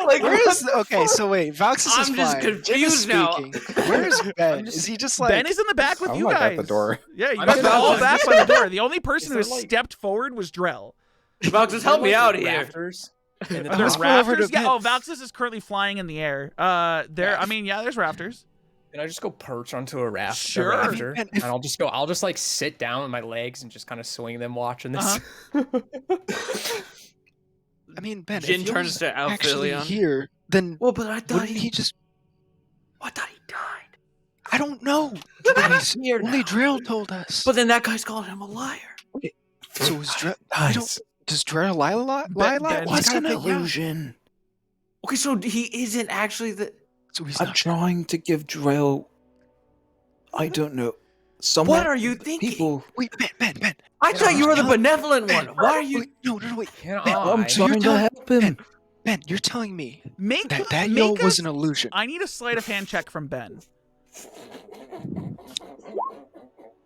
Like, Where's okay? So wait, Valxis is I'm just flying. Jin is confused now. speaking. Where's Ben? Is he just like? Ben is in the back with I'm, you like, guys. at the door. Yeah, you I'm guys in are the all back. back by the door. The only person who Is has there, like- stepped forward was Drell. Valk, just help me out here. Rafters in the Are there Let's top? go over rafters? to Yeah. Oh, Ben. Valxis is currently flying in the air. There. I mean, yeah, there's rafters. Can I just go perch onto a raft? Sure. A rafter, And and I'll just like sit down with my legs and just kind of swing them watching this. I mean, Ben, Jin if he turns was to actually Alphilion. here, then Well, but I thought wouldn't he just? I thought he died. I don't know. Here Only now. Drill told us. But then that guy's calling him a liar. So is Drill? I don't. Guys, Does Drill lie a lot? Lie a lot? Ben- He's what's gotta an think, yeah. illusion? Okay, so he isn't actually the. So he's I'm not. trying to give Drill. I don't know. Some What are you thinking? people. Wait, Ben. I thought you were the Tell- benevolent one. Why are you? Wait, no, wait. Can Ben, I? I'm So you're trying to telling- help him. Ben, you're telling me Make that make yell us- was an illusion. I need a sleight of hand check from Ben.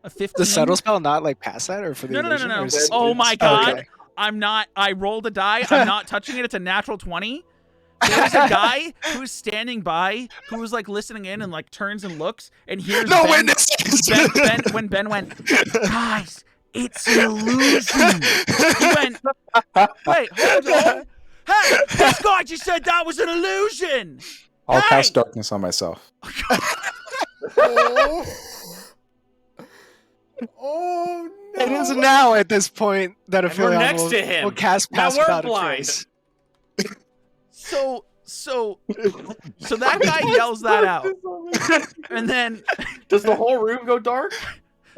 A 15. The subtle spell not like past that or for the No. illusion? or is it- Oh my god. Okay. I'm not. I rolled a die. I'm not touching it. It's a natural 20. There's a guy who's standing by, who's like listening in and like turns and looks and hears No Ben, witnesses. when Ben went, guys, it's an illusion. He went, wait, hold on. Hey, this guy just said that was an illusion. I'll Hey! cast darkness on myself. Oh no! It is now at this point that And we're Aetheria next will, to him. will cast Now Pass we're Without a blind. Trace. So that guy yells that out, and then Does the whole room go dark?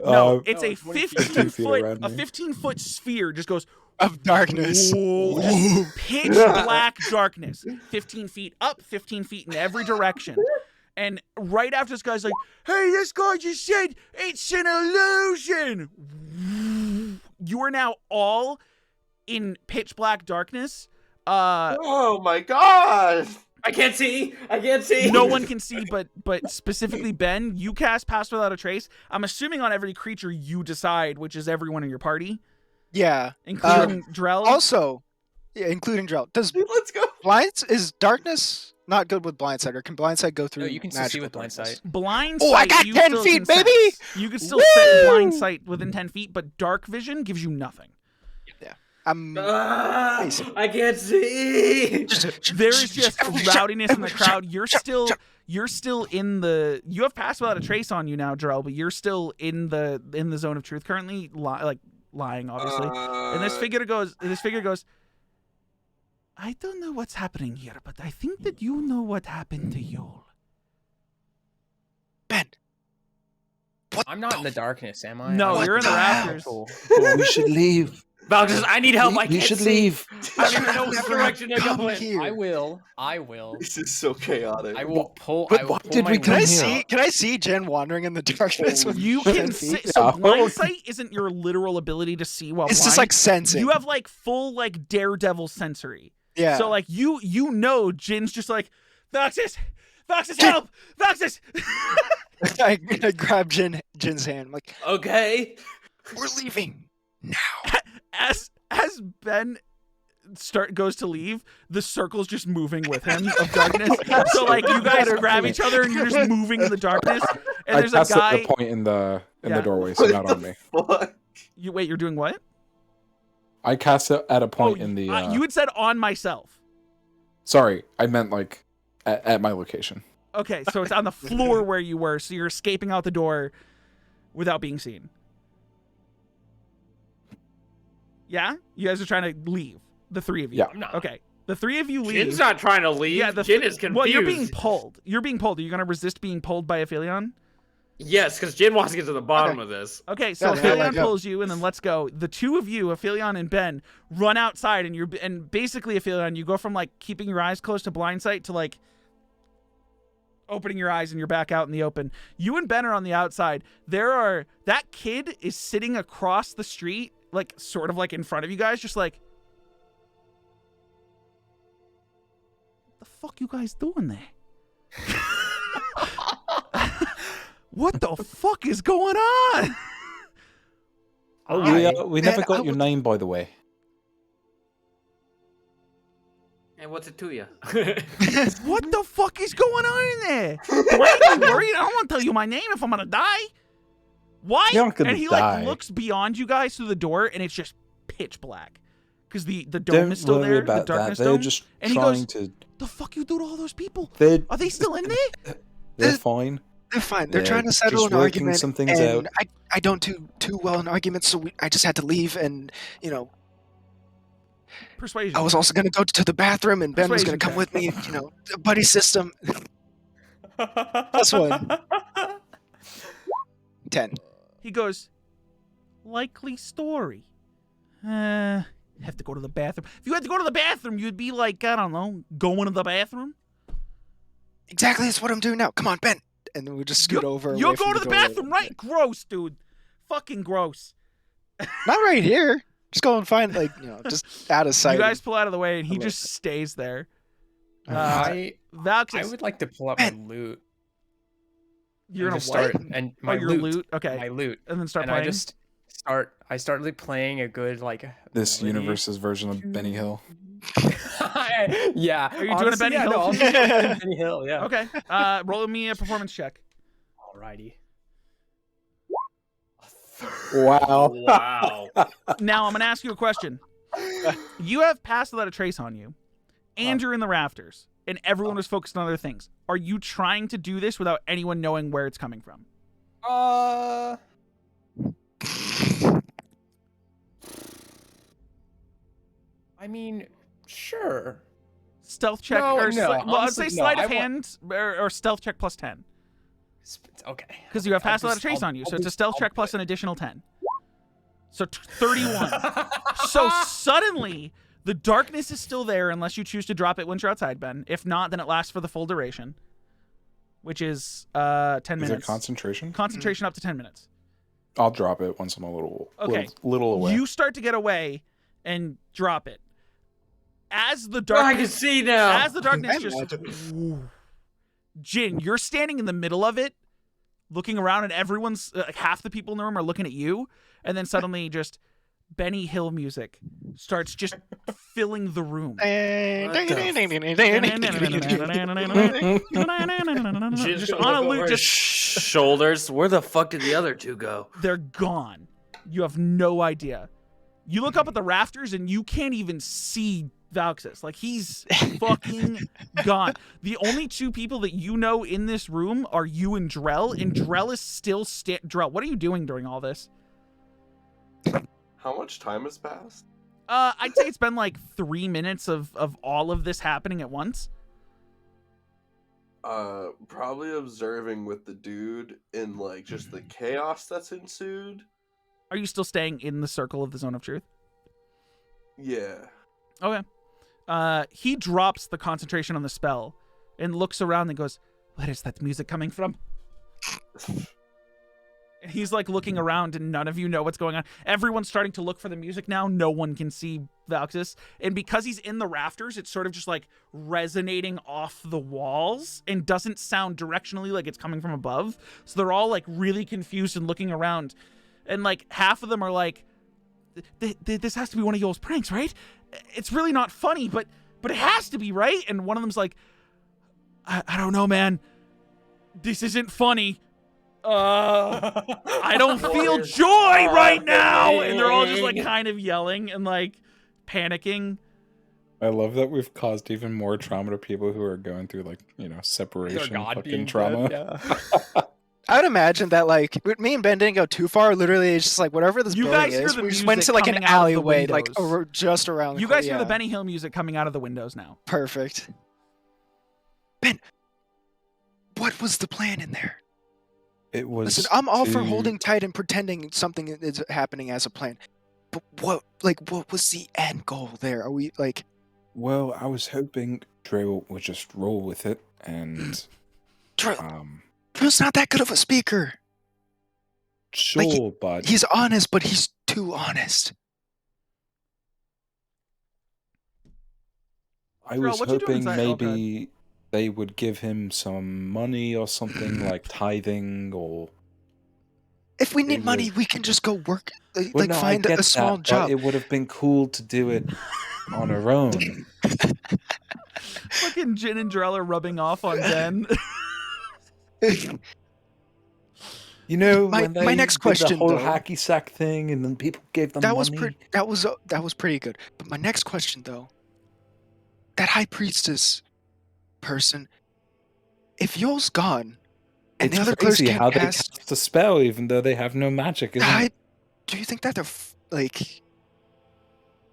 no, it's no, a 20 feet. 15 feet foot around a me. 15-foot sphere just goes Of darkness. whoa, just pitch black darkness, 15 feet up, 15 feet in every direction. And right after this guy's like, hey, this guy just said it's an illusion. You are now all in pitch black darkness. Oh my god! I can't see. I can't see. No one can see, but specifically Ben, you cast Pass Without a Trace. I'm assuming on every creature you decide, which is everyone in your party, Yeah. including Drell. Also, yeah, including Drell. Does Let's go. blinds is darkness not good with blindsight, or can blindsight go through? No, you can still see magical with blind darkness? sight. Blind Oh, I sight, got you 10 still feet, can baby! sense. You can still set blind sight within 10 feet, but dark vision gives you nothing. I'm. I can't see. There's just rowdiness in the crowd. You're still in the. You have Pass Without a Trace on you now, Drell, but you're still in the zone of truth currently, lying, obviously. And this figure goes. I don't know what's happening here, but I think that you know what happened to Yul. Ben. What I'm not in the darkness, am I? No, What you're in the the hell? rafters. Cool. We should leave. Valgus, I need help. I We can't should see. leave. I don't even know which Never direction to come go in. here. I will. This is so chaotic. I will pull. But I will why pull did my we Can come I wings here? see? out. Can I see Jen wandering in the darkness? With You 10 can feet? see. So Yeah. blind sight isn't your literal ability to see while It's blind. just like sensing. You have like full like daredevil sensory. yeah. So like you know Jin's just like Voxus, help, Voxus. I grab Jin's hand. I'm like, Okay. we're leaving now. As Ben goes to leave, the circle's just moving with him of darkness. So like you guys grab each other and you're just moving in the darkness. And I there's a cast guy. a point in the Yeah. doorway, so not on me. Fuck. You're doing what? I cast it at a point in the. You had said on myself. Sorry, I meant like at my location. Okay, so it's on the floor where you were, so you're escaping out the door without being seen. Yeah? You guys are trying to leave. The three of you. Yeah. I'm not. Okay. The three of you leave. Jin's not trying to leave. Yeah, Jin is confused. Well, you're being pulled. You're being pulled. Are you going to resist being pulled by Aphelion? Yes, because Jin wants to get to the bottom of this. Okay, so Yeah, let Aphelion go. pulls you, and then let's go. The two of you, Aphelion and Ben, run outside, and basically, Aphelion, you go from like keeping your eyes closed to blind sight to like opening your eyes and you're back out in the open. You and Ben are on the outside. That kid is sitting across the street, like sort of like in front of you guys, just like, what the fuck you guys doing there? What the fuck is going on? We never got your name, by the way. And what's it to you? What the fuck is going on in there? Why are you worried? I don't want to tell you my name if I'm gonna die. Why? You're not gonna and he die. like looks beyond you guys through the door, and it's just pitch black because the dome Don't is still worry there. about the darkness that. They're dome. just And he trying goes, to. the fuck you do to all those people? They're Are they still in there? they're fine. They're fine. They're Yeah, trying to settle just an working argument, some things and out. I don't do too well in arguments, so I just had to leave. And Persuasion. I was also gonna go to the bathroom, and Ben was gonna Persuasion come check. with me. The buddy system. +1. 10. He goes, likely story. Have to go to the bathroom. If you had to go to the bathroom, you'd be like, I don't know, going to the bathroom. Exactly, that's what I'm doing now. Come on, Ben. And then we just scoot over. You'll away from go to the doorway. bathroom, right? Gross, dude. Fucking gross. Not right here. Just go and find, just out of sight. You guys pull out of the way, and he just stays there. I Valxis, would like to pull out my loot. you're and gonna just what? start and my your loot. loot? Okay. My loot. And then start and playing? I start like playing a good This melody. universe's version of Benny Hill. Yeah. Are you doing a Benny Hill? No, Benny Hill, yeah. Okay. Roll me a performance check. Alrighty. Wow. Wow. Now I'm gonna ask you a question. You have passed without a trace on you, and you're in the rafters, and everyone was focused on other things. Are you trying to do this without anyone knowing where it's coming from? I mean, sure. Stealth check No, or no, well, I'd honestly, say no, sleight I of want- hand or stealth check plus 10. Okay. Because you have passed I'll without a trace just- on you, I'll so it's a just- stealth I'll check do plus it. an additional 10. So 31. So suddenly, the darkness is still there unless you choose to drop it once you're outside, Ben. If not, then it lasts for the full duration, which is 10 Is minutes. it concentration? Concentration up to 10 minutes. I'll drop it once I'm a little Okay. away. You start to get away and drop it. As the I darkness, can see now. as the darkness just, Jin, you're standing in the middle of it, looking around, and everyone's half the people in the room are looking at you, and then suddenly just Benny Hill music starts just filling the room. Just on a loop, just shoulders. Where the fuck did the other two go? they're gone. You have no idea. You look up at the rafters and you can't even see Valxis. Like, he's fucking gone. The only two people that you know in this room are you and Drell is still Drell, what are you doing during all this? How much time has passed? I'd say it's been like 3 minutes of all of this happening at once. Probably observing with the dude in like just the chaos that's ensued. Are you still staying in the circle of the zone of truth? Yeah. Okay. He drops the concentration on the spell and looks around and goes, where is that music coming from? And he's like looking around and none of you know what's going on. Everyone's starting to look for the music now. No one can see Valxis. And because he's in the rafters, it's sort of just like resonating off the walls and doesn't sound directionally like it's coming from above. So they're all like really confused and looking around. And like half of them are like, this has to be one of y'all's pranks, right? It's really not funny, but it has to be, right? And one of them's like, I don't know, man. This isn't funny. I don't feel joy right now. And they're all just like kind of yelling and like panicking. I love that we've caused even more trauma to people who are going through like, separation God fucking being trauma. dead, yeah. I would imagine that me and Ben didn't go too far. Literally, it's just like whatever this You building guys hear is, the we just music went to like an coming out of the alleyway, like windows. just around. You the guys hear the yeah. Benny Hill music coming out of the windows now. Perfect. Ben, what was the plan in there? It was. Listen, I'm all for to- holding tight and pretending something is happening as a plan. But what was the end goal there? Are we like? Well, I was hoping Dre would just roll with it, and Drill's not that good of a speaker. sure, but He's honest, but he's too honest. I Drill, was what you doing hoping inside? Oh, maybe they would give him some money or something like tithing or. If we need It money, was- we can just go work, Well, like no, I find get a small that, job. But it would have been cool to do it on our own. Fucking Jin and Drell are rubbing off on Ben. You know, My- when they my next did question, the whole though- hacky sack thing, and then people gave them that money. was pretty good. But my next question, though, that high priestess person, if Yoel's gone, And It's the other clerics crazy can't how they cast. cast the spell even though they have no magic, isn't it? Do you think that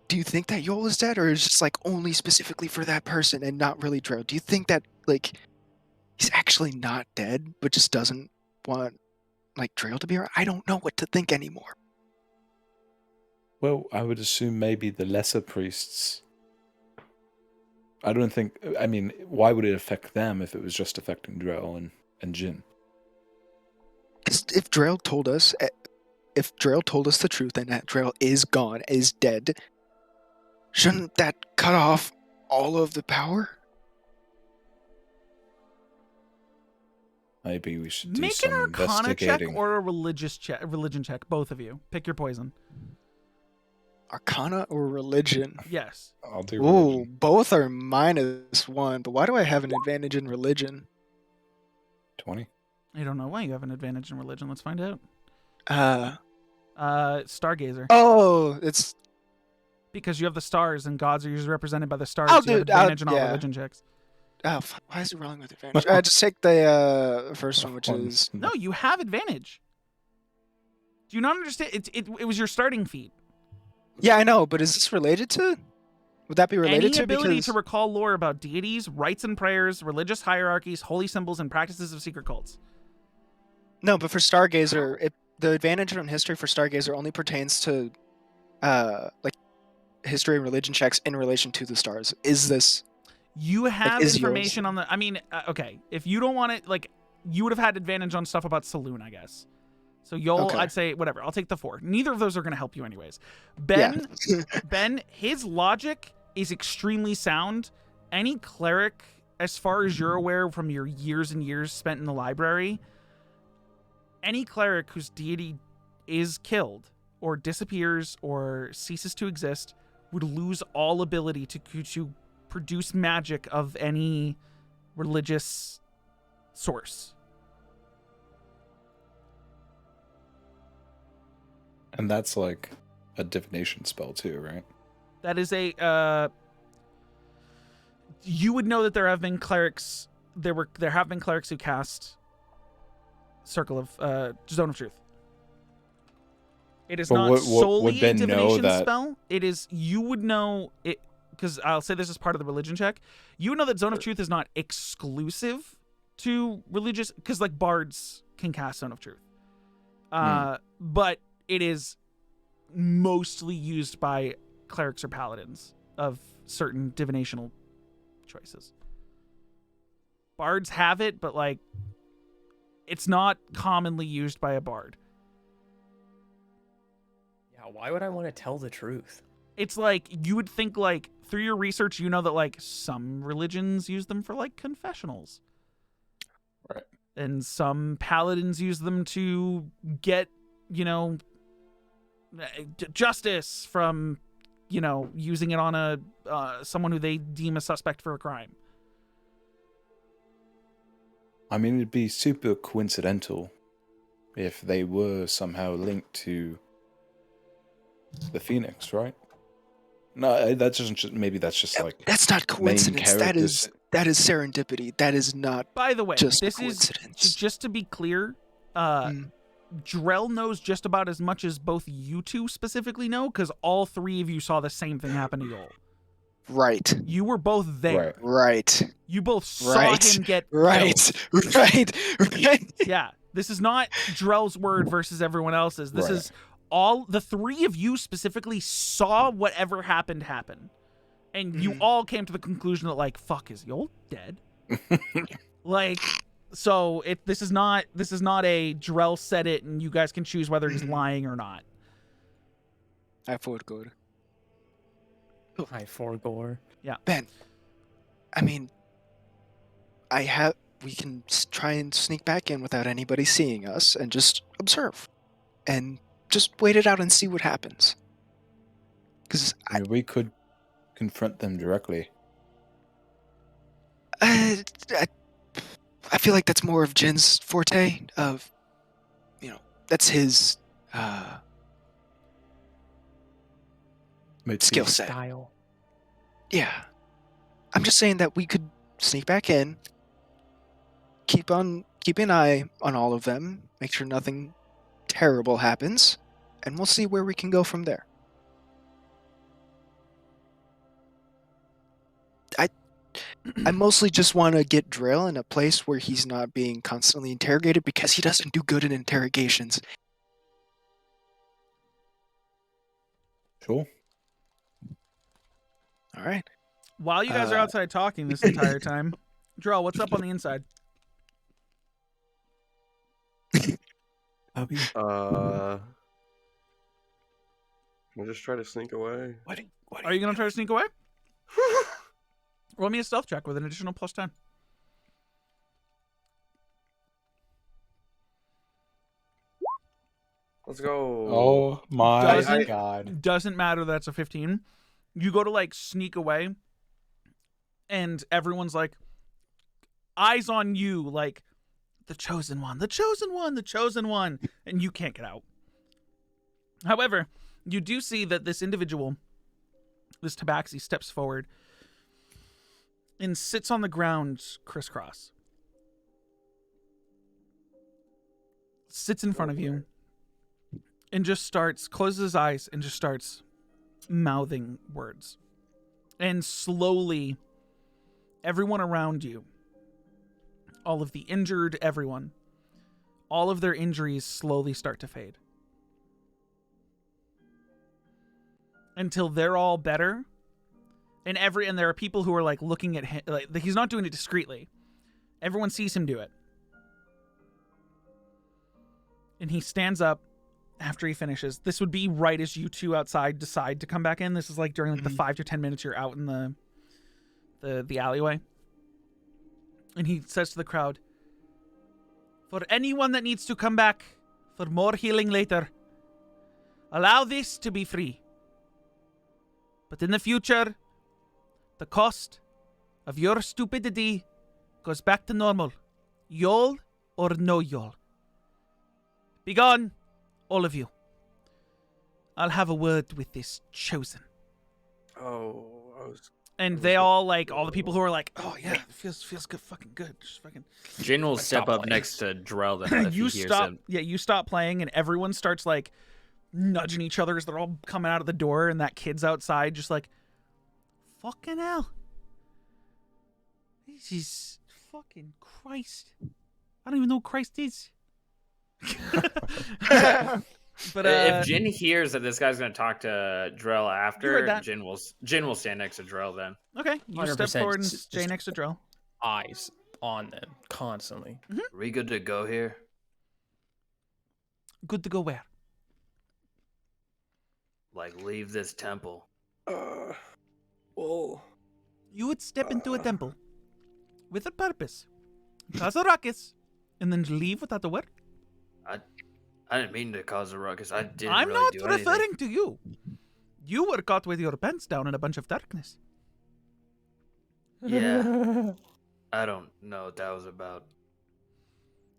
do you think that Yol is dead, or is just like only specifically for that person and not really Drill? Do you think that like he's actually not dead, but just doesn't want like Drill to be around? I don't know what to think anymore. Well, I would assume maybe the lesser priests. I don't think. I mean, why would it affect them if it was just affecting Drell and Jin? Because if Drill told us the truth and that Drill is gone, is dead, shouldn't that cut off all of the power? Maybe we should do Make some an Arcana check investigating. or a religion check, both of you. Pick your poison. Arcana or religion? Yes. I'll do Ooh, religion. both are -1, but why do I have an advantage in religion? 20. I don't know why you have an advantage in religion. Let's find out. Uh, Stargazer. oh, it's Because you have the stars, and gods are usually represented by the stars. I'll So you have do- I'll- advantage in all yeah. religion checks. why is it rolling with advantage? Just take the first one, which is No, you have advantage. Do you not understand? It was your starting feat. yeah, I know, but is this related to? Would that be related Any to? ability Because to recall lore about deities, rites and prayers, religious hierarchies, holy symbols, and practices of secret cults. no, but for Stargazer, the advantage on history for Stargazer only pertains to, like history and religion checks in relation to the stars. Is this? You have is information yours? on the. I mean, okay. If you don't want it, like, you would have had advantage on stuff about Saloon, I guess. So Okay. I'd say whatever. I'll take the 4. Neither of those are going to help you, anyways. Ben, his logic is extremely sound. Any cleric, as far as you're aware from your years and years spent in the library, any cleric whose deity is killed or disappears or ceases to exist would lose all ability to produce magic of any religious source. And that's like a divination spell too, right? That is a you would know that there have been clerics who cast Circle of Zone of Truth. It is But not would solely a Ben know divination that- spell. It is, you would know it, because I'll say this as part of the religion check. You would know that Zone of Truth is not exclusive to religious, because like bards can cast Zone of Truth. But it is mostly used by clerics or paladins of certain divinational choices. Bards have it, but like it's not commonly used by a bard. Yeah, why would I want to tell the truth? It's like you would think, like, through your research, you know that like some religions use them for like confessionals. Right. And some paladins use them to get, justice from, using it on a someone who they deem a suspect for a crime. I mean, it'd be super coincidental if they were somehow linked to the Phoenix, right? No, that's just maybe that's just like That's not coincidence. That characters. is serendipity. That is not. By the way, Just this is coincidence. just to be clear. Drell knows just about as much as both you two specifically know, because all 3 of you saw the same thing happen to Yol. Right. You were both there. Right. You both saw him get killed. Right. Yeah, this is not Drell's word versus everyone else's. This is all the 3 of you specifically saw whatever happened happen, and you all came to the conclusion that like, fuck, is Yol dead? Like, so this is not a Drell said it and you guys can choose whether he's lying or not. I forgot. I forgore. Yeah. Ben, I mean, we can try and sneak back in without anybody seeing us and just observe and just wait it out and see what happens. Because I mean, we could confront them directly. I feel like that's more of Jin's forte of, that's his skill set. Style. Yeah. I'm just saying that we could sneak back in, keep on, keep an eye on all of them, make sure nothing terrible happens, and we'll see where we can go from there. I mostly just want to get Drill in a place where he's not being constantly interrogated because he doesn't do good in interrogations. Cool. All right. While you guys are outside talking this entire time, Drell, what's up on the inside? I'll just try to sneak away. Are you going to try to sneak away? Roll me a stealth check with an additional +10. Let's go. Oh my Doesn't- god. Doesn't matter that it's a 15. You go to like sneak away, and everyone's like, eyes on you, like, the chosen one, the chosen one, the chosen one, and you can't get out. However, you do see that this individual, this tabaxi, steps forward and sits on the ground crisscross. Sits in front of you and just closes his eyes and just starts mouthing words. And slowly, everyone around you, all of the injured, everyone, all of their injuries slowly start to fade. Until they're all better. And there are people who are like looking at him, like he's not doing it discreetly. Everyone sees him do it. And he stands up after he finishes. This would be right as you two outside decide to come back in. This is like during like the 5 to 10 minutes you're out in the alleyway. And he says to the crowd, "For anyone that needs to come back for more healing later, allow this to be free. But in the future, the cost of your stupidity goes back to normal. Y'all or no y'all. Be gone, all of you. I'll have a word with this chosen." And they all, like, all the people who are like, "Oh yeah, it feels good, fucking good." Just fucking. Jin will step up next to Drell then if he hears him. Yeah, you stop playing, and everyone starts like nudging each other as they're all coming out of the door, and that kid's outside, just like, fucking hell. This is fucking Christ. I don't even know who Christ is. But if Jin hears that this guy's going to talk to Drell You heard after, that. Jin will stand next to Drell then. Okay, you step 100% forward and just stay next to Drell. Eyes on them constantly. Are we good to go here? Good to go where? Like, leave this temple. Well, You would step into a temple with a purpose, cause a ruckus, and then leave without a word? I didn't mean to cause a ruckus. I didn't I'm really not do referring anything. to you. You were caught with your pants down in a bunch of darkness. Yeah. I don't know what that was about.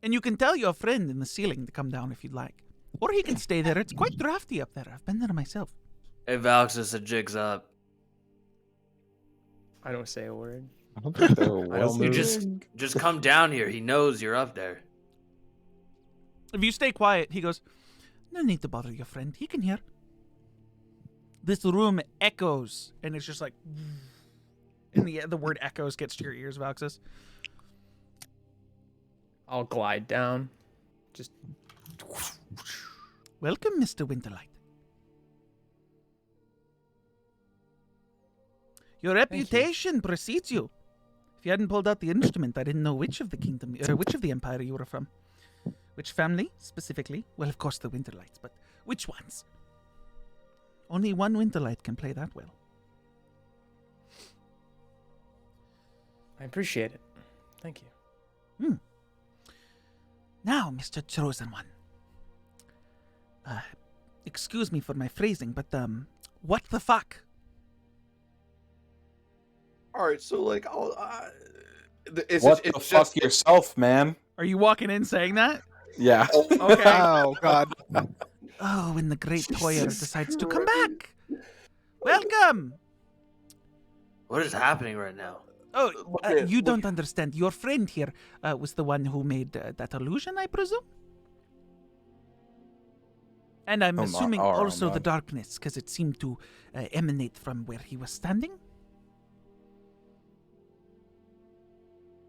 And you can tell your friend in the ceiling to come down if you'd like. Or he can stay there. It's quite drafty up there. I've been there myself. Hey, Valxis, the jig's up. I don't say a word. I don't think there I don't was. You move. just come down here. He knows you're up there. If you stay quiet, he goes, "No need to bother your friend. He can hear." This room echoes, and it's just like, and the word echoes gets to your ears, Valxis. I'll glide down. Just Welcome, Mr. Winterlight. Your reputation precedes you. If you hadn't pulled out the instrument, I didn't know which of the kingdom, which of the empire you were from. Which family, specifically? Well, of course, the Winterlights, but which ones? Only one Winterlight can play that well. I appreciate it. Thank you. Now, Mr. Chosen One. Excuse me for my phrasing, but, what the fuck? all right. So like, What the fuck yourself, man? Are you walking in saying that? Yeah. Okay. Oh, God. Oh, when the great Toyer decides to come back. Welcome. What is happening right now? Oh, looking at- you look- don't understand. Your friend here was the one who made that illusion, I presume? And I'm Oh, assuming oh, also the man. darkness, because it seemed to emanate from where he was standing.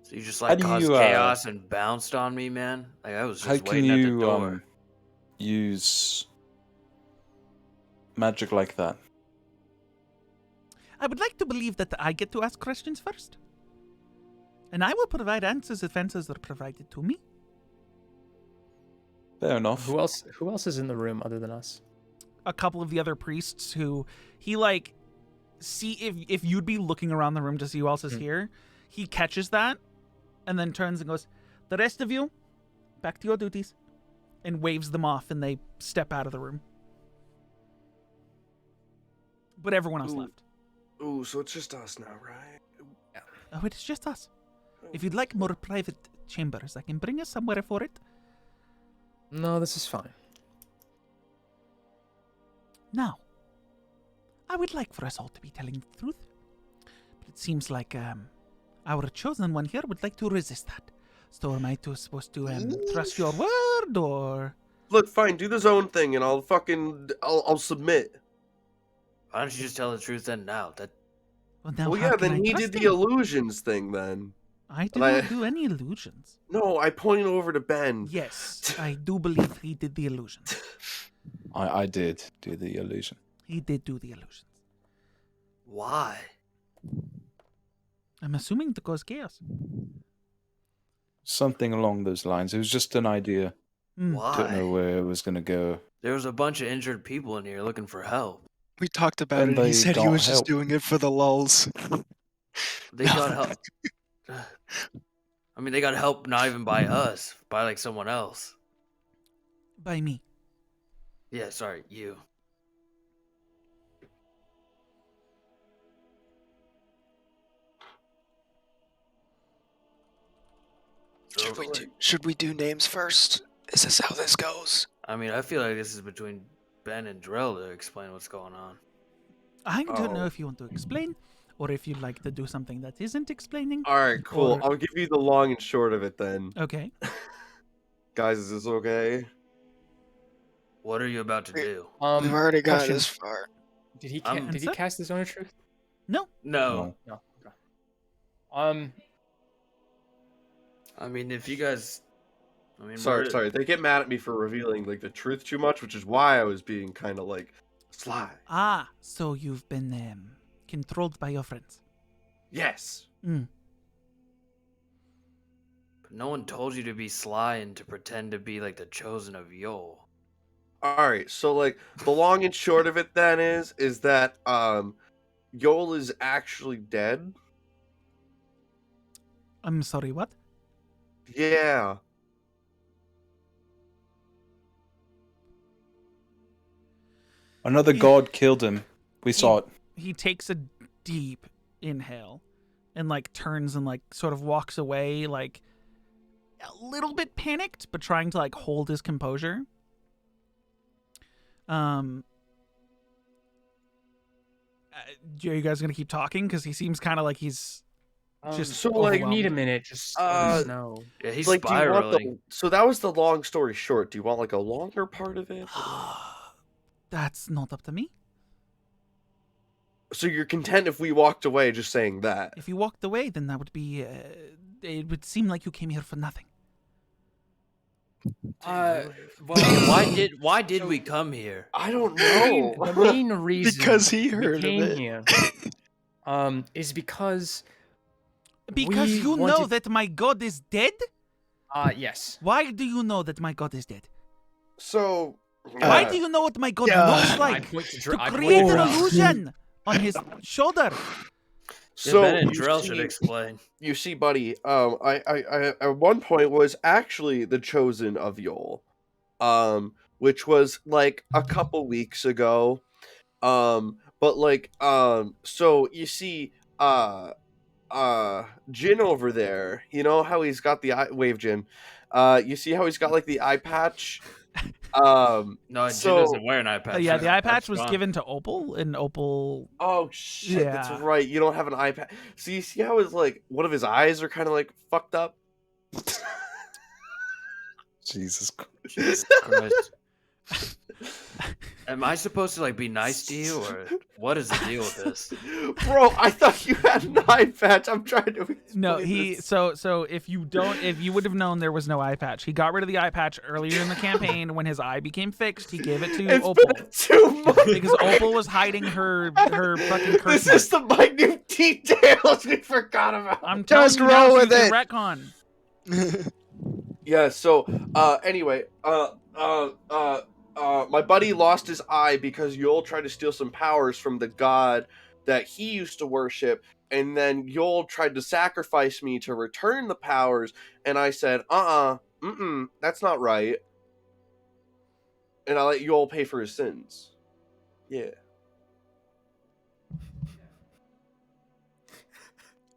So you just How like do caused you, chaos and bounced on me, man? Like I was How just can waiting at the you door. use magic like that? I would like to believe that I get to ask questions first. And I will provide answers if answers are provided to me. Fair enough. Who else is in the room other than us? A couple of the other priests who he like see if you'd be looking around the room to see who else is here, he catches that and then turns and goes, "The rest of you, back to your duties," and waves them off, and they step out of the room. But everyone else left. Ooh, so it's just us now, right? Oh, it is just us. If you'd like more private chambers, I can bring us somewhere for it. No, this is fine. Now, I would like for us all to be telling the truth, but it seems like our chosen one here would like to resist that. So am I supposed to trust your word, or? Look, fine, do the zone thing, and I'll submit. Why don't you just tell the truth then now? Well, now, Well, how yeah, can then I he trust did the him? illusions thing then. I did and I- not do any illusions. No, I pointed over to Ben. Yes, I do believe he did the illusions. I did do the illusion. He did do the illusions. Why? I'm assuming to cause chaos. Something along those lines. It was just an idea. Why? Don't know where it was gonna go. There was a bunch of injured people in here looking for help. We talked about And it, and he they said he don't was just help. doing it for the lulls. They got help. I mean, they got help not even by us, by like someone else. By me. Yeah, sorry, you. Should we do names first? Is this how this goes? I mean, I feel like this is between Ben and Drell to explain what's going on. I don't know Oh. if you want to explain, or if you'd like to do something that isn't explaining. All right, cool. Or- I'll give you the long and short of it then. Okay. Guys, is this okay? What are you about to do? We've already got question. this far. Did he I'm- did he Answer? cast the Zone of Truth? No. No. No. Okay. I mean, if you guys... I mean, Sorry. They get mad at me for revealing like the truth too much, which is why I was being kind of like sly. Ah, so you've been controlled by your friends. Yes. Mm. But no one told you to be sly and to pretend to be like the chosen of Yol. All right. So like the long and short of it then is that Yol is actually dead. I'm sorry, what? Yeah. Another god killed him. We saw it. He takes a deep inhale and like turns and like sort of walks away, like a little bit panicked, but trying to like hold his composure. Are you guys gonna keep talking? Because he seems kind of like he's just so, like, you need a overwhelmed. minute. Just let us know. Yeah, he's Like, do you want spiraling. so that was the long story short. Do you want like a longer part of it? That's not up to me. So you're content if we walked away just saying that? If you walked away, then that would be. It would seem like you came here for nothing. Well, Why did we come here? I don't the main reason Because he we heard of came it. here, is because Because we you know wanted- that my god is dead? yes. Why do you know that my god is dead? So Why do you know what my god yeah. looks I like? point to To Dr- I point create to an Dr. illusion on his shoulder. So Ben and you Drell see- should explain. You see, buddy, I at one point was actually the chosen of Yol, which was like a couple weeks ago, but like, so you see, Jin over there, you know how he's got the eye, wave Jin, you see how he's got like the eye patch, No, Jin So, doesn't wear an eye patch. Yeah, the eye patch That's was gone. given to Opal, and Opal. oh shit, that's Yeah. right. You don't have an eye patch. So you see how his like one of his eyes are kind of like fucked up. Jesus Christ. Jesus Christ. Am I supposed to like be nice to you, or what is the deal with this? Bro, I thought you had an eye patch. I'm trying to. No, explain this. so if you would have known there was no eye patch. He got rid of the eye patch earlier in the campaign when his eye became fixed. He gave it to It's Opal been 2 months. because Opal was hiding her fucking curse. This is the minute details we forgot about. I'm telling Just you now, roll so you with can it. retcon. Yeah. So, anyway, my buddy lost his eye because Yul tried to steal some powers from the god that he used to worship, and then Yul tried to sacrifice me to return the powers, and I said, that's not right. And I let Yul pay for his sins. Yeah.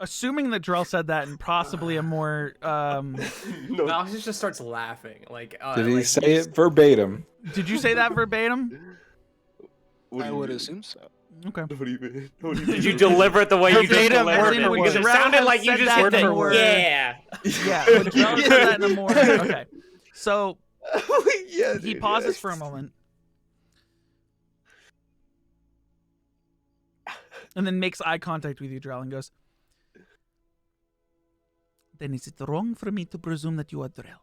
Assuming that Drell said that in possibly a more No, Alex just starts laughing. Like, Did he like say he's- it verbatim? Did you say that verbatim? what do I you would mean? assume so. Okay. What do you mean? What do you Did you mean? deliver it the way you just Verbatim, delivered word it? for Because word. it sounded Drell like you said just that went in there. more- Yeah. Yeah, when Drell said that in a more okay. So Yeah, he dude, pauses yes. for a moment. And then makes eye contact with you, Drell, and goes, "Then is it wrong for me to presume that you are Drell?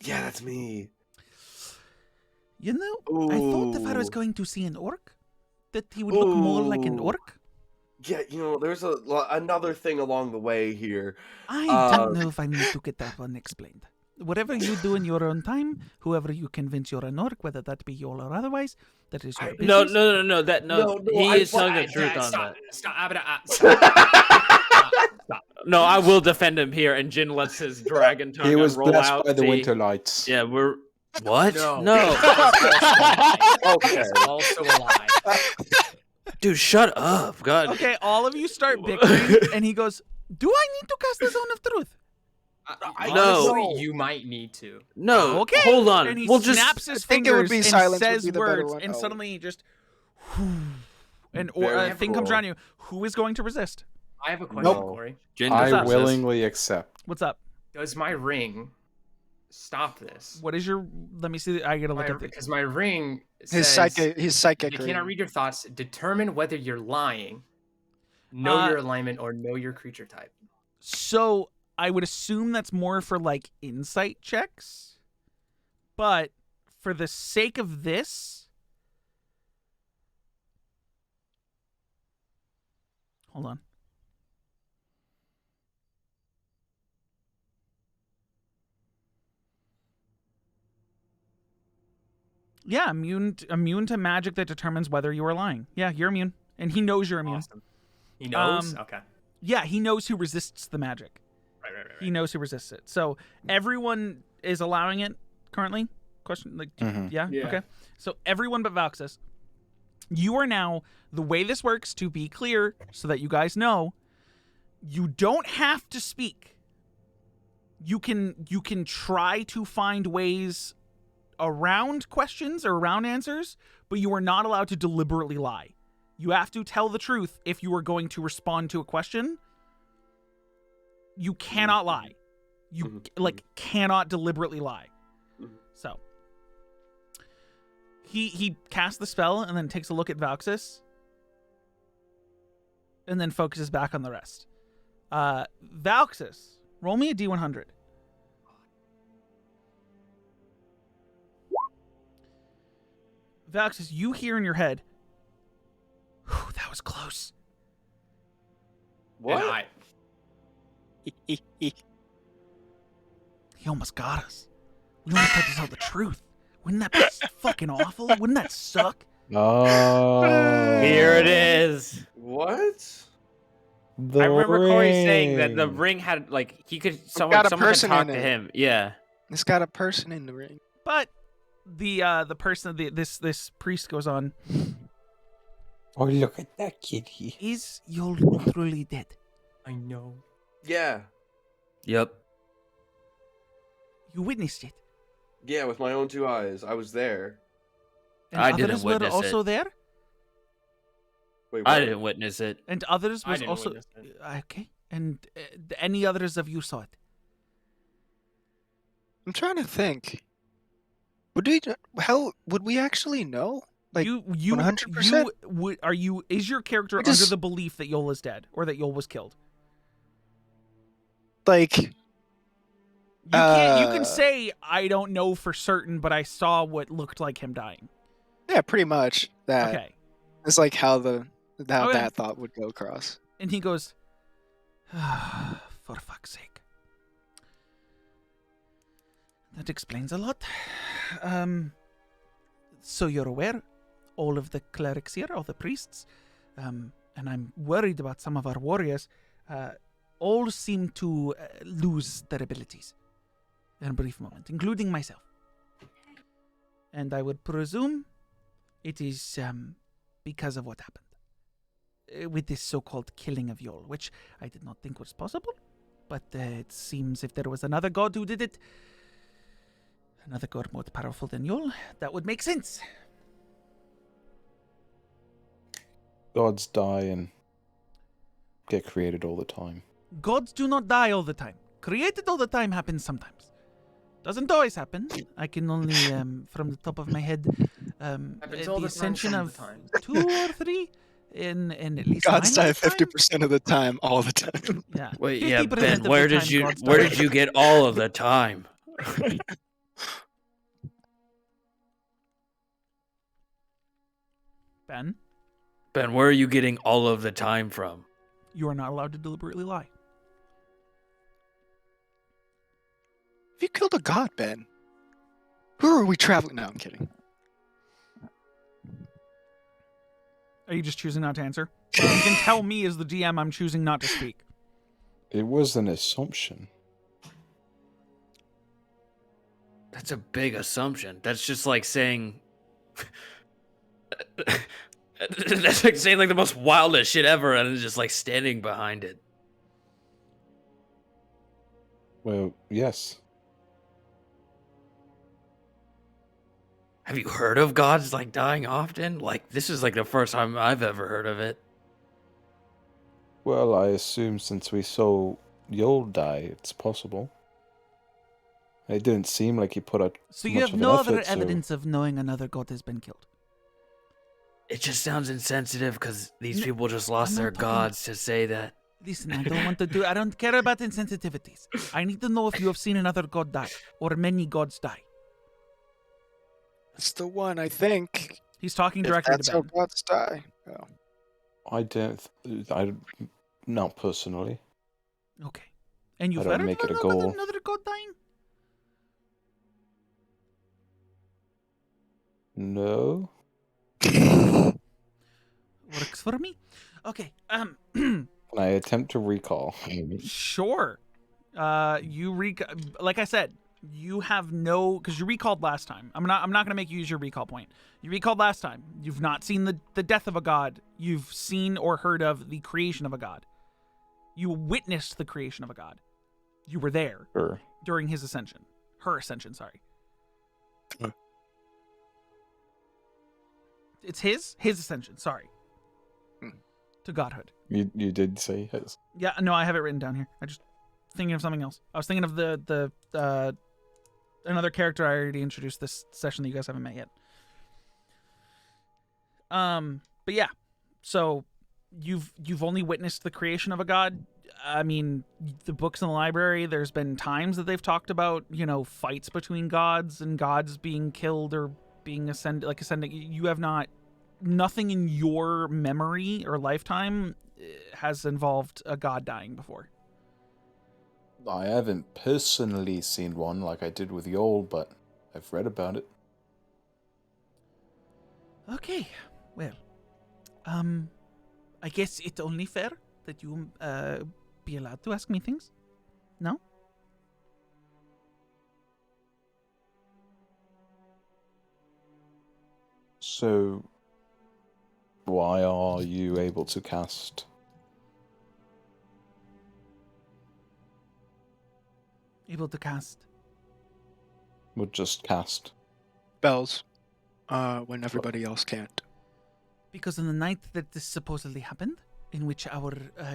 Yeah, that's me. You know, I thought if I was Ooh. going to see an orc, that he would look more like an Ooh. orc. Yeah, there's another thing along the way here. I don't know if I need to get that one explained. Whatever you do in your own time, whoever you convince you're an orc, whether that be Yol or otherwise, that is your No, business. no. No, He I- is telling the truth on stop, that. Stop. No, I will defend him here. And Jin lets his dragon tongue He was roll blessed out. by the See? winter lights. Yeah, we're what? No. No. Okay. That's also a lie. Dude, shut up. God. Okay, all of you start bickering, and he goes, "Do I need to cast the Zone of Truth?" No. Honestly, you might need to. No. Okay. Hold on. And he We'll snaps just. his I think it would fingers be and silence would says be the better words, one. and Oh. suddenly he just, and Very a thing comes cool. around you. Who is going to resist? I have a question, Nope. Corey. Jin I does not resist. willingly accept. What's up? Does my ring stop this? What is your? Let me see. I gotta look at the. Because my ring His says psychic you ring. cannot read your thoughts, determine whether you're lying, know Uh, your alignment, or know your creature type. So I would assume that's more for like insight checks, but for the sake of this, hold on. Yeah, immune to magic that determines whether you are lying. Yeah, you're immune, and he knows you're immune. Awesome. He knows? Um, Okay. Yeah, he knows who resists the magic. Right. He knows who resists it. So everyone is allowing it currently. Question like Mhm. yeah? Yeah. Okay. So everyone but Valxis. You are now the way this works, to be clear, so that you guys know, you don't have to speak. You can try to find ways around questions or around answers, but you are not allowed to deliberately lie. You have to tell the truth if you are going to respond to a question. You cannot lie. You cannot deliberately lie. So he casts the spell and then takes a look at Valxis and then focuses back on the rest. Valxis, roll me a D100. Valxis, you hear in your head, "Whew, that was close." What? And I, He almost got us. We almost had to tell the truth. Wouldn't that be fucking awful? Wouldn't that suck? Oh. Here it is. What? The I remember Corey saying that the ring. ring had like he could got someone a could person talk in to it. him. Yeah. It's got a person in the ring. But the person, this priest goes on, Oh, look at that kitty. "Is Yul truly dead? I know. Yeah. Yep. You witnessed it. Yeah, with my own 2 eyes. I was there. And I others didn't were witness also it. there? Wait, I what? didn't witness it. And others I was didn't also... witness it. Okay. And any others of you saw it? I'm trying to think. How would we actually know? Like, you 100%? Is your character We just- under the belief that Yol is dead or that Yol was killed? Like, You can Uh, say I don't know for certain, but I saw what looked like him dying. yeah, pretty much that. Okay. It's like how Okay. that thought would go across. And he goes, for fuck's sake. That explains a lot. So you're aware, all of the clerics here, all the priests, and I'm worried about some of our warriors, all seem to lose their abilities in a brief moment, including myself. And I would presume it is because of what happened with this so-called killing of Yol, which I did not think was possible, but it seems if there was another god who did it, another god more powerful than Yol, that would make sense. Gods die and get created all the time. Gods do not die all the time. Created all the time happens sometimes. Doesn't always happen. I can only, from the top of my head, Happens all the the time, ascension some of of the time. 2 or 3 in at least Gods 9 die of the time. 50% of the time, all the time. Yeah. Wait, yeah, 50% Ben, of the where time did you gods where die. did you get all of the time? Ben, Ben, where are you getting all of the time from? you are not allowed to deliberately lie. Have you killed a god, Ben? Who are we traveling? No, I'm kidding. Are you just choosing not to answer? You can tell me as the GM I'm choosing not to speak. It was an assumption. That's a big assumption. That's just like saying that's like saying like the most wildest shit ever and just like standing behind it. Well, yes. Have you heard of gods like dying often? Like this is like the first time I've ever heard of it. Well, I assume since we saw Yol die, it's possible. It didn't seem like he put out So much you have of an no other effort, so- evidence of knowing another god has been killed. It just sounds insensitive because these No, people just I'm lost not their talking- gods to say that. Listen, I don't want to do. I don't care about insensitivities. I need to know if you have seen another god die or many gods die. It's the one, I think. He's talking If directly that's to how Ben. gods die. Oh. Not personally. Okay. And you've I don't heard make of it a goal. another god dying? No. Works for me. Okay. Can I attempt to recall? Sure. Like I said, you have no, because you recalled last time. I'm not gonna make you use your recall point. You recalled last time. You've not seen the death of a god. You've seen or heard of the creation of a god. You witnessed the creation of a god. You were there Sure. during his ascension. Her ascension, sorry. It's his ascension, sorry. To godhood. You did say his. Yeah, no, I have it written down here. I just thinking of something else. I was thinking of the another character I already introduced this session that you guys haven't met yet. But yeah, so you've only witnessed the creation of a god. I mean, the books in the library, there's been times that they've talked about, fights between gods and gods being killed or being ascending. You have nothing in your memory or lifetime has involved a god dying before. I haven't personally seen one like I did with Yol, but I've read about it. Okay, well, I guess it's only fair that you be allowed to ask me things. No? So, why are you able to cast? Able to cast would just cast. Bells. When everybody else can't. Because on the night that this supposedly happened, in which our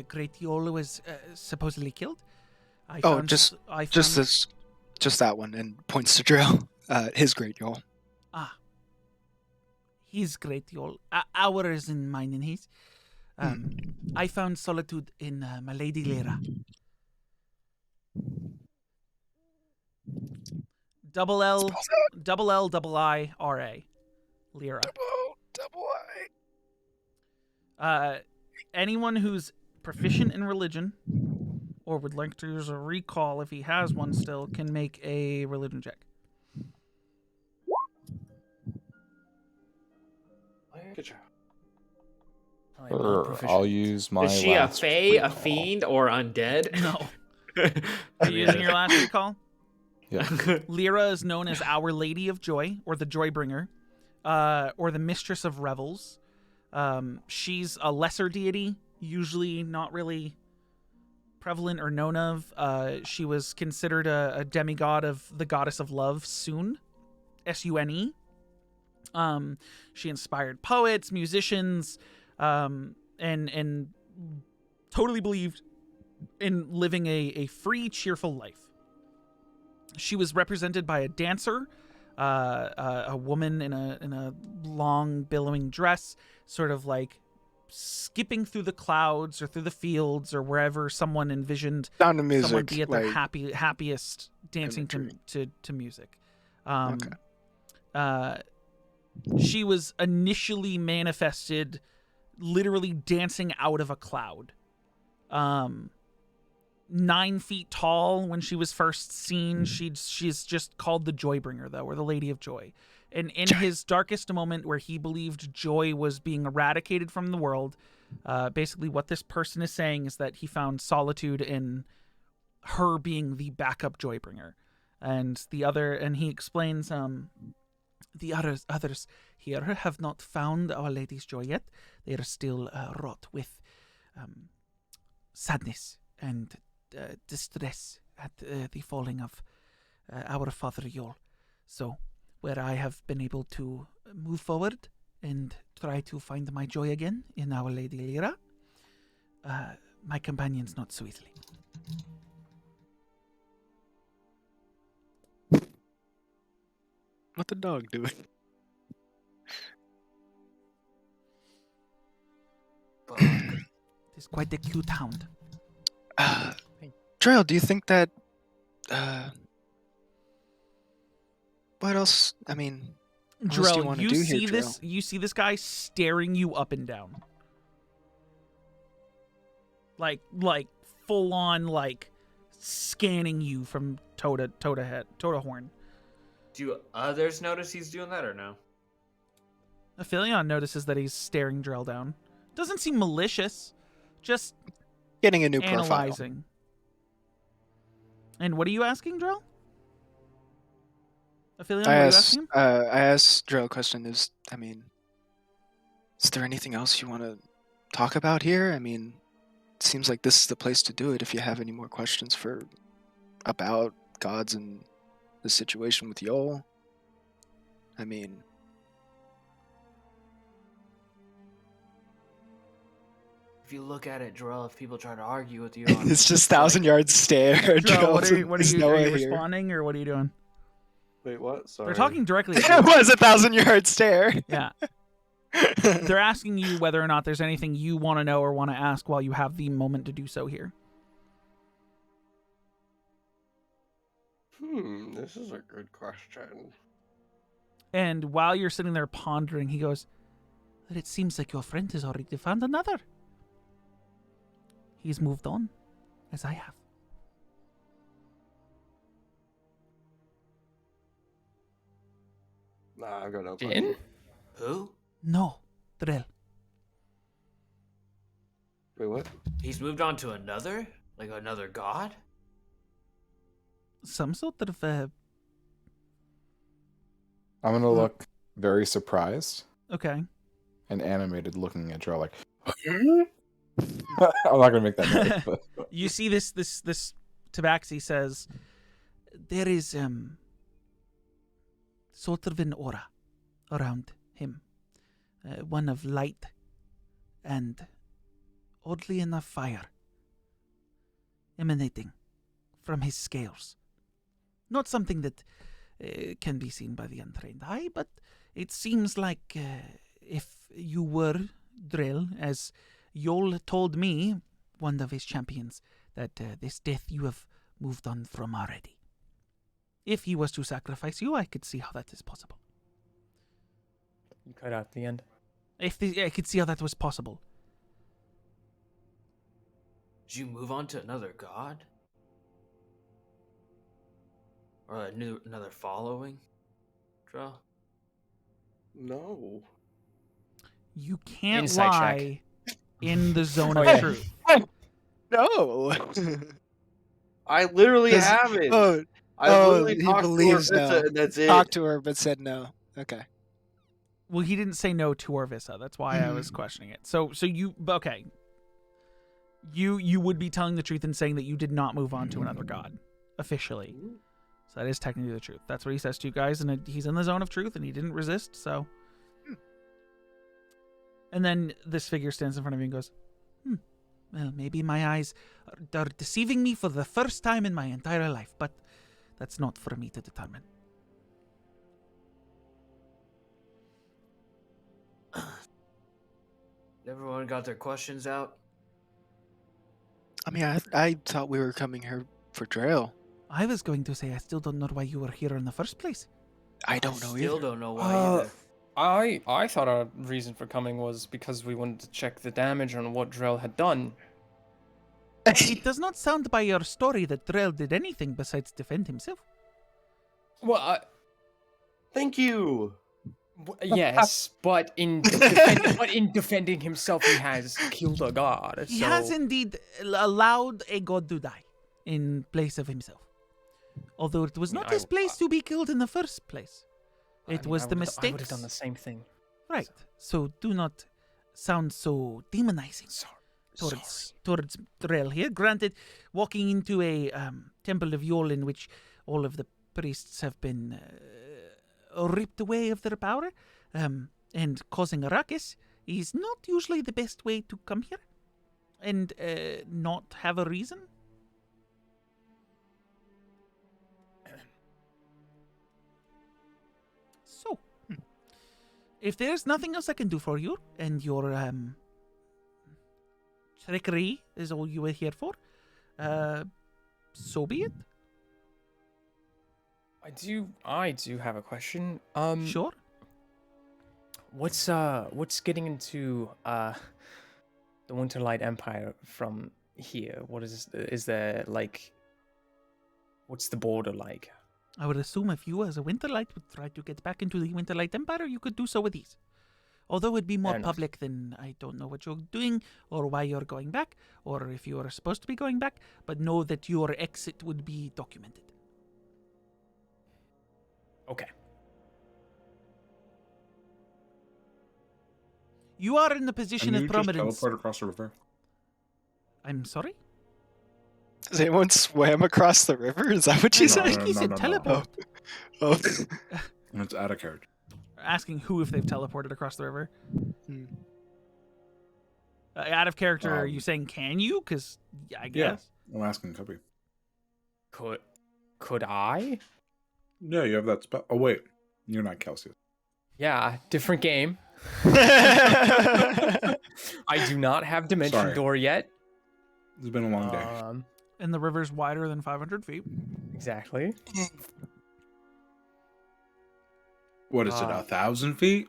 great Yol was supposedly killed, I found just that one, and points to Drill. His great Yol. His great Yol. Ours and mine and his. I found solitude in my lady Lyra. Double L, double I, R-A. Lyra. Double I. Anyone who's proficient in religion, or would like to use a recall if he has one still, can make a religion check. Good job. I'll use my. Is she a last fae, recall. a fiend, or undead? No. Are you using your last recall? Yeah. Lyra is known as Our Lady of Joy, or the Joybringer, or the Mistress of Revels. She's a lesser deity, usually not really prevalent or known of. She was considered a demigod of the goddess of love, Sune, S-U-N-E. She inspired poets, musicians, and totally believed in living a free, cheerful life. She was represented by a dancer, a woman in a long billowing dress, sort of like skipping through the clouds or through the fields or wherever someone envisioned Sound of music, someone be at their like happiest, dancing to music. She was initially manifested literally dancing out of a cloud. 9 feet tall when she was first seen. She's just called the Joybringer, though, or the Lady of Joy. And in his darkest moment where he believed joy was being eradicated from the world, basically what this person is saying is that he found solitude in her being the backup Joybringer. And he explains, the others here have not found Our Lady's joy yet. They are still wrought with sadness and distress at the falling of our father Yol. So, where I have been able to move forward and try to find my joy again in Our Lady Lyra, my companions not so easily. What the dog doing? It's quite a cute hound. Trail, do you think that what else? I mean, what else do you Drell, want to you do see here, this? Drell? You see this guy staring you up and down, like full on, like scanning you from toe to horn. Do others notice he's doing that or no? Aphelion notices that he's staring Drell down. Doesn't seem malicious, just Getting a new analyzing. profile. And what are you asking, Drell? Aphelion, what are you asking? I asked Drill a question. Is there anything else you want to talk about here? I mean, it seems like this is the place to do it. If you have any more questions about gods and the situation with Yol, I mean, If you look at it, Jarrell, if people try to argue with you, it's just 1,000-yard stare. Drell, what are you There's are Noah you here. responding or what are you doing? Wait, what? Sorry. They're talking directly at It you. was 1,000-yard stare. Yeah. They're asking you whether or not there's anything you want to know or want to ask while you have the moment to do so here. This is a good question. And while you're sitting there pondering, he goes, "But it seems like your friend has already found another. He's moved on, as I have." Nah, I've got no Jin? question. Who? No, Drell. Wait, what? He's moved on to another? Like another god? Some sort of I'm gonna look very surprised okay. and animated, looking at Joe like. I'm not gonna make that noise. But... You see this Tabaxi says, there is sort of an aura around him. One of light and, oddly enough, fire emanating from his scales. Not something that can be seen by the untrained eye, but it seems like if you were Drill, as Yol told me, one of his champions, that this death you have moved on from already. If he was to sacrifice you, I could see how that is possible. You cut out the end. I could see how that was possible. Did you move on to another god? Or another following? Drell? No. You can't Insight lie in the zone Oh, of yeah. truth. No. I literally Does- haven't. oh, I literally he talked to believes Orvissa, no. and that's it. Talked to her, but said no. Okay. Well, he didn't say no to Orvissa. That's why I was questioning it. So you okay? You would be telling the truth and saying that you did not move on to another god officially. So that is technically the truth. That's what he says to you guys, and he's in the zone of truth, and he didn't resist. So, and then this figure stands in front of you and goes, "Well, maybe my eyes are deceiving me for the first time in my entire life, but that's not for me to determine." Everyone got their questions out? I mean, I thought we were coming here for Drail. I was going to say I still don't know why you were here in the first place. I don't know Still either. don't know why either. I thought our reason for coming was because we wanted to check the damage on what Drell had done. It does not sound by your story that Drell did anything besides defend himself. Well, Thank you. yes, but in defending himself, he has killed a god. He so... has indeed allowed a god to die in place of himself. Although it was not his place to be killed in the first place. It was the I would mistakes. have done the same thing. Right. So do not sound so demonizing towards Drell here. Granted, walking into a temple of Yol in which all of the priests have been ripped away of their power and causing a ruckus is not usually the best way to come here and not have a reason. So, if there's nothing else I can do for you, and your trickery is all you were here for, so be it. I do have a question. Sure. What's getting into the Winterlight Empire from here? What is there like? What's the border like? I would assume if you as a Winterlight would try to get back into the Winterlight Empire, you could do so with ease. Although it'd be more Fair enough. public than I don't know what you're doing or why you're going back or if you are supposed to be going back, but know that your exit would be documented. Okay. You are in the position And of you just prominence. teleport across the river. I'm sorry? Has anyone swam across the river? Is that what you I said? think he said teleport. Oh. And it's out of character. Asking who if they've teleported across the river. Hmm. Out of character, are you saying can you? Because I guess. Yeah, I'm asking Cubby. Could I? Yeah, you have that spell. Oh, wait. You're not Celsius. Yeah, different game. I do not have Dimension Sorry. Door yet. It's been a long day. And the river's wider than 500 feet. Exactly. What is it, 1,000 feet?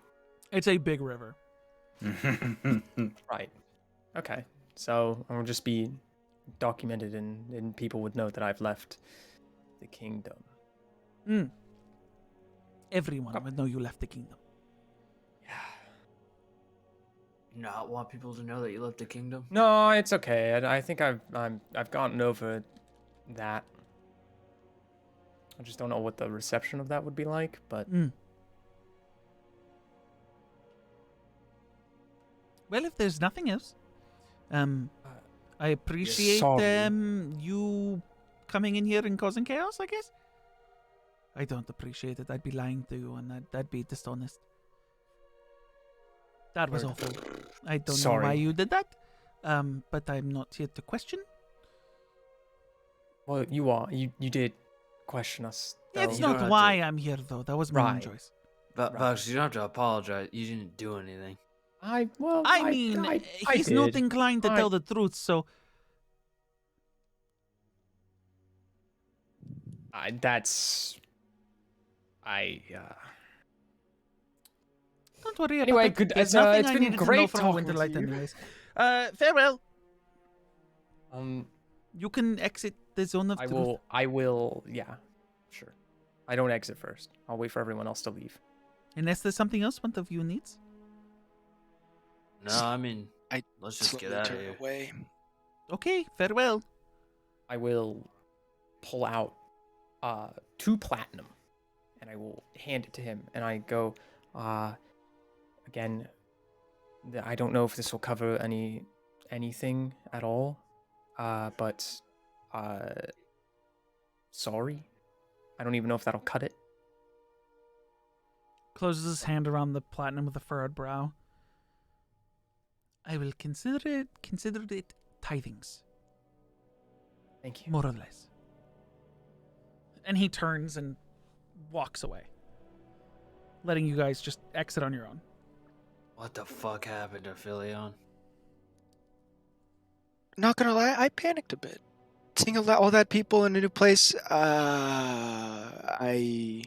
It's a big river. Right. Okay. So I'll just be documented and people would know that I've left the kingdom. Everyone would know you left the kingdom. Not want people to know that you left the kingdom? No, it's okay. I think I've gotten over that. I just don't know what the reception of that would be like, but Well, if there's nothing else, I appreciate sorry. you coming in here and causing chaos, I guess. I don't appreciate it. I'd be lying to you, and that'd be dishonest. That was awful. I don't know why Sorry. you did that, but I'm not here to question. Well, you are. You did question us. It's You don't not have why to- I'm here, though. That was my own Right. choice. But Bugs, you don't have to apologize. You didn't do anything. I mean, I he's not did. inclined to I- tell the truth, so don't worry Anyway, about it. good- There's it's, nothing it's I been needed to know great from a talking to Winterlight you. anyways. Farewell. Um, You can exit the zone of truth. I will. Yeah, sure. I don't exit first. I'll wait for everyone else to leave. Unless there's something else one of you needs. No, I mean, I let's just get slowly out of turn here. away. Okay, farewell. I will pull out 2 platinum, and I will hand it to him. And I go, again, I don't know if this will cover anything at all, but sorry. I don't even know if that'll cut it. Closes his hand around the platinum with a furrowed brow. I will consider it tithings. Thank you. More or less. And he turns and walks away, letting you guys just exit on your own. What the fuck happened to Philion? Not gonna lie, I panicked a bit. Seeing all that people in a new place, I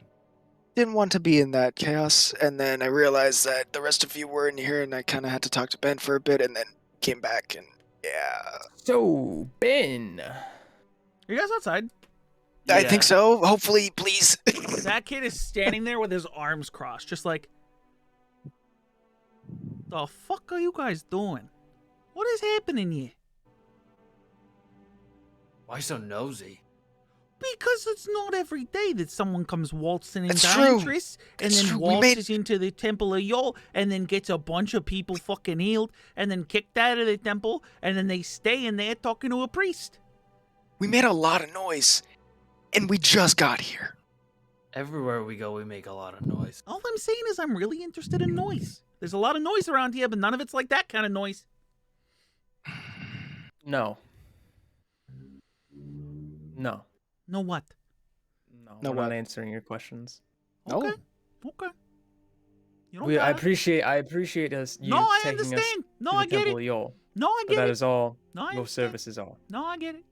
didn't want to be in that chaos, and then I realized that the rest of you were in here, and I kind of had to talk to Ben for a bit, and then came back, and yeah. So, Ben. Are you guys outside? I think so. Hopefully, please. That kid is standing there with his arms crossed, just like, the fuck are you guys doing? What is happening here? Why so nosy? Because it's not every day that someone comes waltzing into It's true. Antris and It's then true. We made- waltzes into the Temple of Yol and then gets a bunch of people fucking healed and then kicked out of the temple and then they stay in there talking to a priest. We made a lot of noise, and we just got here. Everywhere we go, we make a lot of noise. All I'm saying is I'm really interested in noise. There's a lot of noise around here, but none of it's like that kind of noise. No. No. No what? No, No we're not what? answering your questions. Okay. No. Okay. You don't I gotta. appreciate us. You No, I taking us understand. No, to the I get Temple it. of Yol, No, I but get that it. is all. No, I Your understand. service is all. No, I get it.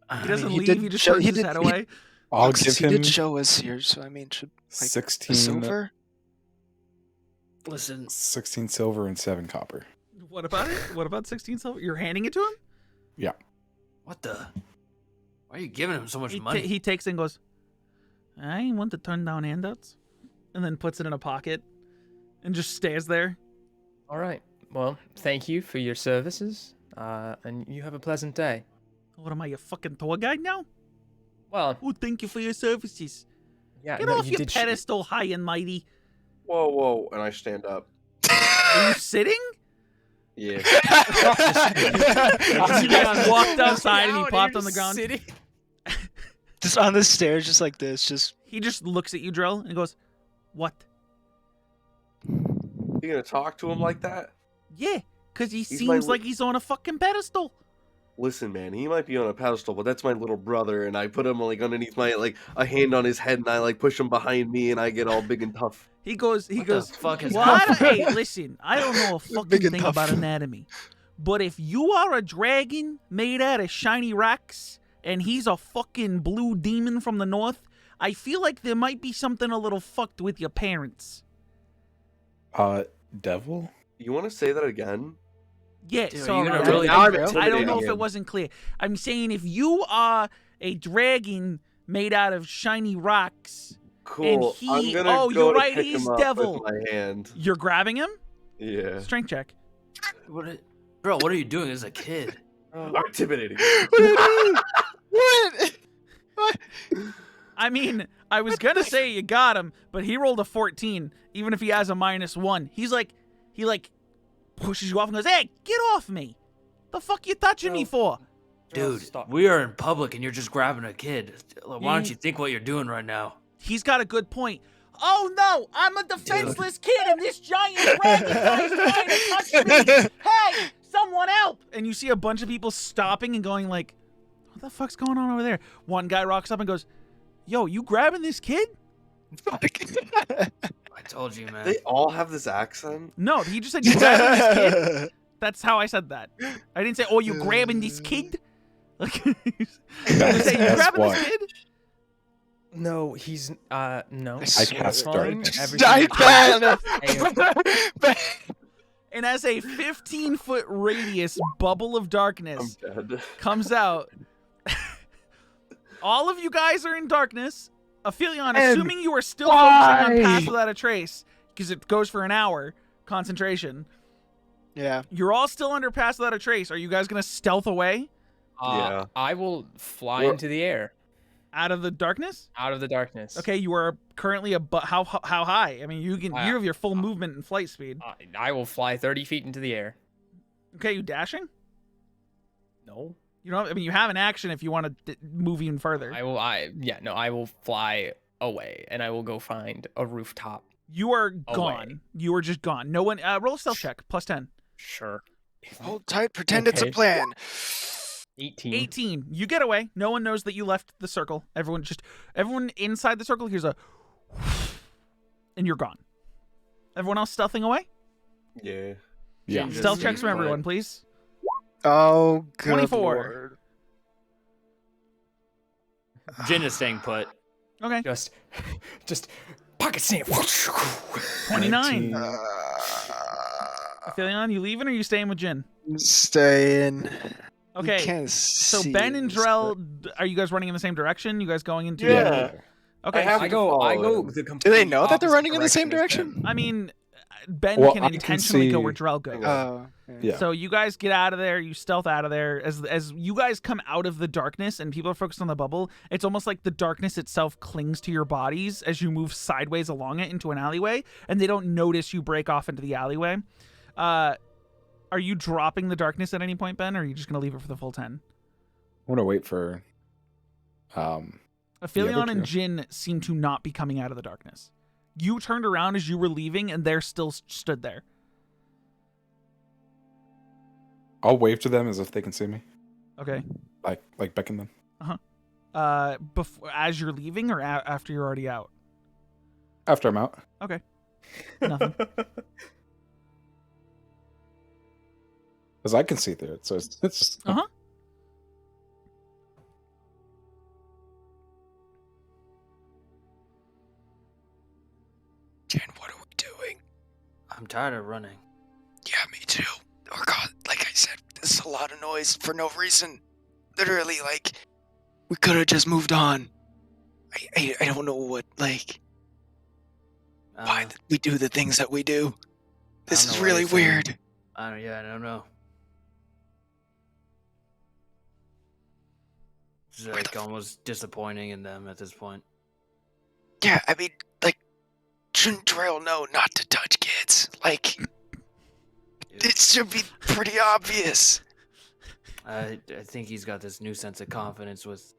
I He doesn't mean, he leave. did He just show- turns he his did- head he- away. I'll Alexis, give he him did show us here, so I mean, should like 16, silver? Listen, 16 silver and 7 copper. What about it? What about 16 silver? You're handing it to him? Yeah. what the? Why are you giving him so much He, money? he takes it and goes, I ain't want to turn down handouts. And then puts it in a pocket and just stays there. All right. Well, thank you for your services, and you have a pleasant day. What am I, your fucking tour guide now? Well, Oh, thank you for your services. yeah. Get no, off you your did sh- pedestal, high and mighty. Whoa, whoa, and I stand up. Are you sitting? Yeah. You guys walked outside and he popped on the ground. Just on the stairs, just like this, just He just looks at you, Drill, and goes, what? You gonna talk to him like that? Yeah, because he my seems li- like he's on a fucking pedestal. Listen, man, he might be on a pedestal, but that's my little brother, and I put him like underneath my a hand on his head, and I like push him behind me, and I get all big and tough. He goes, What the fuck is well, I don't, happening? hey, listen, I don't know a fucking Big and thing tough. about anatomy, but if you are a dragon made out of shiny rocks and he's a fucking blue demon from the north, I feel like there might be something a little fucked with your parents. Devil? You want to say that again? Yeah, Dude, are sorry. you gonna I- really I, think I don't know if intimidating it him? wasn't clear. I'm saying if you are a dragon made out of shiny rocks, Cool. he- I'm gonna oh, go you're to right, pick he's him up devil. with my hand. you're grabbing him? Yeah. Strength check. Bro, what are you doing as a kid? I'm intimidating. what? What? I mean, I was gonna say you got him, but he rolled a 14, even if he has a -1. He pushes you off and goes, hey, get off me. The fuck you touching me for? Dude, Stop. we are in public and you're just grabbing a kid. Why don't He- you think what you're doing right now? He's got a good point. Oh no, I'm a defenseless kid and this giant dragon guy's trying to touch me. Hey, someone help! And you see a bunch of people stopping and going like, what the fuck's going on over there? One guy rocks up and goes, yo, you grabbing this kid? I told you, man. They all have this accent. No, he just said you grabbing this kid. That's how I said that. I didn't say, oh, you grabbing this kid? Like, you say, you grabbing what? this kid? No, he's no. I cast Fine, darkness. everything- And as a 15-foot radius bubble of darkness I'm dead. comes out, all of you guys are in darkness. Aphelion, assuming you are still focusing on Pass Without a Trace, because it goes for an hour, concentration. Yeah. You're all still under Pass Without a Trace. Are you guys going to stealth away Yeah. I will fly We're- into the air, out of the darkness? out of the darkness. Okay, you are currently how high? I mean, you have your full movement and flight speed. I will fly 30 feet into the air. Okay, you dashing? No. You know, I mean, you have an action if you want to move even further. I will fly away, and I will go find a rooftop. You are Away. gone. You are just gone. No one. Roll a stealth check. +10. Sure. Hold tight, pretend it's a Okay. plan. 18. 18. You get away. No one knows that you left the circle. Everyone inside the circle hears a, and you're gone. Everyone else stealthing away. Yeah. Yeah. Just Stealth stay checks from put. everyone, please. Oh, good 24. Lord. Jin is staying put. Okay. Just pocket sand. 29. 19. Aphelion, you leaving or you staying with Jin? Staying. Okay. You can't So see Ben and this, Drell, are you guys running in the same direction? You guys going into? Yeah. Okay. I have I to go follow the Do complete they know that they're opposite running in the same as them. direction? I mean, Ben Well, can I can intentionally go see- where Drell goes. Oh. Yeah. So you guys get out of there, you stealth out of there. As you guys come out of the darkness and people are focused on the bubble, it's almost like the darkness itself clings to your bodies as you move sideways along it into an alleyway, and they don't notice you break off into the alleyway. Are you dropping the darkness at any point, Ben, or are you just going to leave it for the full 10? I'm gonna wait for. Aphelion and two. Jin seem to not be coming out of the darkness. You turned around as you were leaving, and they're still stood there. I'll wave to them as if they can see me, Okay. like beckon them. Before, as you're leaving, or after you're already out? After I'm out. Okay. Nothing. Because I can see through it, so it's just. Uh-huh. Jen, what are we doing? I'm tired of running. Yeah, me too. Oh God, like I said, this is a lot of noise for no reason. Literally, like, we could have just moved on. I don't know what, like, why we do the things that we do. This know is what really you're saying. weird. I don't know. It's Where like the f- almost disappointing in them at this point. Yeah, I mean, like, shouldn't Drell know not to touch kids? Like, it should be pretty obvious. I think he's got this new sense of confidence with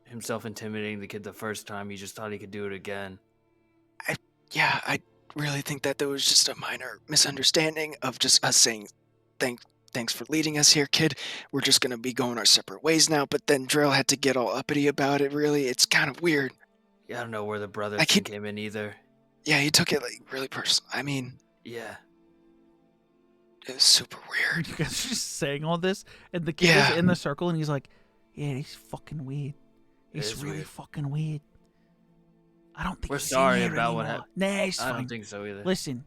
himself intimidating the kid the first time. He just thought he could do it again. Yeah, I really think that there was just a minor misunderstanding of just us saying, thanks for leading us here, kid. We're just gonna be going our separate ways now. But then Drell had to get all uppity about it. Really, it's kind of weird. Yeah, I don't know where the brother I thing can't- came in either. Yeah, he took it like really personal. I mean, Yeah. it was super weird. You guys are just saying all this, and the kid Yeah. is in the circle, and he's like, "Yeah, he's fucking weird. He's is really weird. fucking weird. I don't think We're he's sorry in here about what anymore." happened. Nah, it's I fine. don't think so either. Listen.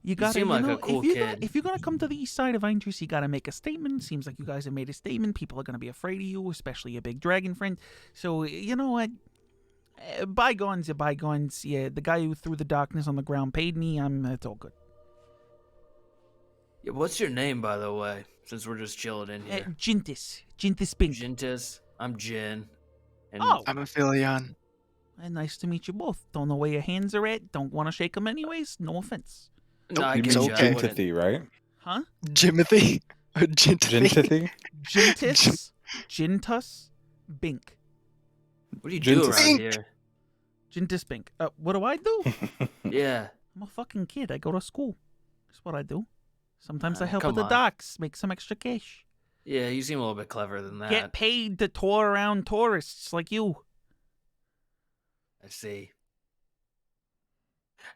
You gotta, seem like a know, cool if kid. if you're gonna come to the east side of Aintrus, you gotta make a statement. Seems like you guys have made a statement. People are gonna be afraid of you, especially a big dragon friend. So you know what? Bygones are bygones. Yeah, the guy who threw the darkness on the ground paid me. It's all good. Yeah, what's your name, by the way? Since we're just chilling in here. Jintis Pink. Jintis. I'm Jin. And Oh. I'm a Philion. Nice to meet you both. Don't know where your hands are at. Don't want to shake them anyways. No offense. no, I You get mean you. I okay. wouldn't- Jintothy, right? Huh? Jimothy? Or Jintothy? Jintothy? Jintus Bink. What do you do Jintus. around here? Jintus Bink. What do I do? Yeah. I'm a fucking kid. I go to school. That's what I do. Sometimes I help come with the on. docks, make some extra cash. Yeah, you seem a little bit cleverer than that. Get paid to tour around tourists like you. I see.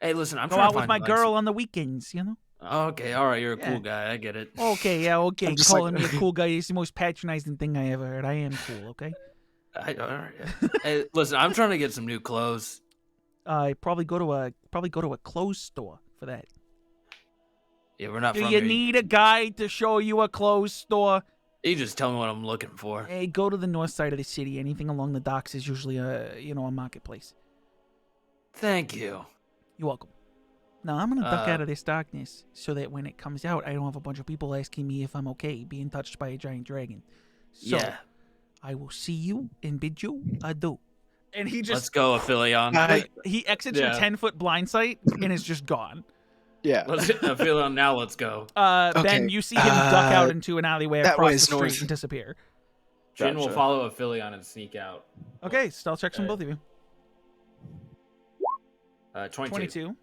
Hey, listen, I'm Go trying out to with find my like, girl on the weekends, you know? Okay, all right, you're a Yeah. cool guy. I get it. Okay, yeah, okay. I'm just Calling like- me a cool guy is the most patronizing thing I ever heard. I am cool, okay? All right. Hey, listen, I'm trying to get some new clothes. I probably go to a clothes store for that. Yeah, we're not Do from you here. need a guide to show you a clothes store? You just tell me what I'm looking for. Hey, go to the north side of the city. Anything along the docks is usually a marketplace. Thank you. You're welcome. Now I'm gonna duck Uh, out of this darkness so that when it comes out, I don't have a bunch of people asking me if I'm okay being touched by a giant dragon. So Yeah. I will see you and bid you adieu. And he Let's just go, Aphelion. like he exits your Yeah. 10-foot blind sight and is just gone. Yeah. Aphelion, now let's go. Ben, Okay, you see him duck out into an alleyway that across way the is street north. and disappear. Jin will Gotcha. follow Aphelion and sneak out. Okay, stealth checks from Okay. both of you. 22. 22.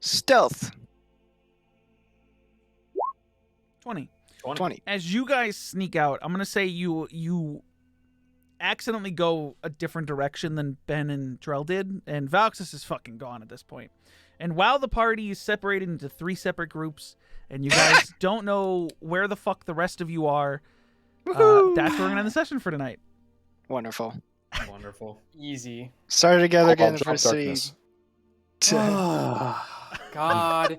Stealth. 20. 20. As you guys sneak out, I'm gonna say you accidentally go a different direction than Ben and Drell did, and Valxis is fucking gone at this point. And while the party is separated into 3 separate groups, and you guys don't know where the fuck the rest of you are, that's where we're gonna end the session for tonight. Wonderful. Wonderful. Easy. Started together again All the first city. darkness. God.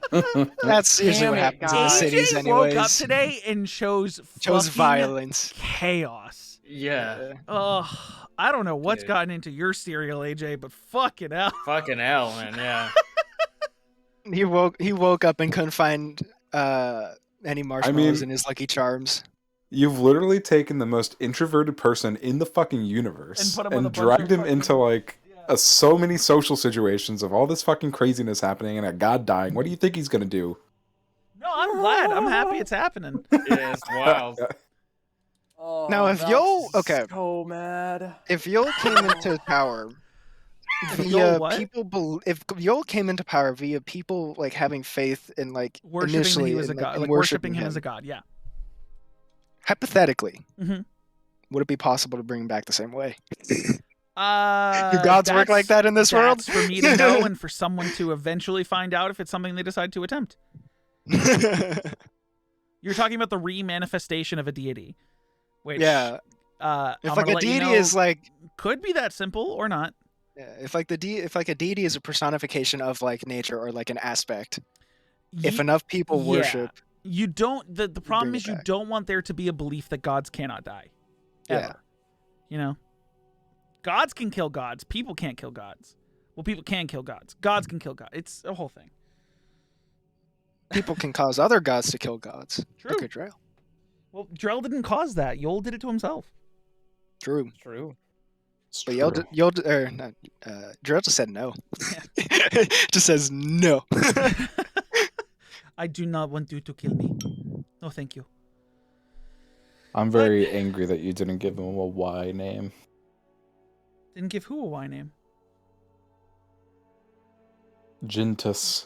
That's usually Damn what it, happens in the guys. cities AJ anyways. woke up today and chose Chose fucking violence. chaos. Yeah. Ugh, I don't know what's Dude. gotten into your cereal, AJ, but fucking hell. Fucking hell, man. Yeah. He woke up and couldn't find any marshmallows in his Lucky Charms. You've literally taken the most introverted person in the fucking universe And put him and with a bunch dragged of him into like so many social situations of all this fucking craziness happening and a god dying. What do you think he's gonna do? No, I'm glad. I'm happy it's happening. Yeah, it's wild. Oh, Now, if Valx Yo- is okay. so mad. If Yol came into power Yol via what? if Yol came into power via people like having faith in like Worshiping that initially he was a in, god, in like worshiping him as a him, god. Yeah. hypothetically, Mhm. would it be possible to bring him back the same way? Do Do gods work like that in this world? That's for me to know and for someone to eventually find out if it's something they decide to attempt. You're talking about the re-manifestation of a deity, which Yeah. if If I'm like gonna a let you deity know, is like could be that simple or not. yeah, if like a deity is a personification of like nature or like an aspect, if Ye- enough people yeah. worship, You don't. The problem bring is it you back. don't want there to be a belief that gods cannot die. Ever. Yeah. You know, gods can kill gods. People can't kill gods. Well, people can kill gods. Gods can kill gods. It's a whole thing. people can cause other gods to kill gods. True. Look at Drell. Well, Drell didn't cause that. Yol did it to himself. True. True. But Drell just said no. Just says no. I do not want you to kill me. No, thank you. I'm very angry that you didn't give him a Y name. Didn't give who a Y name? Jintus.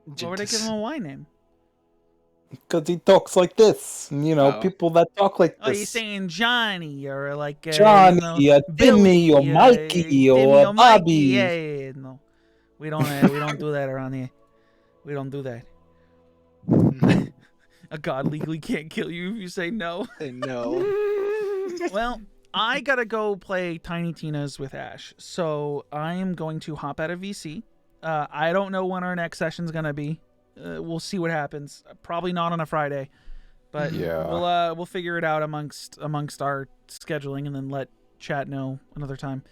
Why would I give him a Y name? Because he talks like this. And, you know, Oh. people that talk like Oh, this. you're saying Johnny or like Johnny, or Timmy, or Mikey, or Bobby. Yeah, no, we don't do that around here. We don't do that. A god legally can't kill you if you say no. No. Well, I gotta go play Tiny Tina's with Ash, so I am going to hop out of VC. I don't know when our next session's gonna be. We'll see what happens. Probably not on a Friday, but Yeah. we'll figure it out amongst our scheduling and then let chat know another time.